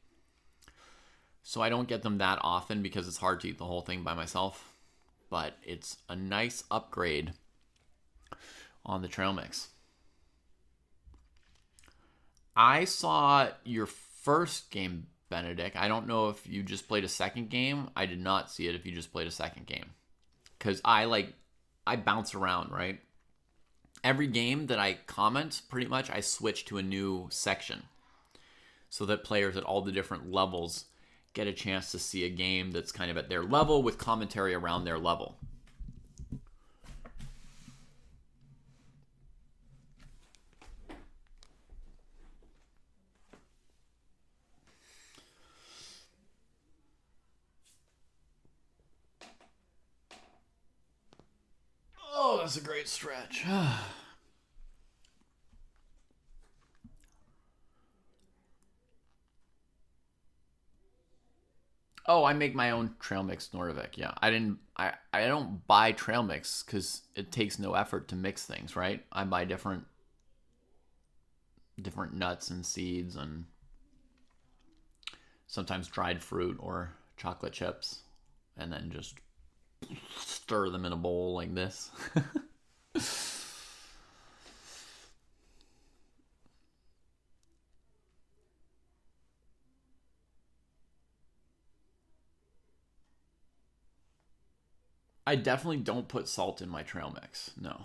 S3: So I don't get them that often because it's hard to eat the whole thing by myself. But it's a nice upgrade on the trail mix. I saw your first game, Benedict. I don't know if you just played a second game. I did not see it if you just played a second game. Because I bounce around, right? Every game that I comment, pretty much, I switch to a new section so that players at all the different levels get a chance to see a game that's kind of at their level with commentary around their level. Oh, that's a great stretch. Oh, I make my own trail mix Nordvik. Yeah, I don't buy trail mix because it takes no effort to mix things, right? I buy different nuts and seeds and sometimes dried fruit or chocolate chips, and then just stir them in a bowl like this. I definitely don't put salt in my trail mix. No.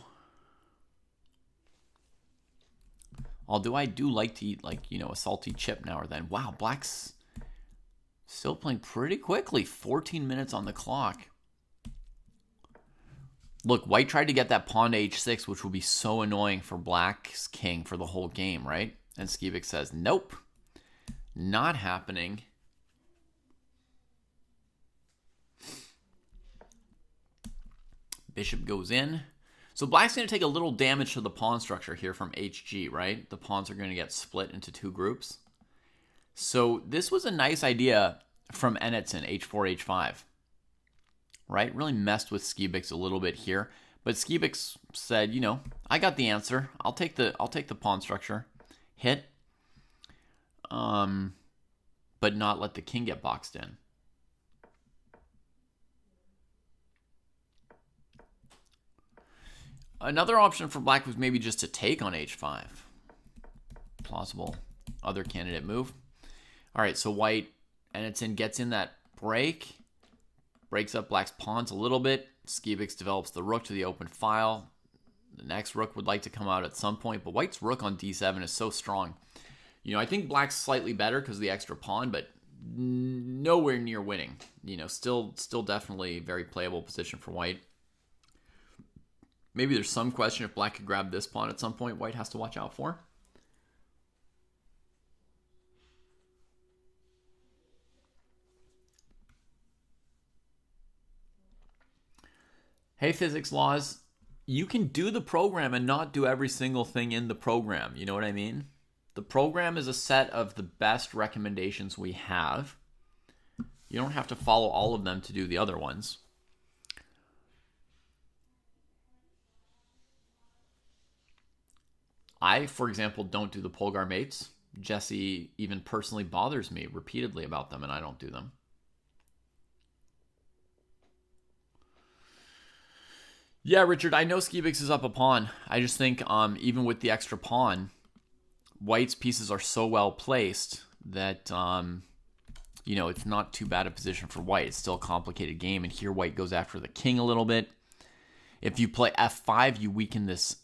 S3: Although I do like to eat, a salty chip now or then. Wow, Black's still playing pretty quickly. 14 minutes on the clock. Look, White tried to get that pawn to h6, which will be so annoying for Black's king for the whole game, right? And Skivik says, nope, not happening. Bishop goes in. So Black's going to take a little damage to the pawn structure here from HG, right? The pawns are going to get split into two groups. So this was a nice idea from Enetson, h4, h5. Right? Really messed with Skibix a little bit here. But Skibix said, I got the answer. I'll take the pawn structure. Hit. But not let the king get boxed in. Another option for Black was maybe just to take on h5. Plausible other candidate move. All right, so White, Enetson gets in that break. Breaks up Black's pawns a little bit. Skibix develops the rook to the open file. The next rook would like to come out at some point, but White's rook on d7 is so strong. I think Black's slightly better because of the extra pawn, but nowhere near winning. Still definitely very playable position for White. Maybe there's some question if Black could grab this pawn at some point White has to watch out for. Hey, physics laws, you can do the program and not do every single thing in the program. You know what I mean? The program is a set of the best recommendations we have. You don't have to follow all of them to do the other ones. I, for example, don't do the Polgar mates. Jesse even personally bothers me repeatedly about them, and I don't do them. Yeah, Richard, I know Skibix is up a pawn. I just think even with the extra pawn, White's pieces are so well placed that, you know, it's not too bad a position for white. It's still a complicated game, and here white goes after the king a little bit. If you play f5, you weaken this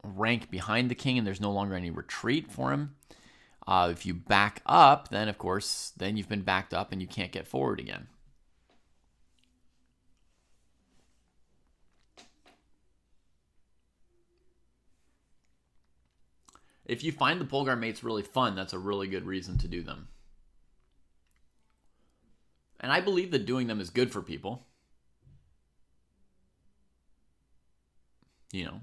S3: rank behind the king, and there's no longer any retreat for him. If you back up, then, of course, then you've been backed up, and you can't get forward again. If you find the pole guard mates really fun, that's a really good reason to do them. And I believe that doing them is good for people. You know,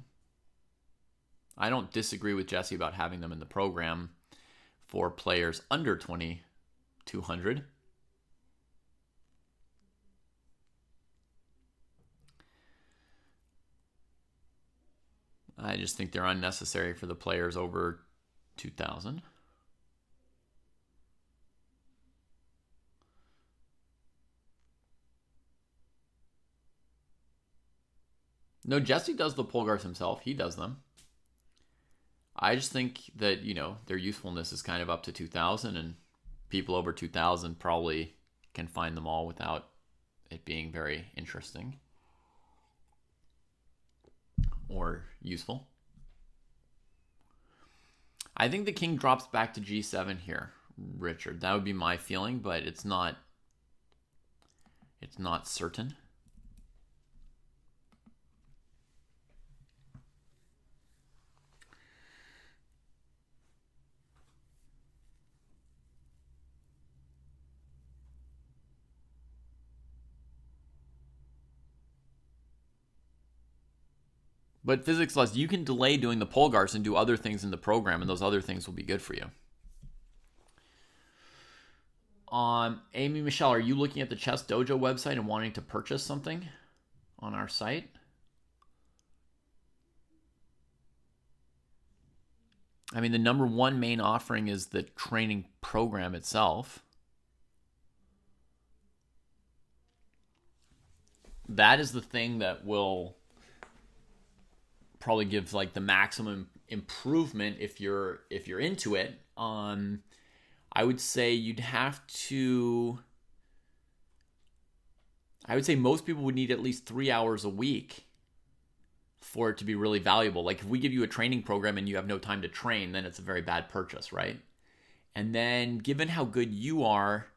S3: I don't disagree with Jesse about having them in the program for players under 2,200. I just think they're unnecessary for the players over 2,000. No, Jesse does the pole guards himself. He does them. I just think that, you know, their usefulness is kind of up to 2,000, and people over 2,000 probably can find them all without it being very interesting or useful. I think the king drops back to g7 here, Richard. That would be my feeling, but it's not certain. But physics laws, you can delay doing the pole guards and do other things in the program, and those other things will be good for you. Amy Michelle, are you looking at the Chess Dojo website and wanting to purchase something on our site? I mean, the number one main offering is the training program itself. That is the thing that will probably give like the maximum improvement if you're into it. I would say you'd have to. I would say most people would need at least 3 hours a week for it to be really valuable. Like if we give you a training program and you have no time to train, then it's a very bad purchase, right? And then given how good you are,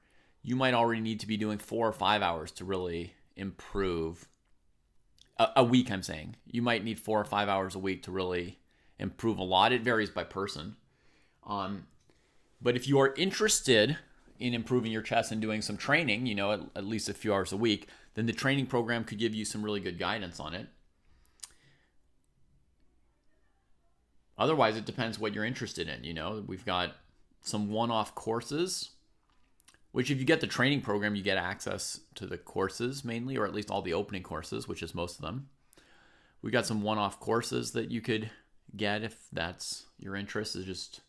S3: you might already need to be doing 4 or 5 hours to really improve. A week, I'm saying. You might need 4 or 5 hours a week to really improve a lot. It varies by person. But if you are interested in improving your chess and doing some training, you know, at least a few hours a week, then the training program could give you some really good guidance on it. Otherwise, it depends what you're interested in. You know, we've got some one-off courses, which if you get the training program, you get access to the courses mainly, or at least all the opening courses, which is most of them. We got some one-off courses that you could get if that's your interest, is just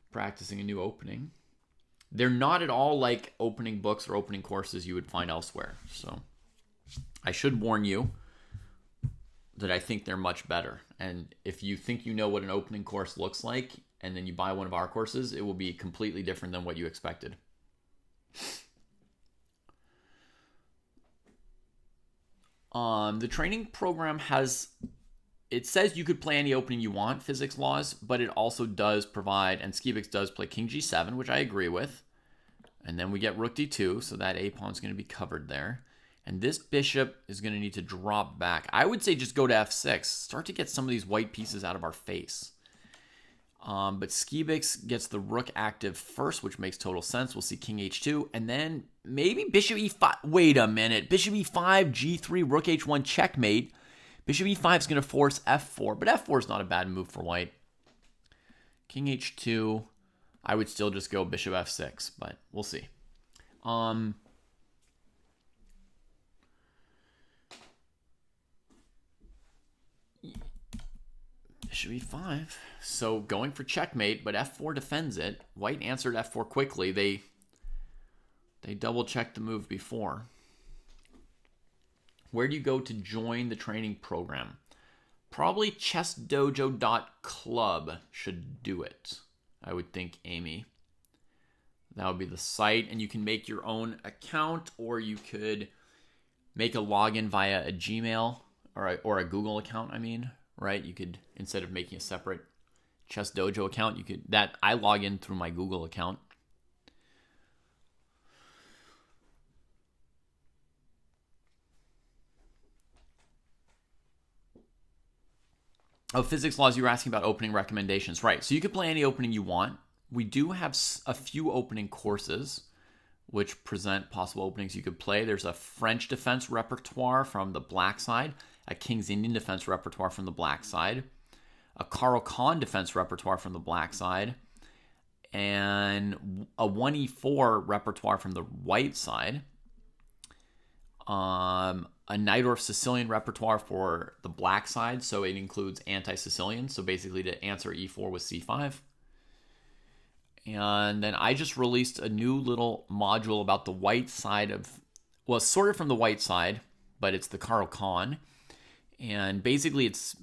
S3: practicing a new opening. They're not at all like opening books or opening courses you would find elsewhere. So I should warn you that I think they're much better. And if you think you know what an opening course looks like, and then you buy one of our courses, it will be completely different than what you expected. The training program it says you could play any opening you want, physics laws, but it also does provide, and Skibix does play king g7, which I agree with. And then we get rook d2, so that a pawn's going to be covered there. And this bishop is going to need to drop back. I would say just go to f6. Start to get some of these white pieces out of our face. But Skibix gets the rook active first, which makes total sense. We'll see king h2, and then maybe bishop e5. Wait a minute. Bishop e5, g3, rook h1, checkmate. Bishop e5 is going to force f4, but f4 is not a bad move for white. King h2, I would still just go bishop f6, but we'll see. Bishop e5. So going for checkmate, but f4 defends it. White answered f4 quickly. They double checked the move before. Where do you go to join the training program? Probably chessdojo.club should do it. I would think, Amy. That would be the site, and you can make your own account, or you could make a login via a Gmail or a Google account. I mean, right? You could, instead of making a separate Chess Dojo account, you could I log in through my Google account. Oh, physics laws, you were asking about opening recommendations. Right, so you could play any opening you want. We do have a few opening courses which present possible openings you could play. There's a French defense repertoire from the black side, a King's Indian defense repertoire from the black side, a Karl Khan defense repertoire from the black side, and a 1e4 repertoire from the white side. A Najdorf Sicilian repertoire for the black side, so it includes anti-Sicilian, so basically to answer e4 with c5. And then I just released a new little module about the white side of, well, sort of from the white side, but it's the Karl Khan. And basically it's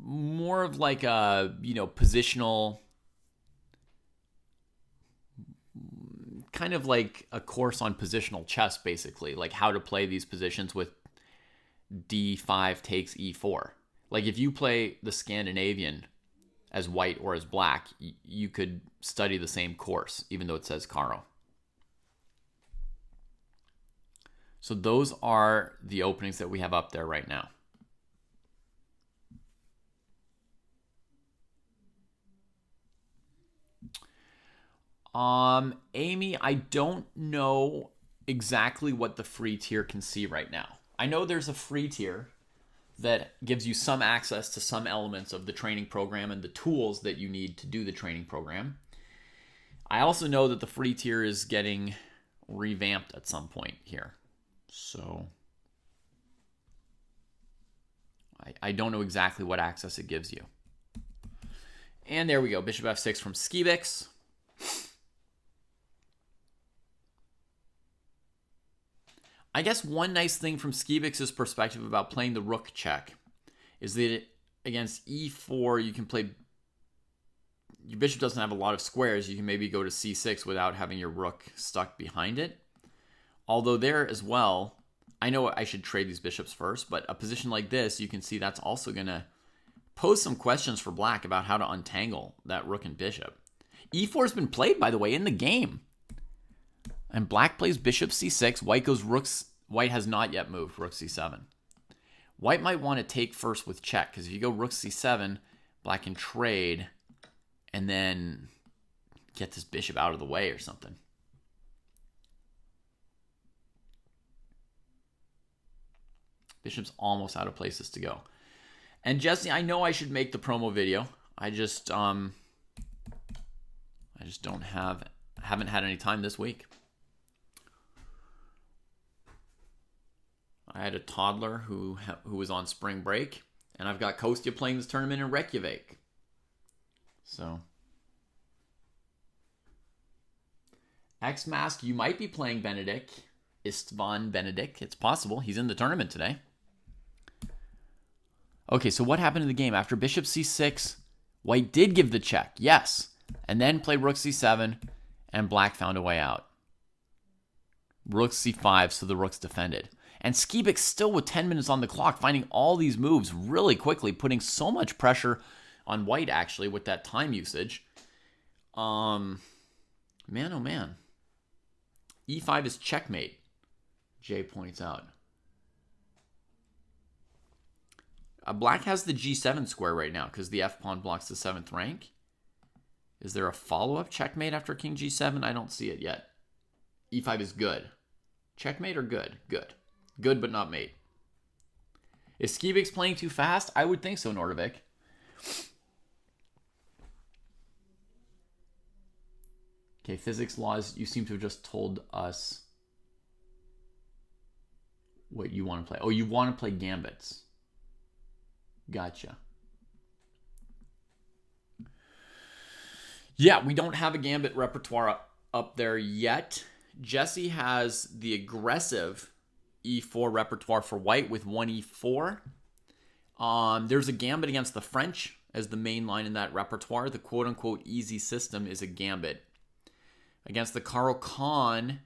S3: more of like a, positional, kind of like a course on positional chess, basically, like how to play these positions with d5 takes e4. Like if you play the Scandinavian as white or as black, you could study the same course, even though it says Karo. So those are the openings that we have up there right now. Amy, I don't know exactly what the free tier can see right now. I know there's a free tier that gives you some access to some elements of the training program and the tools that you need to do the training program. I also know that the free tier is getting revamped at some point here. So I don't know exactly what access it gives you. And there we go. Bishop f6 from Skibix. I guess one nice thing from Skibix's perspective about playing the rook check is that against e4, you can play... Your bishop doesn't have a lot of squares. You can maybe go to c6 without having your rook stuck behind it. Although there as well, I know I should trade these bishops first, but a position like this, you can see that's also going to pose some questions for black about how to untangle that rook and bishop. e4 has been played, by the way, in the game. And black plays bishop c6. White goes rooks. White has not yet moved, rook c7. White might want to take first with check, because if you go rook c7, black can trade and then get this bishop out of the way or something. Bishop's almost out of places to go. And Jesse, I know I should make the promo video. I just don't haven't had any time this week. I had a toddler who was on spring break, and I've got Kostya playing this tournament in Reykjavik. So, X-Mask, you might be playing Istvan Benedict. It's possible. He's in the tournament today. Okay, so what happened in the game? After bishop c6, white did give the check, yes. And then played rook c7, and black found a way out. Rook c5, so the rook's defended. And Skibix still with 10 minutes on the clock, finding all these moves really quickly, putting so much pressure on white, actually, with that time usage. Man, oh man. e5 is checkmate, Jay points out. Black has the g7 square right now because the f-pawn blocks the 7th rank. Is there a follow-up checkmate after king g7? I don't see it yet. e5 is good. Checkmate or good? Good. Good, but not mate. Is Skibix playing too fast? I would think so, Nordovik. Okay, physics laws, you seem to have just told us what you want to play. Oh, you want to play gambits. Gotcha. Yeah, we don't have a gambit repertoire up there yet. Jesse has the aggressive e4 repertoire for white with 1e4. There's a gambit against the French as the main line in that repertoire. The quote-unquote easy system is a gambit Against the Karo Khan,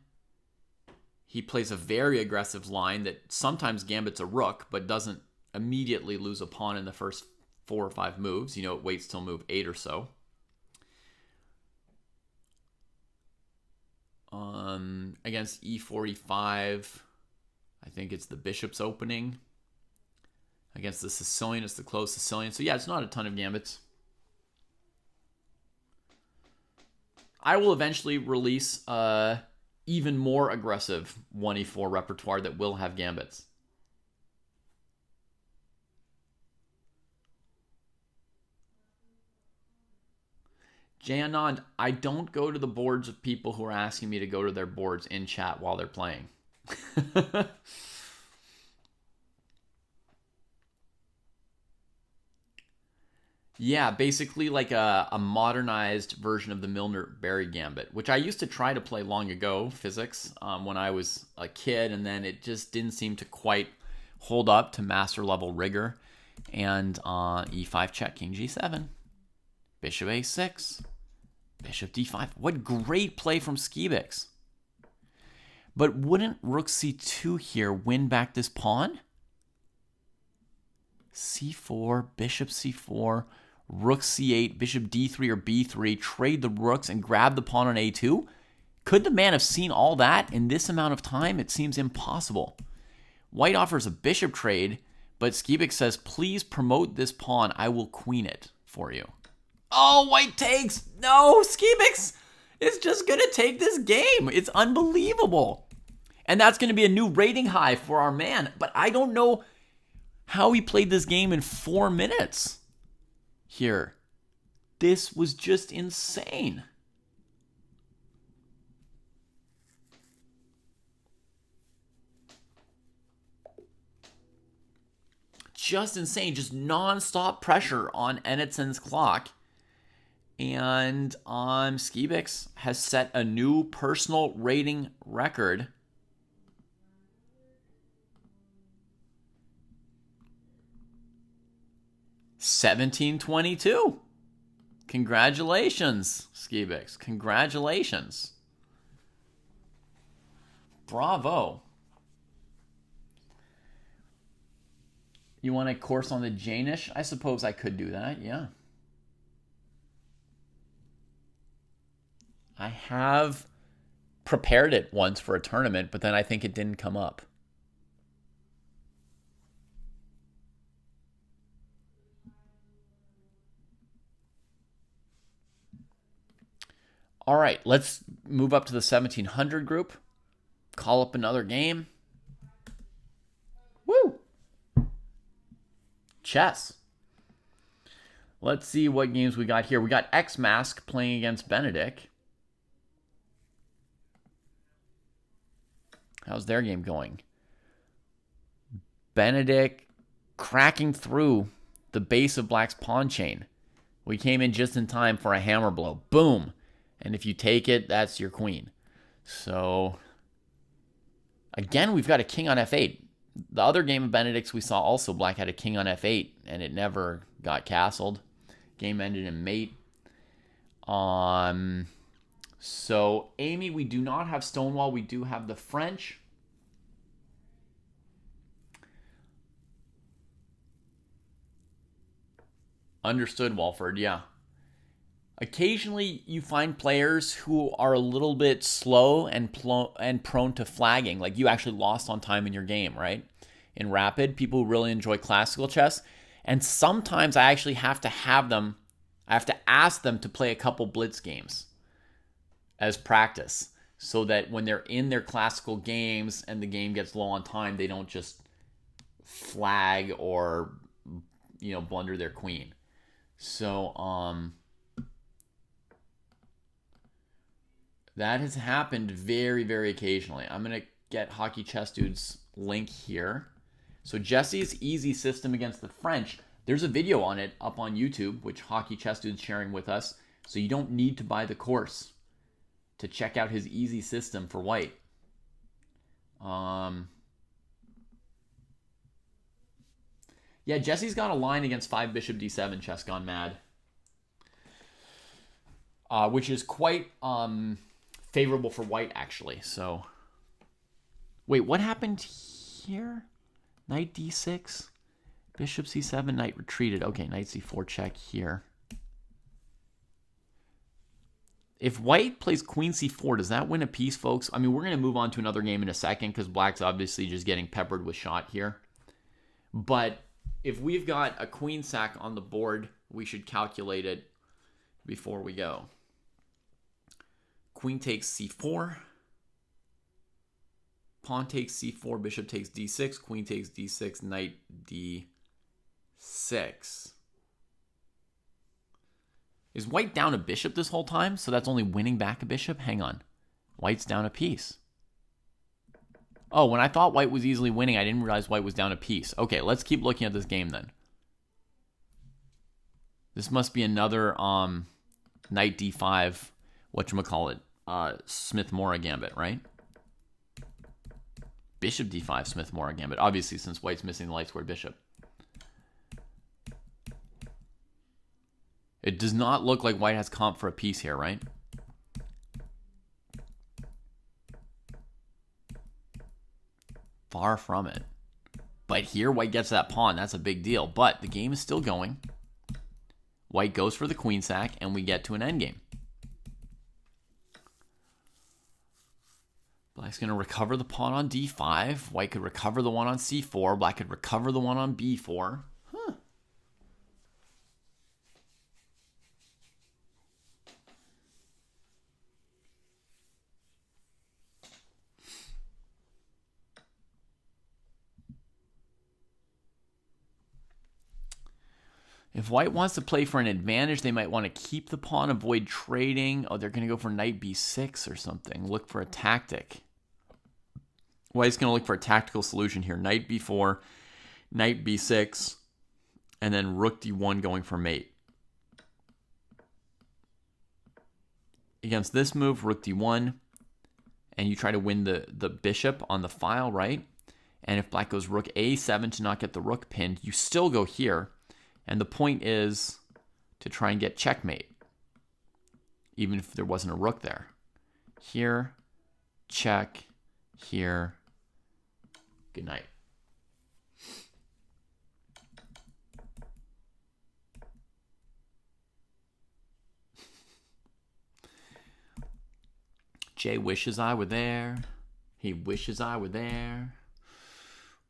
S3: he plays a very aggressive line that sometimes gambits a rook, but doesn't immediately lose a pawn in the first 4 or 5 moves. You know, it waits till move 8 or so. Against e4, e5, I think it's the bishop's opening. Against the Sicilian, it's the closed Sicilian. So yeah, it's not a ton of gambits. I will eventually release even more aggressive 1e4 repertoire that will have gambits. Jay Anand, I don't go to the boards of people who are asking me to go to their boards in chat while they're playing. Yeah, basically like a modernized version of the Milner-Berry Gambit, which I used to try to play long ago, physics, when I was a kid, and then it just didn't seem to quite hold up to master level rigor. And e5 check, king g7, bishop a6, bishop d5. What great play from Skibix. But wouldn't rook c2 here win back this pawn? c4, bishop c4, rook c8, bishop d3 or b3, trade the rooks and grab the pawn on a2? Could the man have seen all that in this amount of time? It seems impossible. White offers a bishop trade, but Skibix says, please promote this pawn. I will queen it for you. Oh, white takes. No, Skibix is just going to take this game. It's unbelievable. And that's going to be a new rating high for our man. But I don't know how he played this game in 4 minutes here. This was just insane. Just insane. Just non-stop pressure on Enetson's clock. And Skibix has set a new personal rating record. $17.22. Congratulations, Skibix. Congratulations. Bravo. You want a course on the Janish? I suppose I could do that, yeah. I have prepared it once for a tournament, but then I think it didn't come up. All right, let's move up to the 1700 group. Call up another game. Woo! Chess. Let's see what games we got here. We got X-Mask playing against Benedict. How's their game going? Benedict cracking through the base of Black's pawn chain. We came in just in time for a hammer blow. Boom. And if you take it, that's your queen. So, again, we've got a king on f8. The other game of Benedict's we saw also, Black had a king on f8, and it never got castled. Game ended in mate. So, Amy, we do not have Stonewall. We do have the French. Understood, Walford, yeah. Occasionally, you find players who are a little bit slow and prone to flagging. Like, you actually lost on time in your game, right? In Rapid, people who really enjoy classical chess. And sometimes I actually have to ask them to play a couple blitz games as practice, so that when they're in their classical games and the game gets low on time, they don't just flag or, blunder their queen. So, that has happened very, very occasionally. I'm going to get Hockey Chess Dude's link here. So Jesse's easy system against the French, there's a video on it up on YouTube, which Hockey Chess Dude's sharing with us. So you don't need to buy the course to check out his easy system for white. Yeah, Jesse's got a line against 5 bishop d7, Chess Gone Mad. Which is quite favorable for white, actually. So, wait, what happened here? Knight d6, bishop c7, knight retreated. Okay, knight c4 check here. If white plays queen c4, does that win a piece, folks? I mean, we're going to move on to another game in a second because black's obviously just getting peppered with shot here. But if we've got a queen sack on the board, we should calculate it before we go. Queen takes c4. Pawn takes c4, bishop takes d6, queen takes d6, knight d6. Is white down a bishop this whole time? So that's only winning back a bishop? Hang on. White's down a piece. Oh, when I thought white was easily winning, I didn't realize white was down a piece. Okay, let's keep looking at this game then. This must be another knight d5, whatchamacallit, Smith-Morra gambit, right? Bishop d5, Smith-Morra gambit. Obviously, since white's missing the light square bishop. It does not look like white has comp for a piece here, right? Far from it. But here, white gets that pawn. That's a big deal. But the game is still going. White goes for the queen sack, and we get to an endgame. Black's going to recover the pawn on d5. White could recover the one on c4. Black could recover the one on b4. Huh. If white wants to play for an advantage, they might want to keep the pawn, avoid trading. Oh, they're going to go for knight b6 or something. Look for a tactic. White's going to look for a tactical solution here. Knight b4, knight b6, and then rook d1 going for mate. Against this move, rook d1, and you try to win the bishop on the file, right? And if black goes rook a7 to not get the rook pinned, you still go here. And the point is to try and get checkmate, even if there wasn't a rook there. Here, check, here, good night. Jay wishes I were there. He wishes I were there.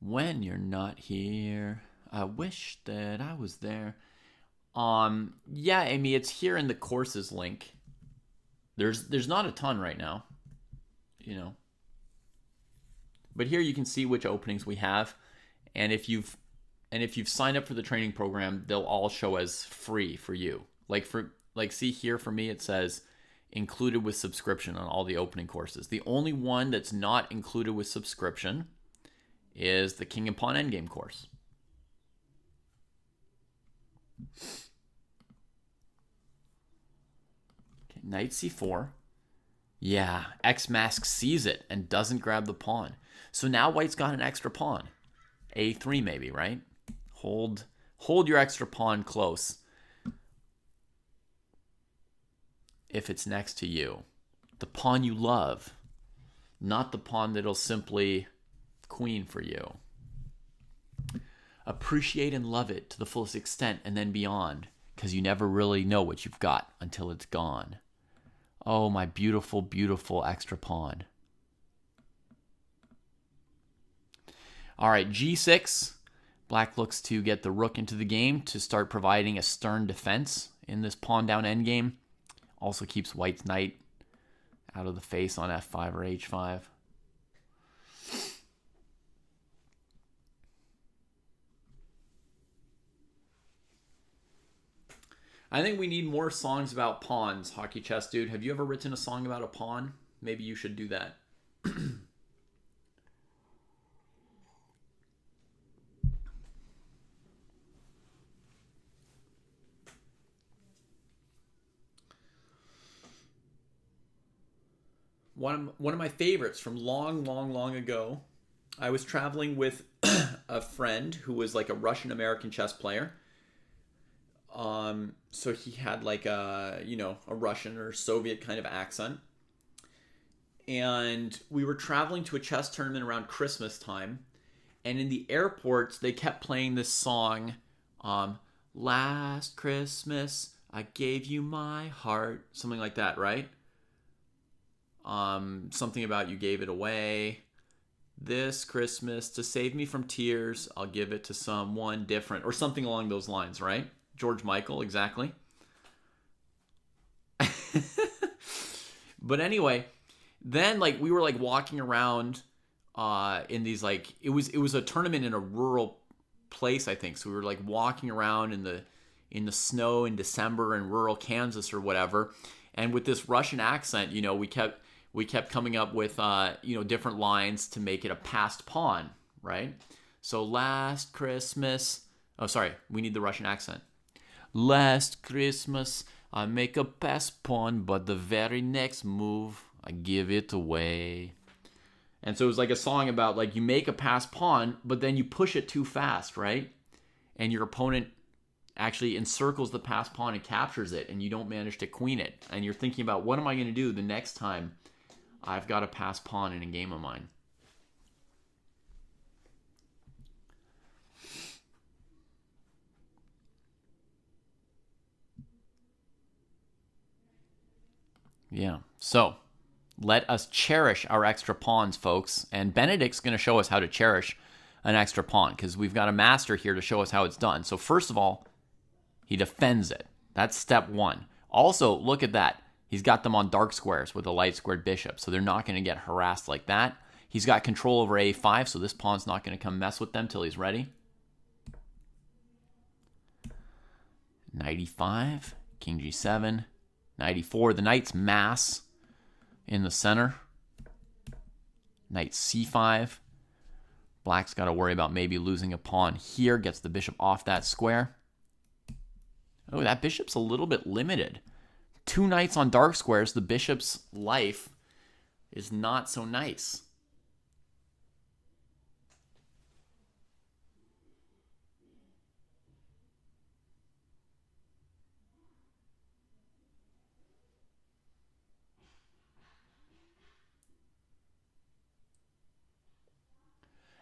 S3: When you're not here. I wish that I was there. Yeah, Amy, it's here in the courses link. There's not a ton right now, you know. But here you can see which openings we have, and if you've signed up for the training program, they'll all show as free for you. Like see here for me, it says included with subscription on all the opening courses. The only one that's not included with subscription is the King and Pawn Endgame course. Okay, knight c4. Yeah, X mask sees it and doesn't grab the pawn. So now white's got an extra pawn. A3 maybe, right? Hold your extra pawn close if it's next to you. The pawn you love, not the pawn that'll simply queen for you. Appreciate and love it to the fullest extent and then beyond, because you never really know what you've got until it's gone. Oh, my beautiful, beautiful extra pawn. All right, g6. Black looks to get the rook into the game to start providing a stern defense in this pawn down endgame. Also keeps white's knight out of the face on f5 or h5. I think we need more songs about pawns, Hockey Chess Dude. Have you ever written a song about a pawn? Maybe you should do that. One of my favorites from long ago, I was traveling with a friend who was like a Russian-American chess player. So he had like a Russian or Soviet kind of accent. and we were traveling to a chess tournament around Christmas time. And in the airports, they kept playing this song, Last Christmas, I gave you my heart. Something like that, right? Something about you gave it away. This Christmas, to save me from tears, I'll give it to someone different. Or something along those lines, right? George Michael, exactly. But anyway, then like we were like walking around in these like it was a tournament in a rural place, I think. So we were like walking around in the snow in December in rural Kansas or whatever. And with this Russian accent, you know, we kept coming up with you know, different lines to make it a passed pawn, right? So last Christmas, oh sorry, we need the Russian accent. Last Christmas, I make a passed pawn, but the very next move, I give it away. And so it was like a song about like you make a passed pawn, but then you push it too fast, right? And your opponent actually encircles the passed pawn and captures it, and you don't manage to queen it. And you're thinking about, what am I going to do the next time I've got a passed pawn in a game of mine? Yeah, so let us cherish our extra pawns, folks. And Benedict's going to show us how to cherish an extra pawn, because we've got a master here to show us how it's done. So first of all, he defends it. That's step one. Also, look at that. He's got them on dark squares with a light squared bishop, so they're not going to get harassed like that. He's got control over a5, so this pawn's not going to come mess with them till he's ready. Knight e5, king g7, knight e4. The knight's mass in the center. Knight c5. Black's got to worry about maybe losing a pawn here. Gets the bishop off that square. Oh, that bishop's a little bit limited. 2 knights on dark squares. The bishop's life is not so nice.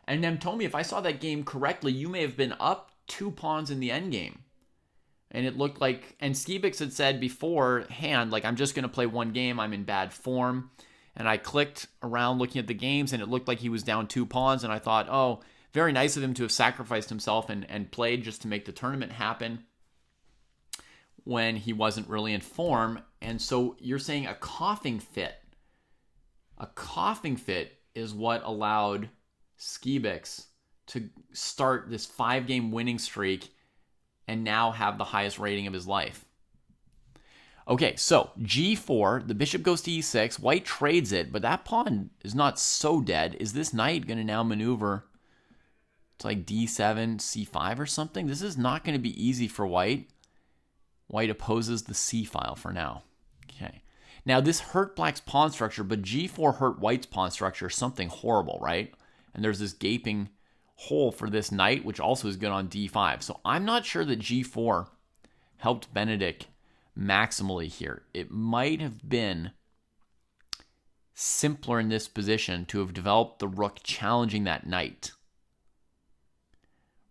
S3: And then told me, if I saw that game correctly, you may have been up 2 pawns in the endgame. And it looked like, and Skibix had said beforehand, like, I'm just going to play one game, I'm in bad form. And I clicked around looking at the games, and it looked like he was down 2 pawns. And I thought, oh, very nice of him to have sacrificed himself and played just to make the tournament happen when he wasn't really in form. And so you're saying a coughing fit. A coughing fit is what allowed Skibix to start this 5-game winning streak and now have the highest rating of his life. Okay, so g4, the bishop goes to e6, white trades it, but that pawn is not so dead. Is this knight going to now maneuver to like d7, c5 or something? This is not going to be easy for white. White opposes the c file for now. Okay. Now this hurt black's pawn structure, but g4 hurt white's pawn structure, something horrible, right? And there's this gaping hole for this knight, which also is good on d5. So I'm not sure that g4 helped Benedict maximally here. It might have been simpler in this position to have developed the rook challenging that knight.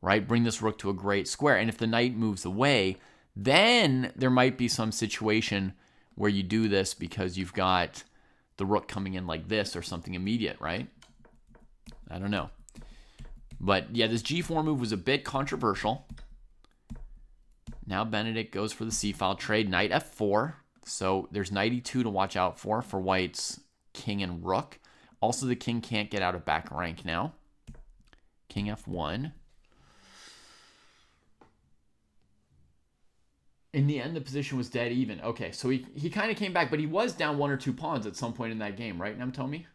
S3: Right? Bring this rook to a great square. And if the knight moves away, then there might be some situation where you do this because you've got the rook coming in like this or something immediate, right? I don't know. But yeah, this g4 move was a bit controversial. Now Benedict goes for the c-file trade, knight f4. So there's knight e2 to watch out for white's king and rook. Also, the king can't get out of back rank now. King f1. In the end, the position was dead even. Okay, so he kind of came back, but he was down 1 or 2 pawns at some point in that game, right, Namtomi?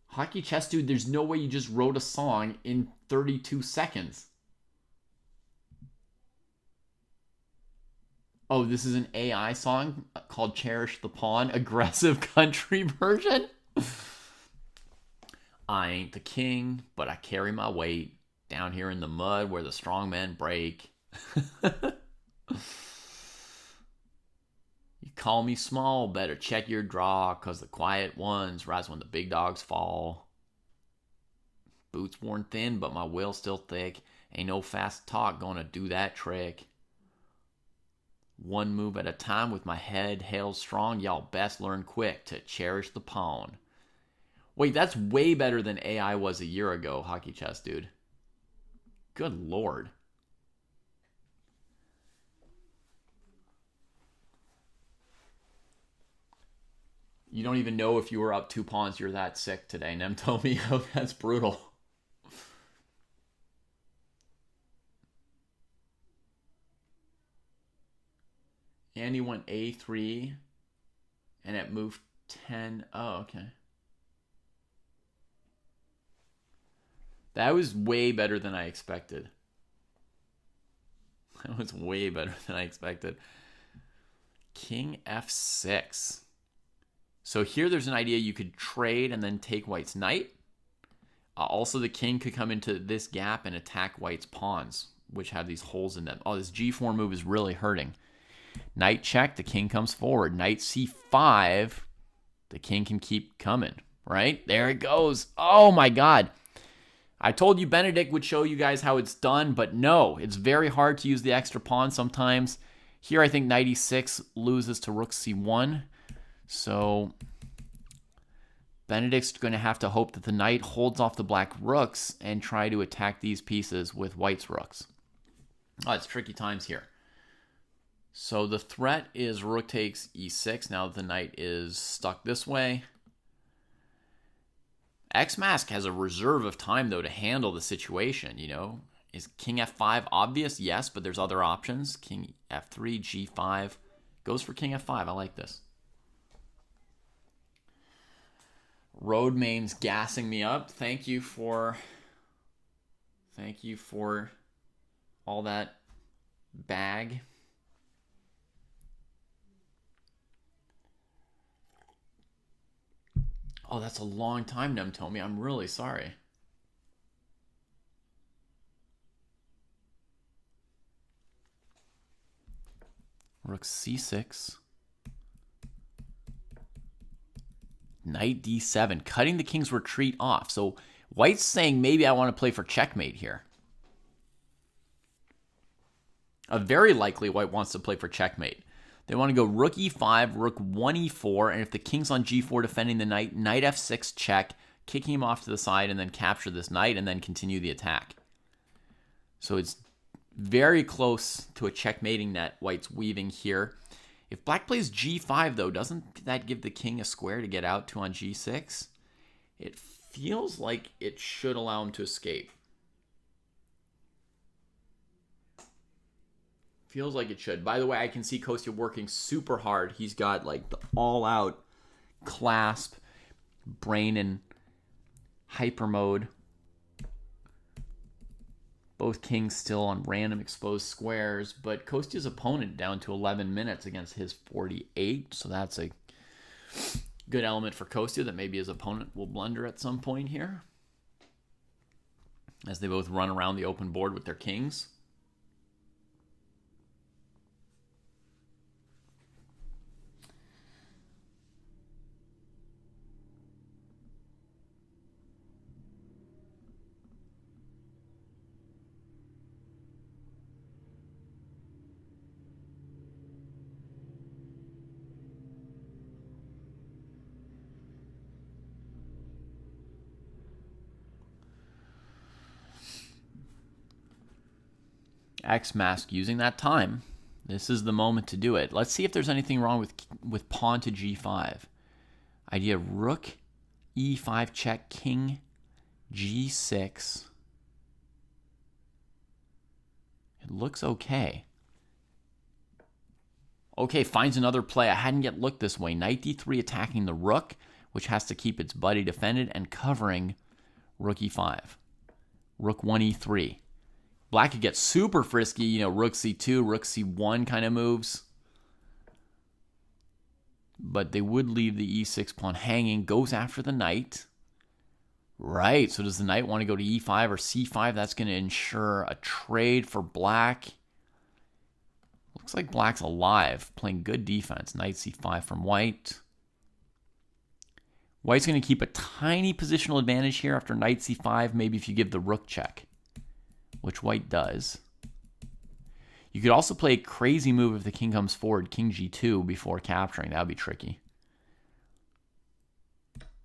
S3: Hockey Chess Dude, there's no way you just wrote a song in 32 seconds. Oh, this is an AI song called Cherish the Pawn, aggressive country version? I ain't the king, but I carry my weight down here in the mud where the strong men break. You Call me small, better check your draw, cause the quiet ones rise when the big dogs fall. Boots worn thin, but my will still thick. Ain't no fast talk gonna do that trick. One move at a time with my head held strong. Y'all best learn quick to cherish the pawn. Wait, that's way better than AI was a year ago, Hockey Chess Dude. Good lord. You don't even know if you were up 2 pawns. You're that sick today. Nem told me, oh, that's brutal. Andy went A3 and it moved 10. Oh, okay. That was way better than I expected. That was way better than I expected. King F6. So here there's an idea you could trade and then take white's knight. Also, the king could come into this gap and attack white's pawns, which have these holes in them. Oh, this G4 move is really hurting. Knight check, the king comes forward. Knight C5, the king can keep coming, right? There it goes. Oh my God. I told you Benedict would show you guys how it's done, but no, it's very hard to use the extra pawn sometimes. Here I think knight E6 loses to rook C1. So Benedict's going to have to hope that the knight holds off the black rooks and try to attack these pieces with white's rooks. Oh, it's tricky times here. So the threat is rook takes E6. Now the knight is stuck this way. X-Mask has a reserve of time, though, to handle the situation, you know. Is king F5 obvious? Yes, but there's other options. King F3, G5. Goes for king F5. I like this. Roadmain's gassing me up. Thank you for all that bag. Oh, that's a long time, Nemtomi. I'm really sorry. Rook C6. Knight D7, cutting the king's retreat off. So white's saying maybe I want to play for checkmate here. Very likely white wants to play for checkmate. They want to go rook E5, rook 1 E4, and if the king's on G4 defending the knight, knight F6 check, kicking him off to the side and then capture this knight and then continue the attack. So it's very close to a checkmating net white's weaving here. If black plays G5, though, doesn't that give the king a square to get out to on G6? It feels like it should allow him to escape. Feels like it should. By the way, I can see Kostya working super hard. He's got like the all-out clasp, brain in hyper mode. Both kings still on random exposed squares, but Kostya's opponent down to 11 minutes against his 48, so that's a good element for Kostya that maybe his opponent will blunder at some point here as they both run around the open board with their kings. X-Mask using that time. This is the moment to do it. Let's see if there's anything wrong with pawn to G5. Idea rook E5 check, king G6. It looks okay. Okay, finds another play. I hadn't yet looked this way. Knight D3 attacking the rook, which has to keep its buddy defended, and covering rook E5. Rook 1 E3. Black could get super frisky, you know, rook C2, rook C1 kind of moves. But they would leave the E6 pawn hanging. Goes after the knight. Right, so does the knight want to go to E5 or C5? That's going to ensure a trade for black. Looks like black's alive, playing good defense. Knight c5 from white. White's going to keep a tiny positional advantage here after knight c5, maybe if you give the rook check, which white does. You could also play a crazy move if the king comes forward, king g2 before capturing. That would be tricky.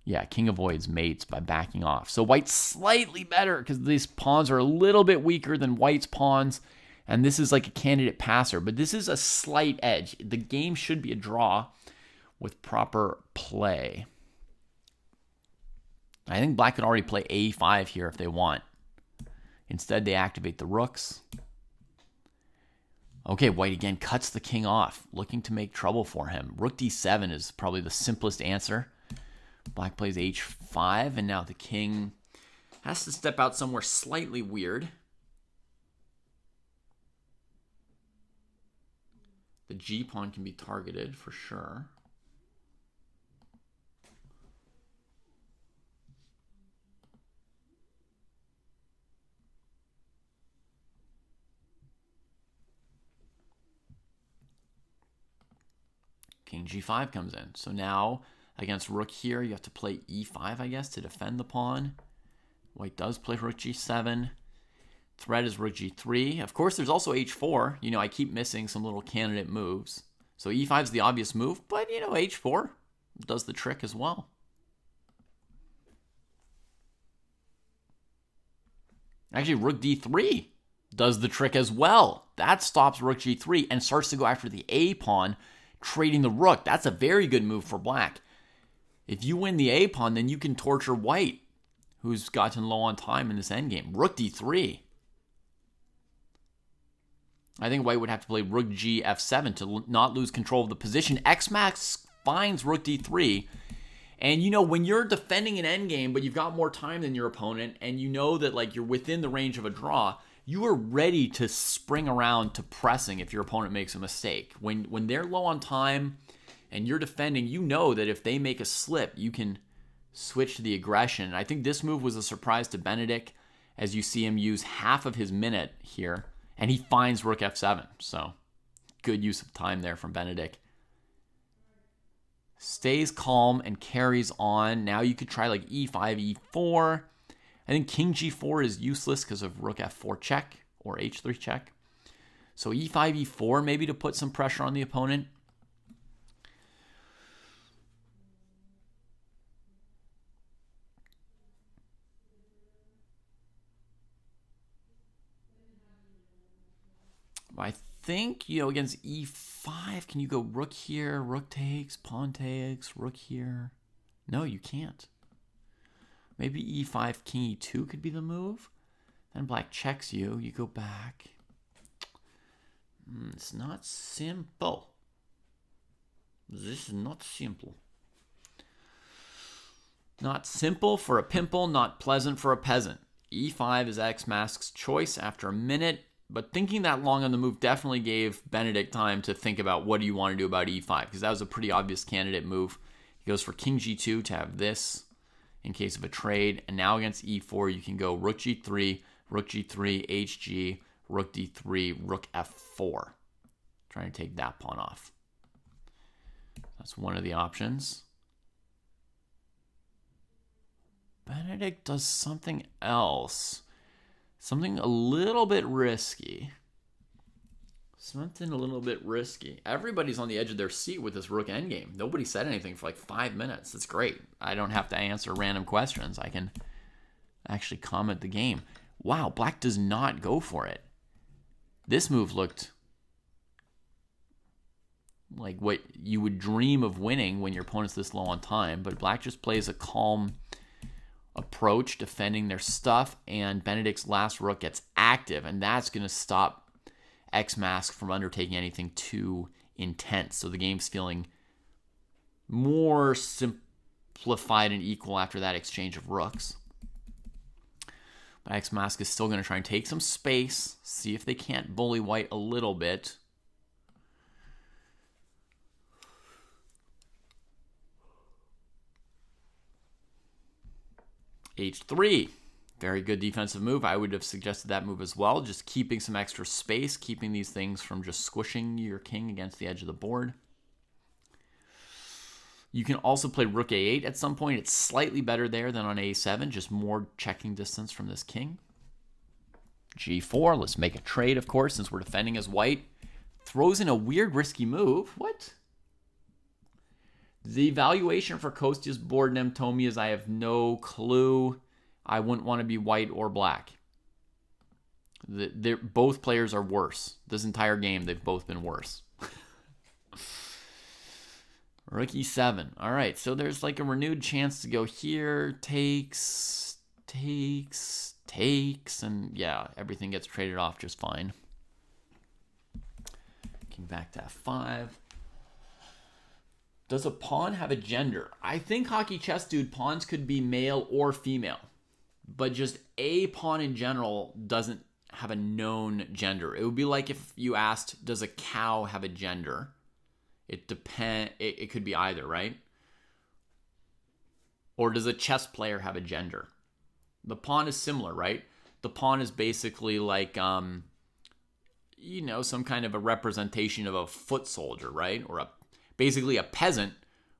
S3: Yeah, king avoids mates by backing off. So white's slightly better because these pawns are a little bit weaker than white's pawns. And this is like a candidate passer, but this is a slight edge. The game should be a draw with proper play. I think black could already play a5 here if they want. Instead, they activate the rooks. Okay, white again cuts the king off, looking to make trouble for him. Rook d7 is probably the simplest answer. Black plays h5, and now the king has to step out somewhere slightly weird. The g-pawn can be targeted for sure. King g5 comes in. So now, against rook here, you have to play e5, I guess, to defend the pawn. White does play rook g7. Threat is rook g3. Of course, there's also h4. You know, I keep missing some little candidate moves. So e5 is the obvious move, but, you know, h4 does the trick as well. Actually, rook d3 does the trick as well. That stops rook g3 and starts to go after the a pawn, trading the rook. That's a very good move for black. If you win the a pawn, then you can torture white, who's gotten low on time in this endgame. Rook d3. I think white would have to play rook g f7 to not lose control of the position. X-Max finds rook d3. And, you know, when you're defending an endgame, but you've got more time than your opponent, and you know that, like, you're within the range of a draw, you are ready to spring around to pressing if your opponent makes a mistake. When they're low on time and you're defending, you know that if they make a slip, you can switch to the aggression. I think this move was a surprise to Benedict, as you see him use half of his minute here, and he finds rook f7. So good use of time there from Benedict. Stays calm and carries on. Now you could try like e5, e4. I think king g4 is useless because of rook f4 check or h3 check. So e5, e4 maybe to put some pressure on the opponent. I think, you know, against e5, can you go rook here, rook takes, pawn takes, rook here? No, you can't. Maybe e5, king e2 could be the move. Then black checks you. You go back. It's not simple. This is not simple. Not simple for a pimple, not pleasant for a peasant. e5 is X-Mask's choice after a minute, but thinking that long on the move definitely gave Benedict time to think about what do you want to do about e5, because that was a pretty obvious candidate move. He goes for king g2 to have this in case of a trade, and now against e4 you can go rook g3, hg, rook d3, rook f4. Trying to take that pawn off. That's one of the options. Benedict does something else. Something a little bit risky. Something a little bit risky. Everybody's on the edge of their seat with this rook endgame. Nobody said anything for like 5 minutes. That's great. I don't have to answer random questions. I can actually comment the game. Wow, black does not go for it. This move looked like what you would dream of winning when your opponent's this low on time, but black just plays a calm approach, defending their stuff, and Benedict's last rook gets active, and that's going to stop X-Mask from undertaking anything too intense. So the game's feeling more simplified and equal after that exchange of rooks. But X-Mask is still going to try and take some space, see if they can't bully white a little bit. h3. Very good defensive move. I would have suggested that move as well. Just keeping some extra space, keeping these things from just squishing your king against the edge of the board. You can also play rook a8 at some point. It's slightly better there than on a7, just more checking distance from this king. g4, let's make a trade, of course, since we're defending as white. Throws in a weird, risky move. What? The valuation for Kostya's board, Nem told me, is I have no clue. I wouldn't want to be white or black. Both players are worse. This entire game, they've both been worse. Rook e7. All right, so there's like a renewed chance to go here. Takes, and yeah, everything gets traded off just fine. King back to f5. Does a pawn have a gender? I think Hockey Chess Dude, pawns could be male or female. But just a pawn in general doesn't have a known gender. It would be like if you asked, does a cow have a gender? It could be either, right? Or does a chess player have a gender? The pawn is similar, right? The pawn is basically like, some kind of a representation of a foot soldier, right? Or basically a peasant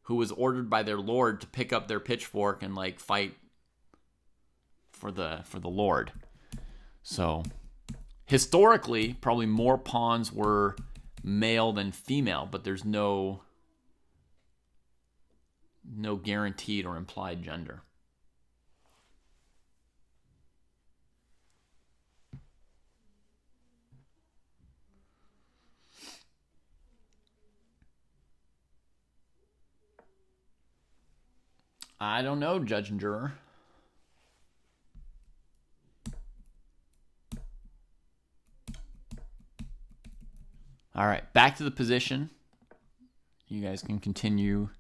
S3: who was ordered by their lord to pick up their pitchfork and like fight for the lord. So historically, probably more pawns were male than female, but there's no guaranteed or implied gender. I don't know, judge and juror. All right, back to the position. You guys can continue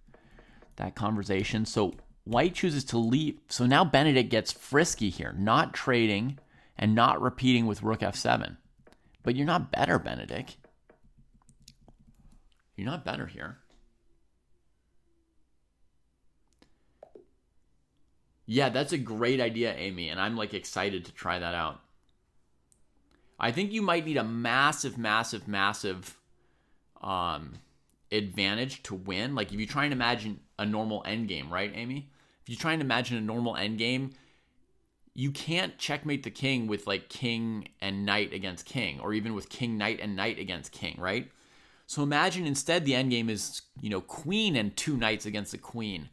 S3: that conversation. So white chooses to leave. So now Benedict gets frisky here, not trading and not repeating with rook f7. But you're not better, Benedict. You're not better here. Yeah, that's a great idea, Amy, and I'm like excited to try that out. I think you might need a massive advantage to win. Like if you try and imagine a normal endgame, right, Amy? If you try and imagine a normal endgame, you can't checkmate the king with like king and knight against king, or even with king, knight, and knight against king, right? So imagine instead the endgame is, queen and two knights against the queen.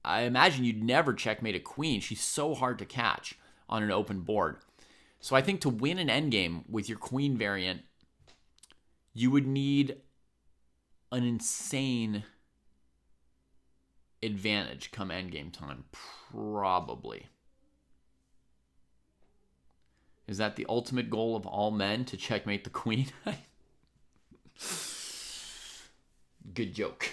S3: I imagine you'd never checkmate a queen. She's so hard to catch on an open board. So I think to win an endgame with your queen variant, you would need an insane advantage come endgame time, probably. Is that the ultimate goal of all men, to checkmate the queen? Good joke.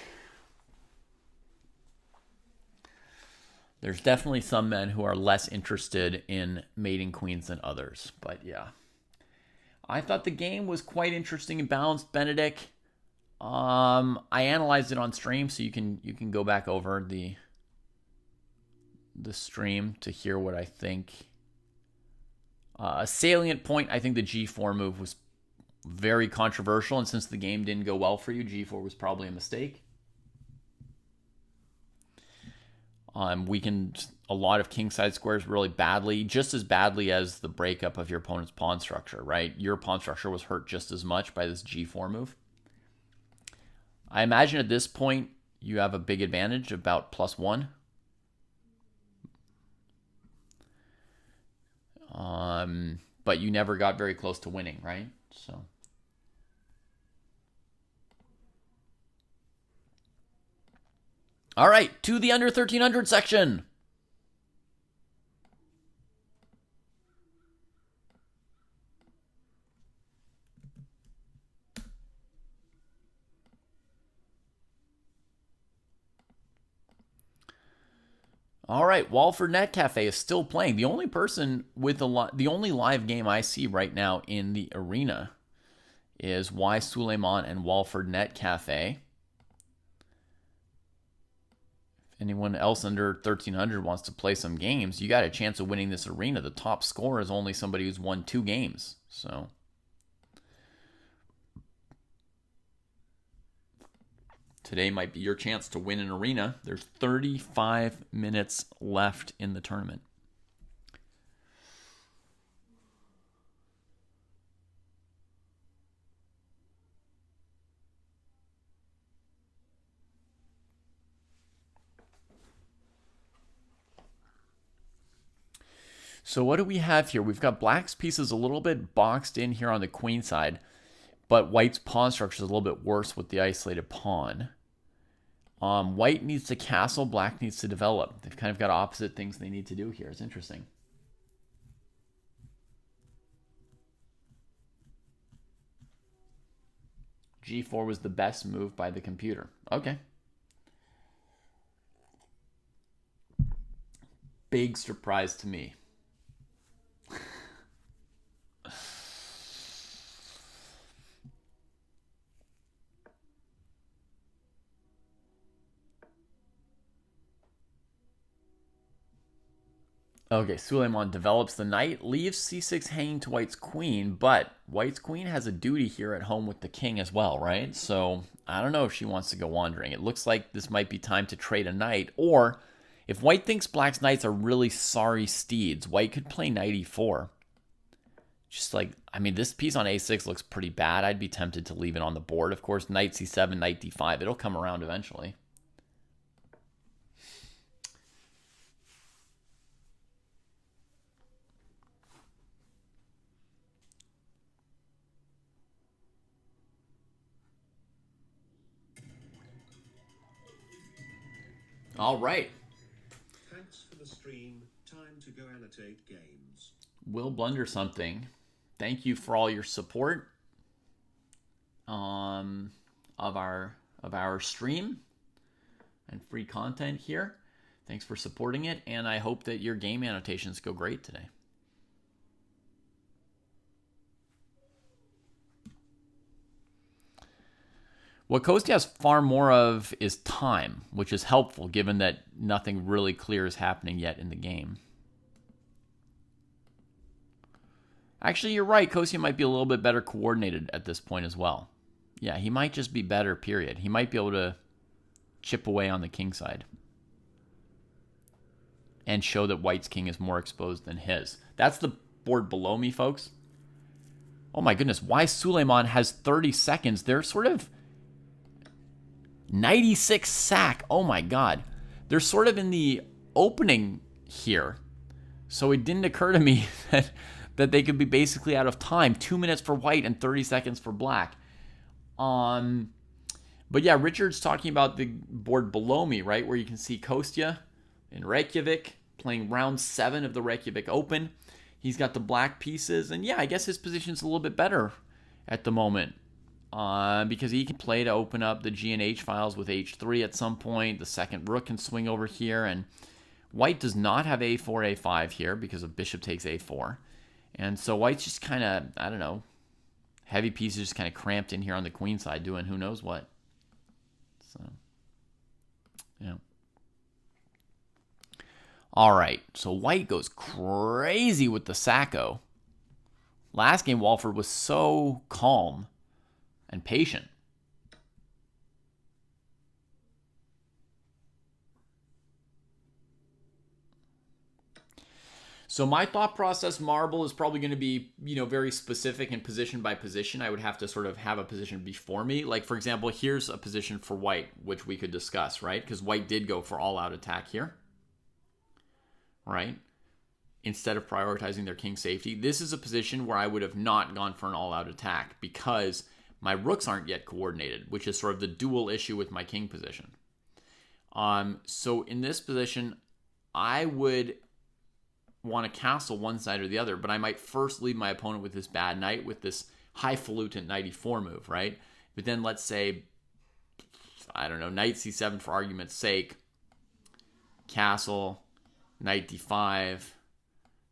S3: There's definitely some men who are less interested in mating queens than others. But yeah. I thought the game was quite interesting and balanced, Benedict. I analyzed it on stream, so you can go back over the stream to hear what I think. A salient point, I think the g4 move was very controversial, and since the game didn't go well for you, g4 was probably a mistake. Weakened a lot of kingside squares really badly, just as badly as the breakup of your opponent's pawn structure, right? Your pawn structure was hurt just as much by this g4 move. I imagine at this point you have a big advantage, about +1. But you never got very close to winning, right? So. All right, to the under 1300 section. All right, Walford Net Cafe is still playing. The only person with the only live game I see right now in the arena is Y Suleiman and Walford Net Cafe. If anyone else under 1300 wants to play some games, you got a chance of winning this arena. The top score is only somebody who's won 2 games. So today might be your chance to win an arena. There's 35 minutes left in the tournament. So what do we have here? We've got black's pieces a little bit boxed in here on the queen side, but white's pawn structure is a little bit worse with the isolated pawn. White needs to castle, black needs to develop. They've kind of got opposite things they need to do here. It's interesting. G4 was the best move by the computer. Okay. Big surprise to me. Okay, Suleiman develops the knight, leaves c6 hanging to white's queen, but white's queen has a duty here at home with the king as well, right? So I don't know if she wants to go wandering. It looks like this might be time to trade a knight, or if white thinks black's knights are really sorry steeds, white could play knight e4. Just like, I mean, this piece on a6 looks pretty bad. I'd be tempted to leave it on the board. Of course, knight c7, knight d5. It'll come around eventually. All right.
S4: Thanks for the stream. Time to go annotate games.
S3: Will Blunder Something. Thank you for all your support of our stream and free content here. Thanks for supporting it, and I hope that your game annotations go great today. What Kostya has far more of is time, which is helpful given that nothing really clear is happening yet in the game. Actually, you're right. Kostya might be a little bit better coordinated at this point as well. Yeah, he might just be better, period. He might be able to chip away on the king side and show that white's king is more exposed than his. That's the board below me, folks. Oh my goodness, why Suleiman has 30 seconds? They're sort of 96 sack. Oh my god. They're sort of in the opening here. So it didn't occur to me that they could be basically out of time. 2 minutes for white and 30 seconds for black. But yeah, Richard's talking about the board below me, right? Where you can see Kostya in Reykjavik playing round 7 of the Reykjavik Open. He's got the black pieces. And yeah, I guess his position's a little bit better at the moment. Because he can play to open up the G and H files with H3 at some point. The second rook can swing over here. And white does not have A4, A5 here because of bishop takes A4. And so white's just kind of, I don't know, heavy pieces just kind of cramped in here on the queen side doing who knows what. So, yeah. All right, so white goes crazy with the Sacco. Last game, Walford was so calm and patient. So my thought process, Marble, is probably going to be, very specific and position by position. I would have to sort of have a position before me. Like, for example, here's a position for white, which we could discuss, right? Because white did go for all-out attack here, right? Instead of prioritizing their king safety. This is a position where I would have not gone for an all-out attack because my rooks aren't yet coordinated, which is sort of the dual issue with my king position. So in this position, I would want to castle one side or the other, but I might first leave my opponent with this bad knight with this highfalutin knight e4 move, right? But then let's say, I don't know, knight c7 for argument's sake, castle, knight d5,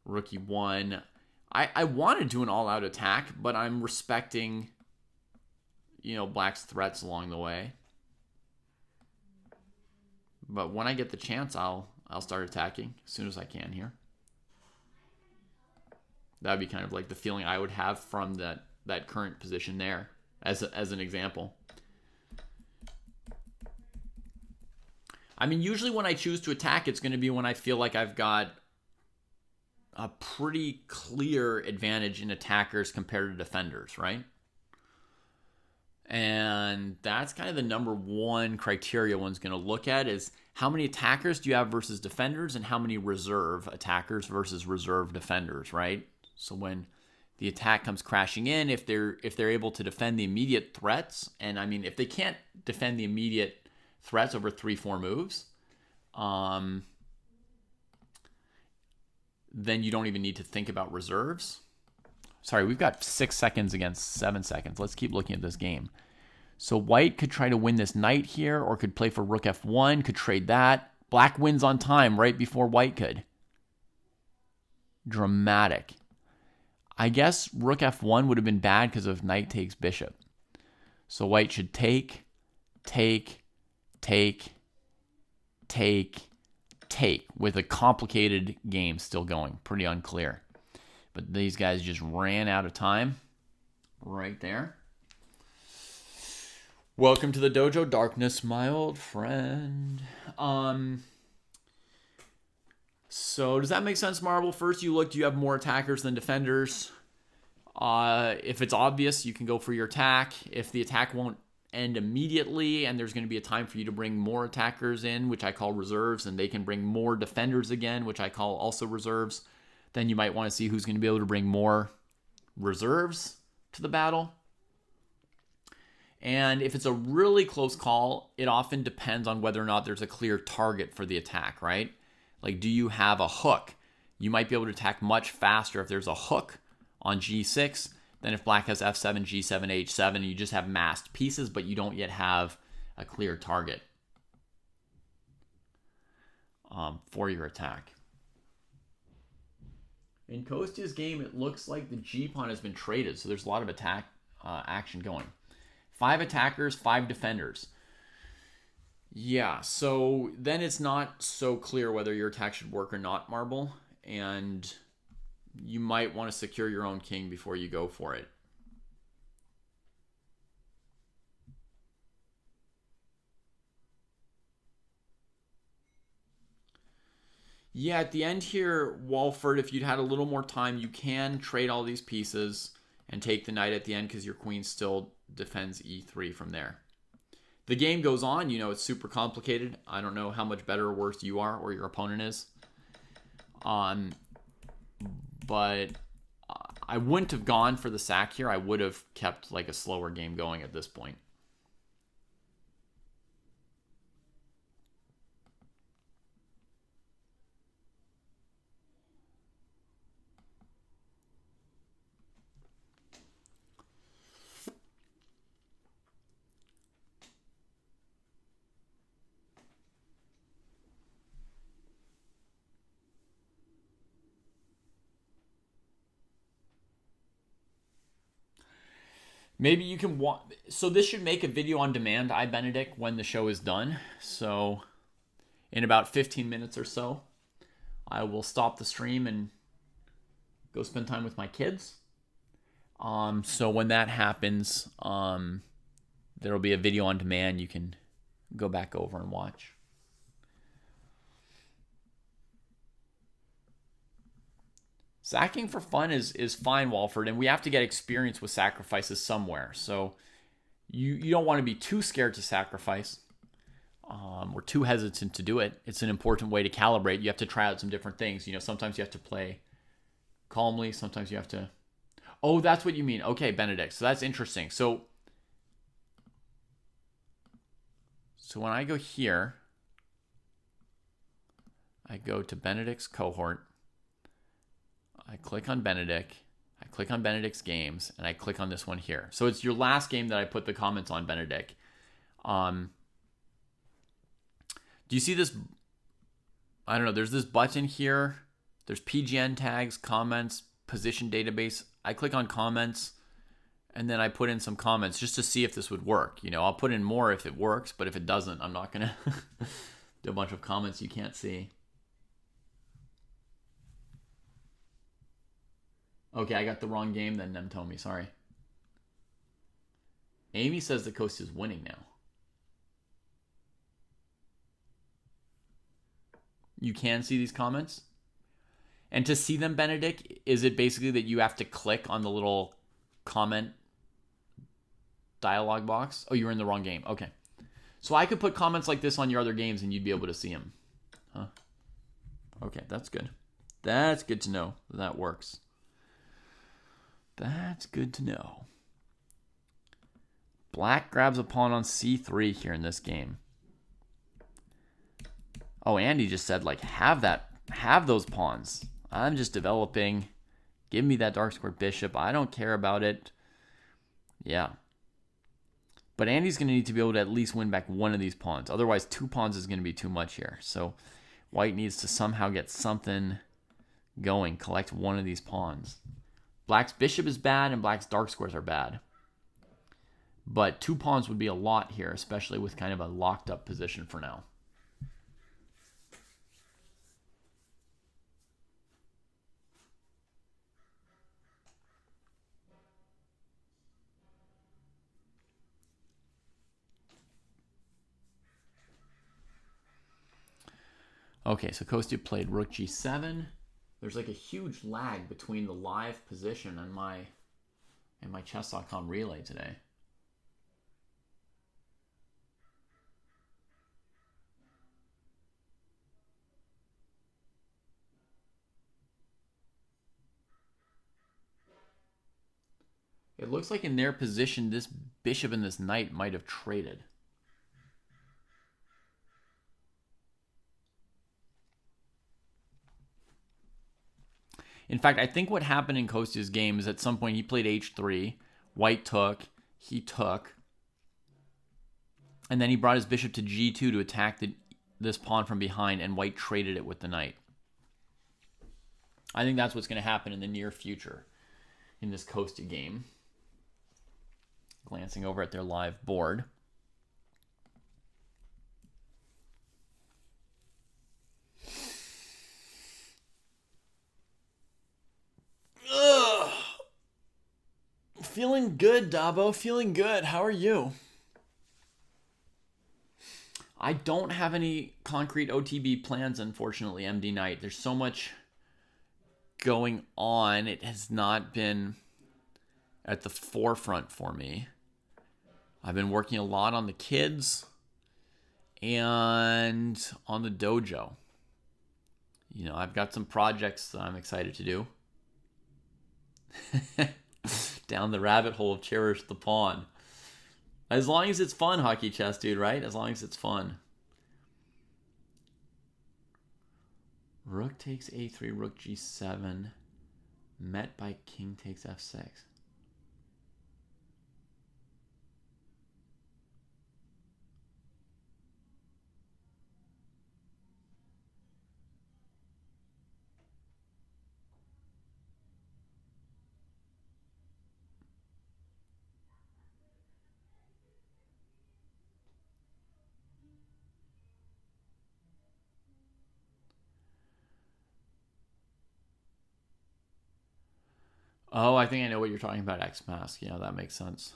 S3: rook e1. I want to do an all-out attack, but I'm respecting, black's threats along the way. But when I get the chance, I'll start attacking as soon as I can here. That'd be kind of like the feeling I would have from that current position there, as an example. I mean, usually when I choose to attack, it's going to be when I feel like I've got a pretty clear advantage in attackers compared to defenders, right? And that's kind of the number one criteria one's going to look at is how many attackers do you have versus defenders and how many reserve attackers versus reserve defenders, right? So when the attack comes crashing in, if they're able to defend the immediate threats, and I mean, if they can't defend the immediate threats over 3-4 moves, then you don't even need to think about reserves. Sorry, we've got 6 seconds against 7 seconds. Let's keep looking at this game. So white could try to win this knight here, or could play for rook f1, could trade that. Black wins on time right before white could. Dramatic. I guess rook f1 would have been bad because of knight takes bishop. So white should take, with a complicated game still going. Pretty unclear. But these guys just ran out of time right there. Welcome to the dojo, Darkness, my old friend. So does that make sense, Marble? First you look, do you have more attackers than defenders? If it's obvious, you can go for your attack. If the attack won't end immediately and there's going to be a time for you to bring more attackers in, which I call reserves, and they can bring more defenders again, which I call also reserves, then you might want to see who's going to be able to bring more reserves to the battle. And if it's a really close call, it often depends on whether or not there's a clear target for the attack, right? Like, do you have a hook? You might be able to attack much faster if there's a hook on g6 than if black has f7, g7, h7, and you just have masked pieces, but you don't yet have a clear target for your attack. In Kostya's game, it looks like the g-pawn has been traded, so there's a lot of attack action going. 5 attackers, 5 defenders. Yeah, so then it's not so clear whether your attack should work or not, Marble, and you might want to secure your own king before you go for it. Yeah, at the end here, Walford, if you'd had a little more time, you can trade all these pieces and take the knight at the end because your queen still defends e3 from there. The game goes on, you know, it's super complicated. I don't know how much better or worse you are or your opponent is. But I wouldn't have gone for the sack here. I would have kept like a slower game going at this point. Maybe you can watch. So this should make a video on demand, Benedict, when the show is done. So in about 15 minutes or so, I will stop the stream and go spend time with my kids. So when that happens, there'll be a video on demand you can go back over and watch. Sacking for fun is fine, Walford, and we have to get experience with sacrifices somewhere. So you don't want to be too scared to sacrifice or too hesitant to do it. It's an important way to calibrate. You have to try out some different things. You know, sometimes you have to play calmly. Sometimes you have to... Oh, that's what you mean. Okay, Benedict. So that's interesting. So when I go here, I go to Benedict's cohort. I click on Benedict, I click on Benedict's games, and I click on this one here. So it's your last game that I put the comments on, Benedict. Do you see this? I don't know. There's this button here. There's PGN tags, comments, position database. I click on comments, and then I put in some comments just to see if this would work. You know, I'll put in more if it works, but if it doesn't, I'm not going to Do a bunch of comments you can't see. Okay, I got the wrong game then, Nemtomi. Sorry. Amy says that Kostya is winning now. You can see these comments? And to see them, Benedict, is it basically that you have to click on the little comment dialog box? Oh, you were in the wrong game. Okay. So I could put comments like this on your other games and you'd be able to see them. Huh? Okay, that's good. That's good to know that works. That's good to know. Black grabs a pawn on c3 here in this game. Oh, Andy just said, like, have those pawns. I'm just developing. Give me that dark square bishop. I don't care about it. Yeah. But Andy's going to need to be able to at least win back one of these pawns. Otherwise, 2 pawns is going to be too much here. So white needs to somehow get something going. Collect one of these pawns. Black's bishop is bad and black's dark squares are bad. But 2 pawns would be a lot here, especially with kind of a locked up position for now. Okay, so Kostya played rook g7. There's like a huge lag between the live position and my chess.com relay today. It looks like in their position, this bishop and this knight might have traded. In fact, I think what happened in Kostya's game is at some point he played h3, white took, he took, and then he brought his bishop to g2 to attack this pawn from behind, and white traded it with the knight. I think that's what's going to happen in the near future in this Kostya game. Glancing over at their live board. Ugh. Feeling good, Dabo. Feeling good. How are you? I don't have any concrete OTB plans, unfortunately, MD Knight. There's so much going on. It has not been at the forefront for me. I've been working a lot on the kids and on the dojo. You know, I've got some projects that I'm excited to do. Down the rabbit hole of Cherish the Pawn. As long as it's fun, Hockey Chess Dude, right? As long as it's fun. Rook takes a3, rook g7. Met by king takes f6. Oh, I think I know what you're talking about, X-Mask. Yeah, that makes sense.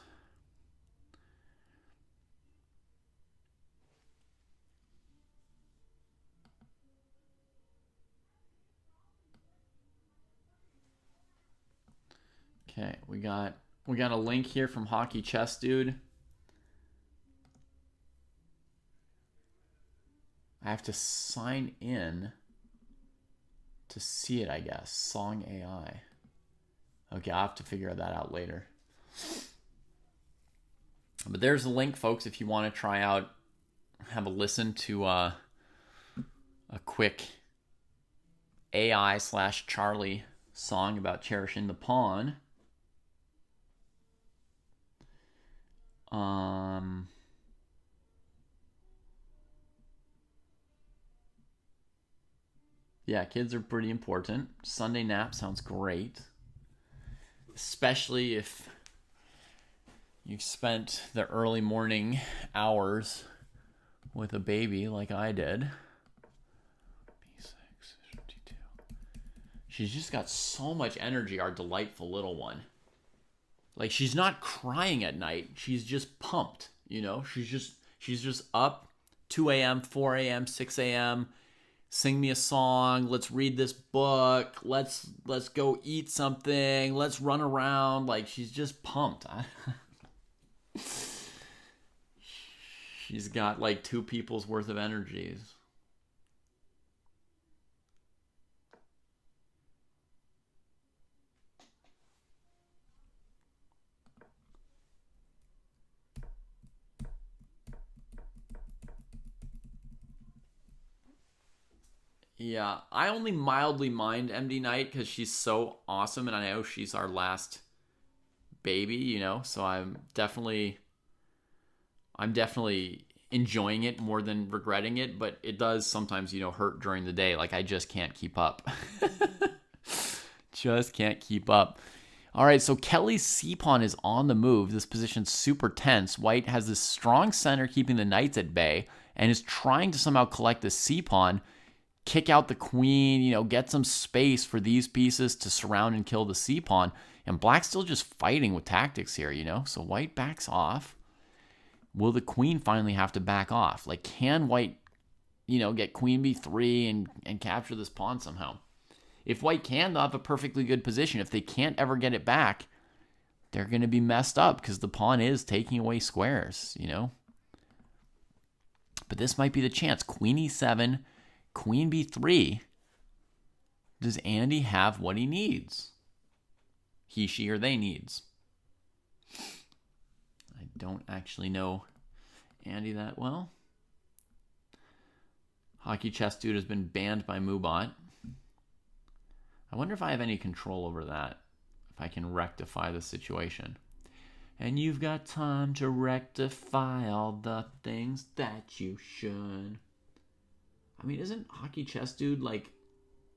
S3: Okay, we got a link here from Hockey Chess Dude. I have to sign in to see it, I guess. Song AI. Okay, I'll have to figure that out later. But there's a link, folks, if you want to try out, have a listen to a quick AI/Charlie song about cherishing the pawn. Yeah, kids are pretty important. Sunday nap sounds great. Especially if you've spent the early morning hours with a baby like I did. B6, 52. She's just got so much energy, our delightful little one. Like, she's not crying at night. She's just pumped, you know? She's just up 2 a.m., 4 a.m., 6 a.m., sing me a song, let's read this book, let's go eat something, let's run around. Like, she's just pumped. She's got like 2 people's worth of energies. Yeah, I only mildly mind MD Knight because she's so awesome, and I know she's our last baby, you know, so I'm definitely enjoying it more than regretting it, but it does sometimes, you know, hurt during the day. Like, I just can't keep up. Just can't keep up. All right, so Kelly's c-pawn is on the move. This position's super tense. White has this strong center keeping the knights at bay and is trying to somehow collect the c-pawn, kick out the queen, you know, get some space for these pieces to surround and kill the c-pawn. And black's still just fighting with tactics here, you know? So white backs off. Will the queen finally have to back off? Like, can white, you know, get queen b3 and capture this pawn somehow? If white can, they'll have a perfectly good position. If they can't ever get it back, they're going to be messed up because the pawn is taking away squares, you know? But this might be the chance. Queen e7, queen b3. Does Andy have what he needs? He, she, or they needs. I don't actually know Andy that well. Hockey Chess Dude has been banned by Moobot. I wonder if I have any control over that. If I can rectify the situation. And you've got time to rectify all the things that you should. I mean, isn't Hockey Chess Dude like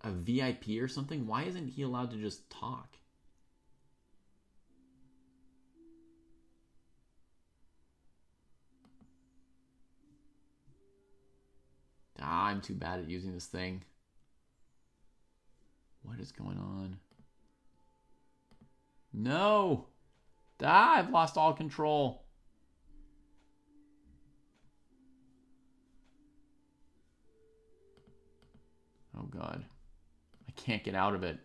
S3: a VIP or something? Why isn't he allowed to just talk? I'm too bad at using this thing. What is going on? No! I've lost all control. Oh God. I can't get out of it.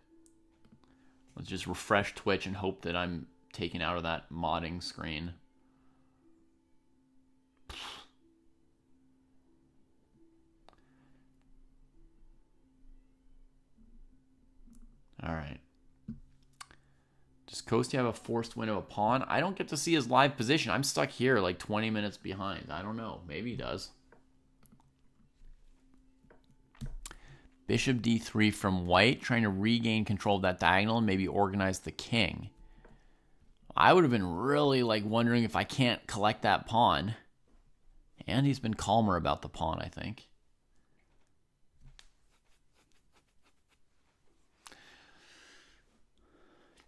S3: Let's just refresh Twitch and hope that I'm taken out of that modding screen. All right. Does Kostya have a forced win of a pawn? I don't get to see his live position. I'm stuck here like 20 minutes behind. I don't know. Maybe he does. Bishop d3 from white, trying to regain control of that diagonal and maybe organize the king. I would have been really like wondering if I can't collect that pawn. And he's been calmer about the pawn, I think.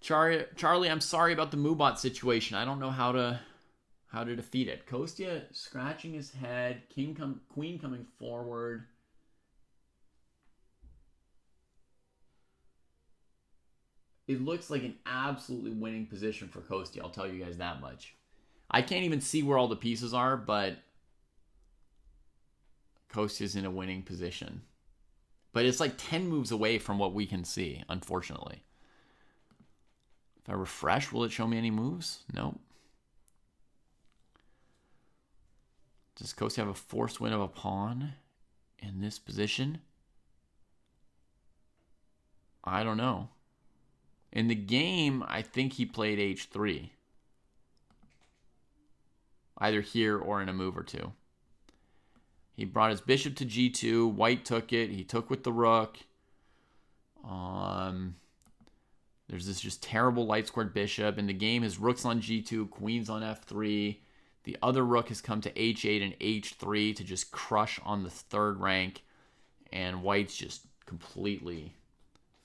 S3: Charlie, I'm sorry about the Moobot situation. I don't know how to defeat it. Kostya scratching his head, queen coming forward. It looks like an absolutely winning position for Kostya, I'll tell you guys that much. I can't even see where all the pieces are, but Kostya's in a winning position. But it's like 10 moves away from what we can see, unfortunately. If I refresh, will it show me any moves? Nope. Does Kostya have a forced win of a pawn in this position? I don't know. In the game, I think he played h3. Either here or in a move or two. He brought his bishop to g2. White took it. He took with the rook. There's this just terrible light squared bishop. In the game, his rook's on g2, queen's on f3. The other rook has come to h8 and h3 to just crush on the third rank. And white's just completely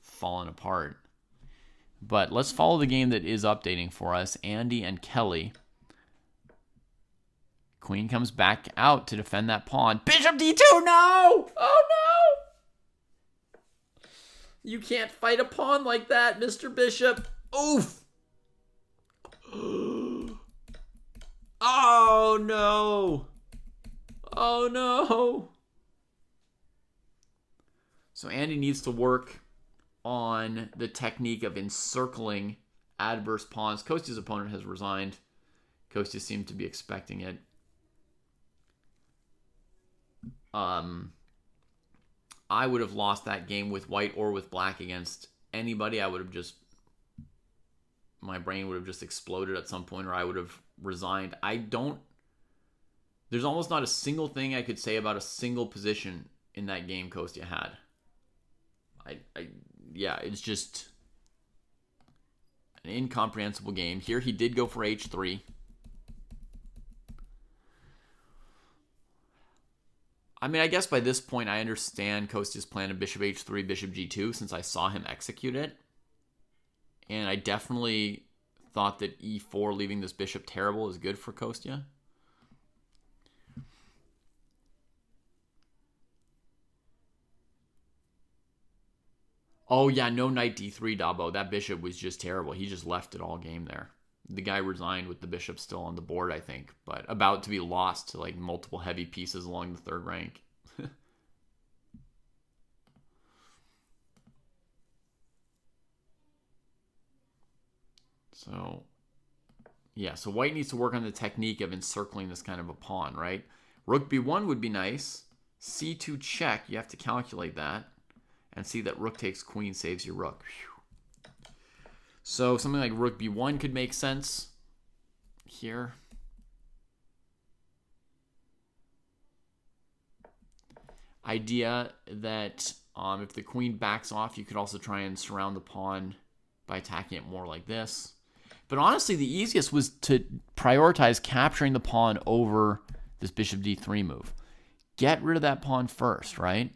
S3: fallen apart. But let's follow the game that is updating for us. Andy and Kelly. Queen comes back out to defend that pawn. Bishop d2, no! Oh no! You can't fight a pawn like that, Mr. Bishop. Oof! Oh no! Oh no! So Andy needs to work on the technique of encircling adverse pawns. Kostya's opponent has resigned. Kostya seemed to be expecting it. I would have lost that game with white or with black against anybody. My brain would have just exploded at some point, or I would have resigned. There's almost not a single thing I could say about a single position in that game Kostya had. Yeah, it's just an incomprehensible game. Here he did go for h3. I mean, I guess by this point I understand Kostya's plan of bishop h3, bishop g2, since I saw him execute it. And I definitely thought that e4, leaving this bishop terrible, is good for Kostya. Oh yeah, no knight d3, Dabo. That bishop was just terrible. He just left it all game there. The guy resigned with the bishop still on the board, I think, but about to be lost to like multiple heavy pieces along the third rank. So, yeah, so white needs to work on the technique of encircling this kind of a pawn, right? Rook b1 would be nice. c2 check, you have to calculate that. And see that rook takes queen saves your rook. Whew. So something like rook b1 could make sense here. Idea that if the queen backs off, you could also try and surround the pawn by attacking it more like this. But honestly, the easiest was to prioritize capturing the pawn over this bishop d3 move. Get rid of that pawn first, right?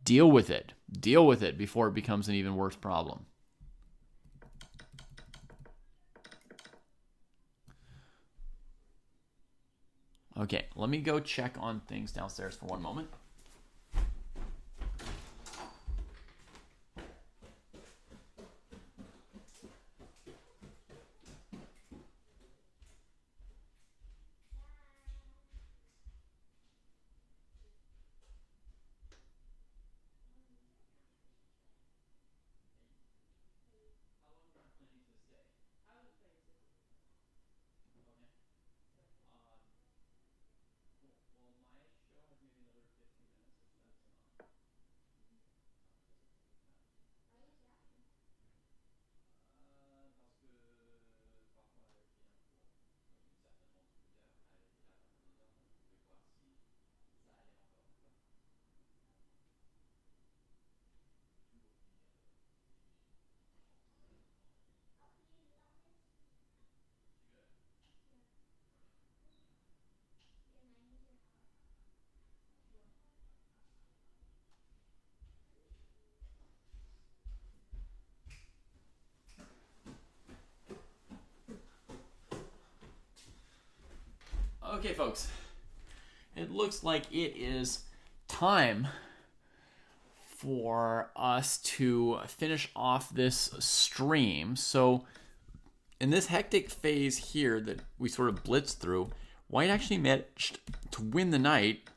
S3: Deal with it. Deal with it before it becomes an even worse problem. Okay, let me go check on things downstairs for one moment. Okay, folks. It looks like it is time for us to finish off this stream. So in this hectic phase here that we sort of blitzed through, white actually managed to win the knight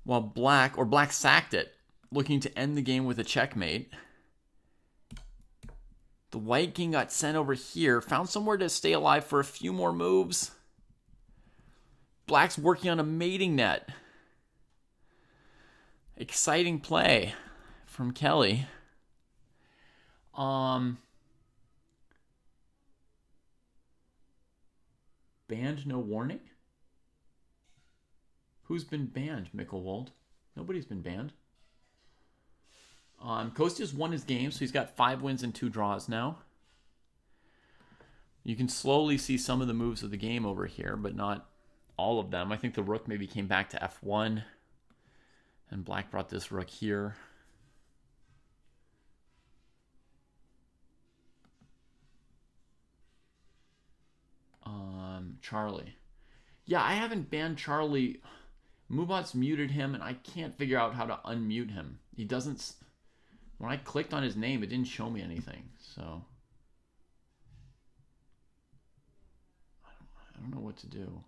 S3: while black sacked it, looking to end the game with a checkmate. The white king got sent over here, found somewhere to stay alive for a few more moves. Black's working on a mating net. Exciting play from Kelly. Banned no warning? Who's been banned, Mickelwald? Nobody's been banned. Kostya's won his game, so he's got 5 wins and 2 draws now. You can slowly see some of the moves of the game over here, but not all of them. I think the rook maybe came back to f1, and black brought this rook here. Charlie. Yeah, I haven't banned Charlie. Moobot's muted him, and I can't figure out how to unmute him. He doesn't... When I clicked on his name, it didn't show me anything, so... I don't know what to do.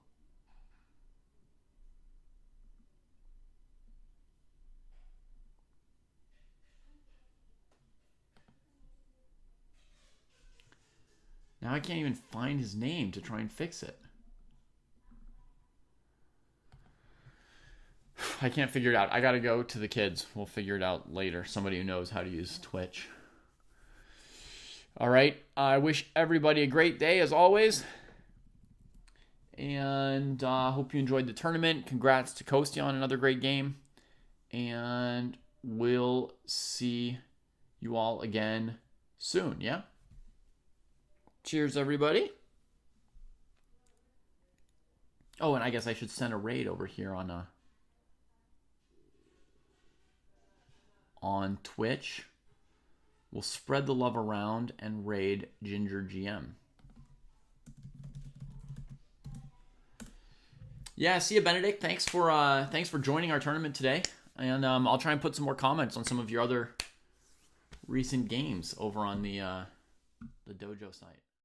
S3: Now I can't even find his name to try and fix it. I can't figure it out. I gotta go to the kids. We'll figure it out later. Somebody who knows how to use Twitch. All right. I wish everybody a great day as always. And hope you enjoyed the tournament. Congrats to Kostya on another great game. And we'll see you all again soon, yeah? Cheers, everybody. Oh, and I guess I should send a raid over here on Twitch. We'll spread the love around and raid Ginger GM. Yeah, see you, Benedict. Thanks for joining our tournament today. And I'll try and put some more comments on some of your other recent games over on the Dojo site.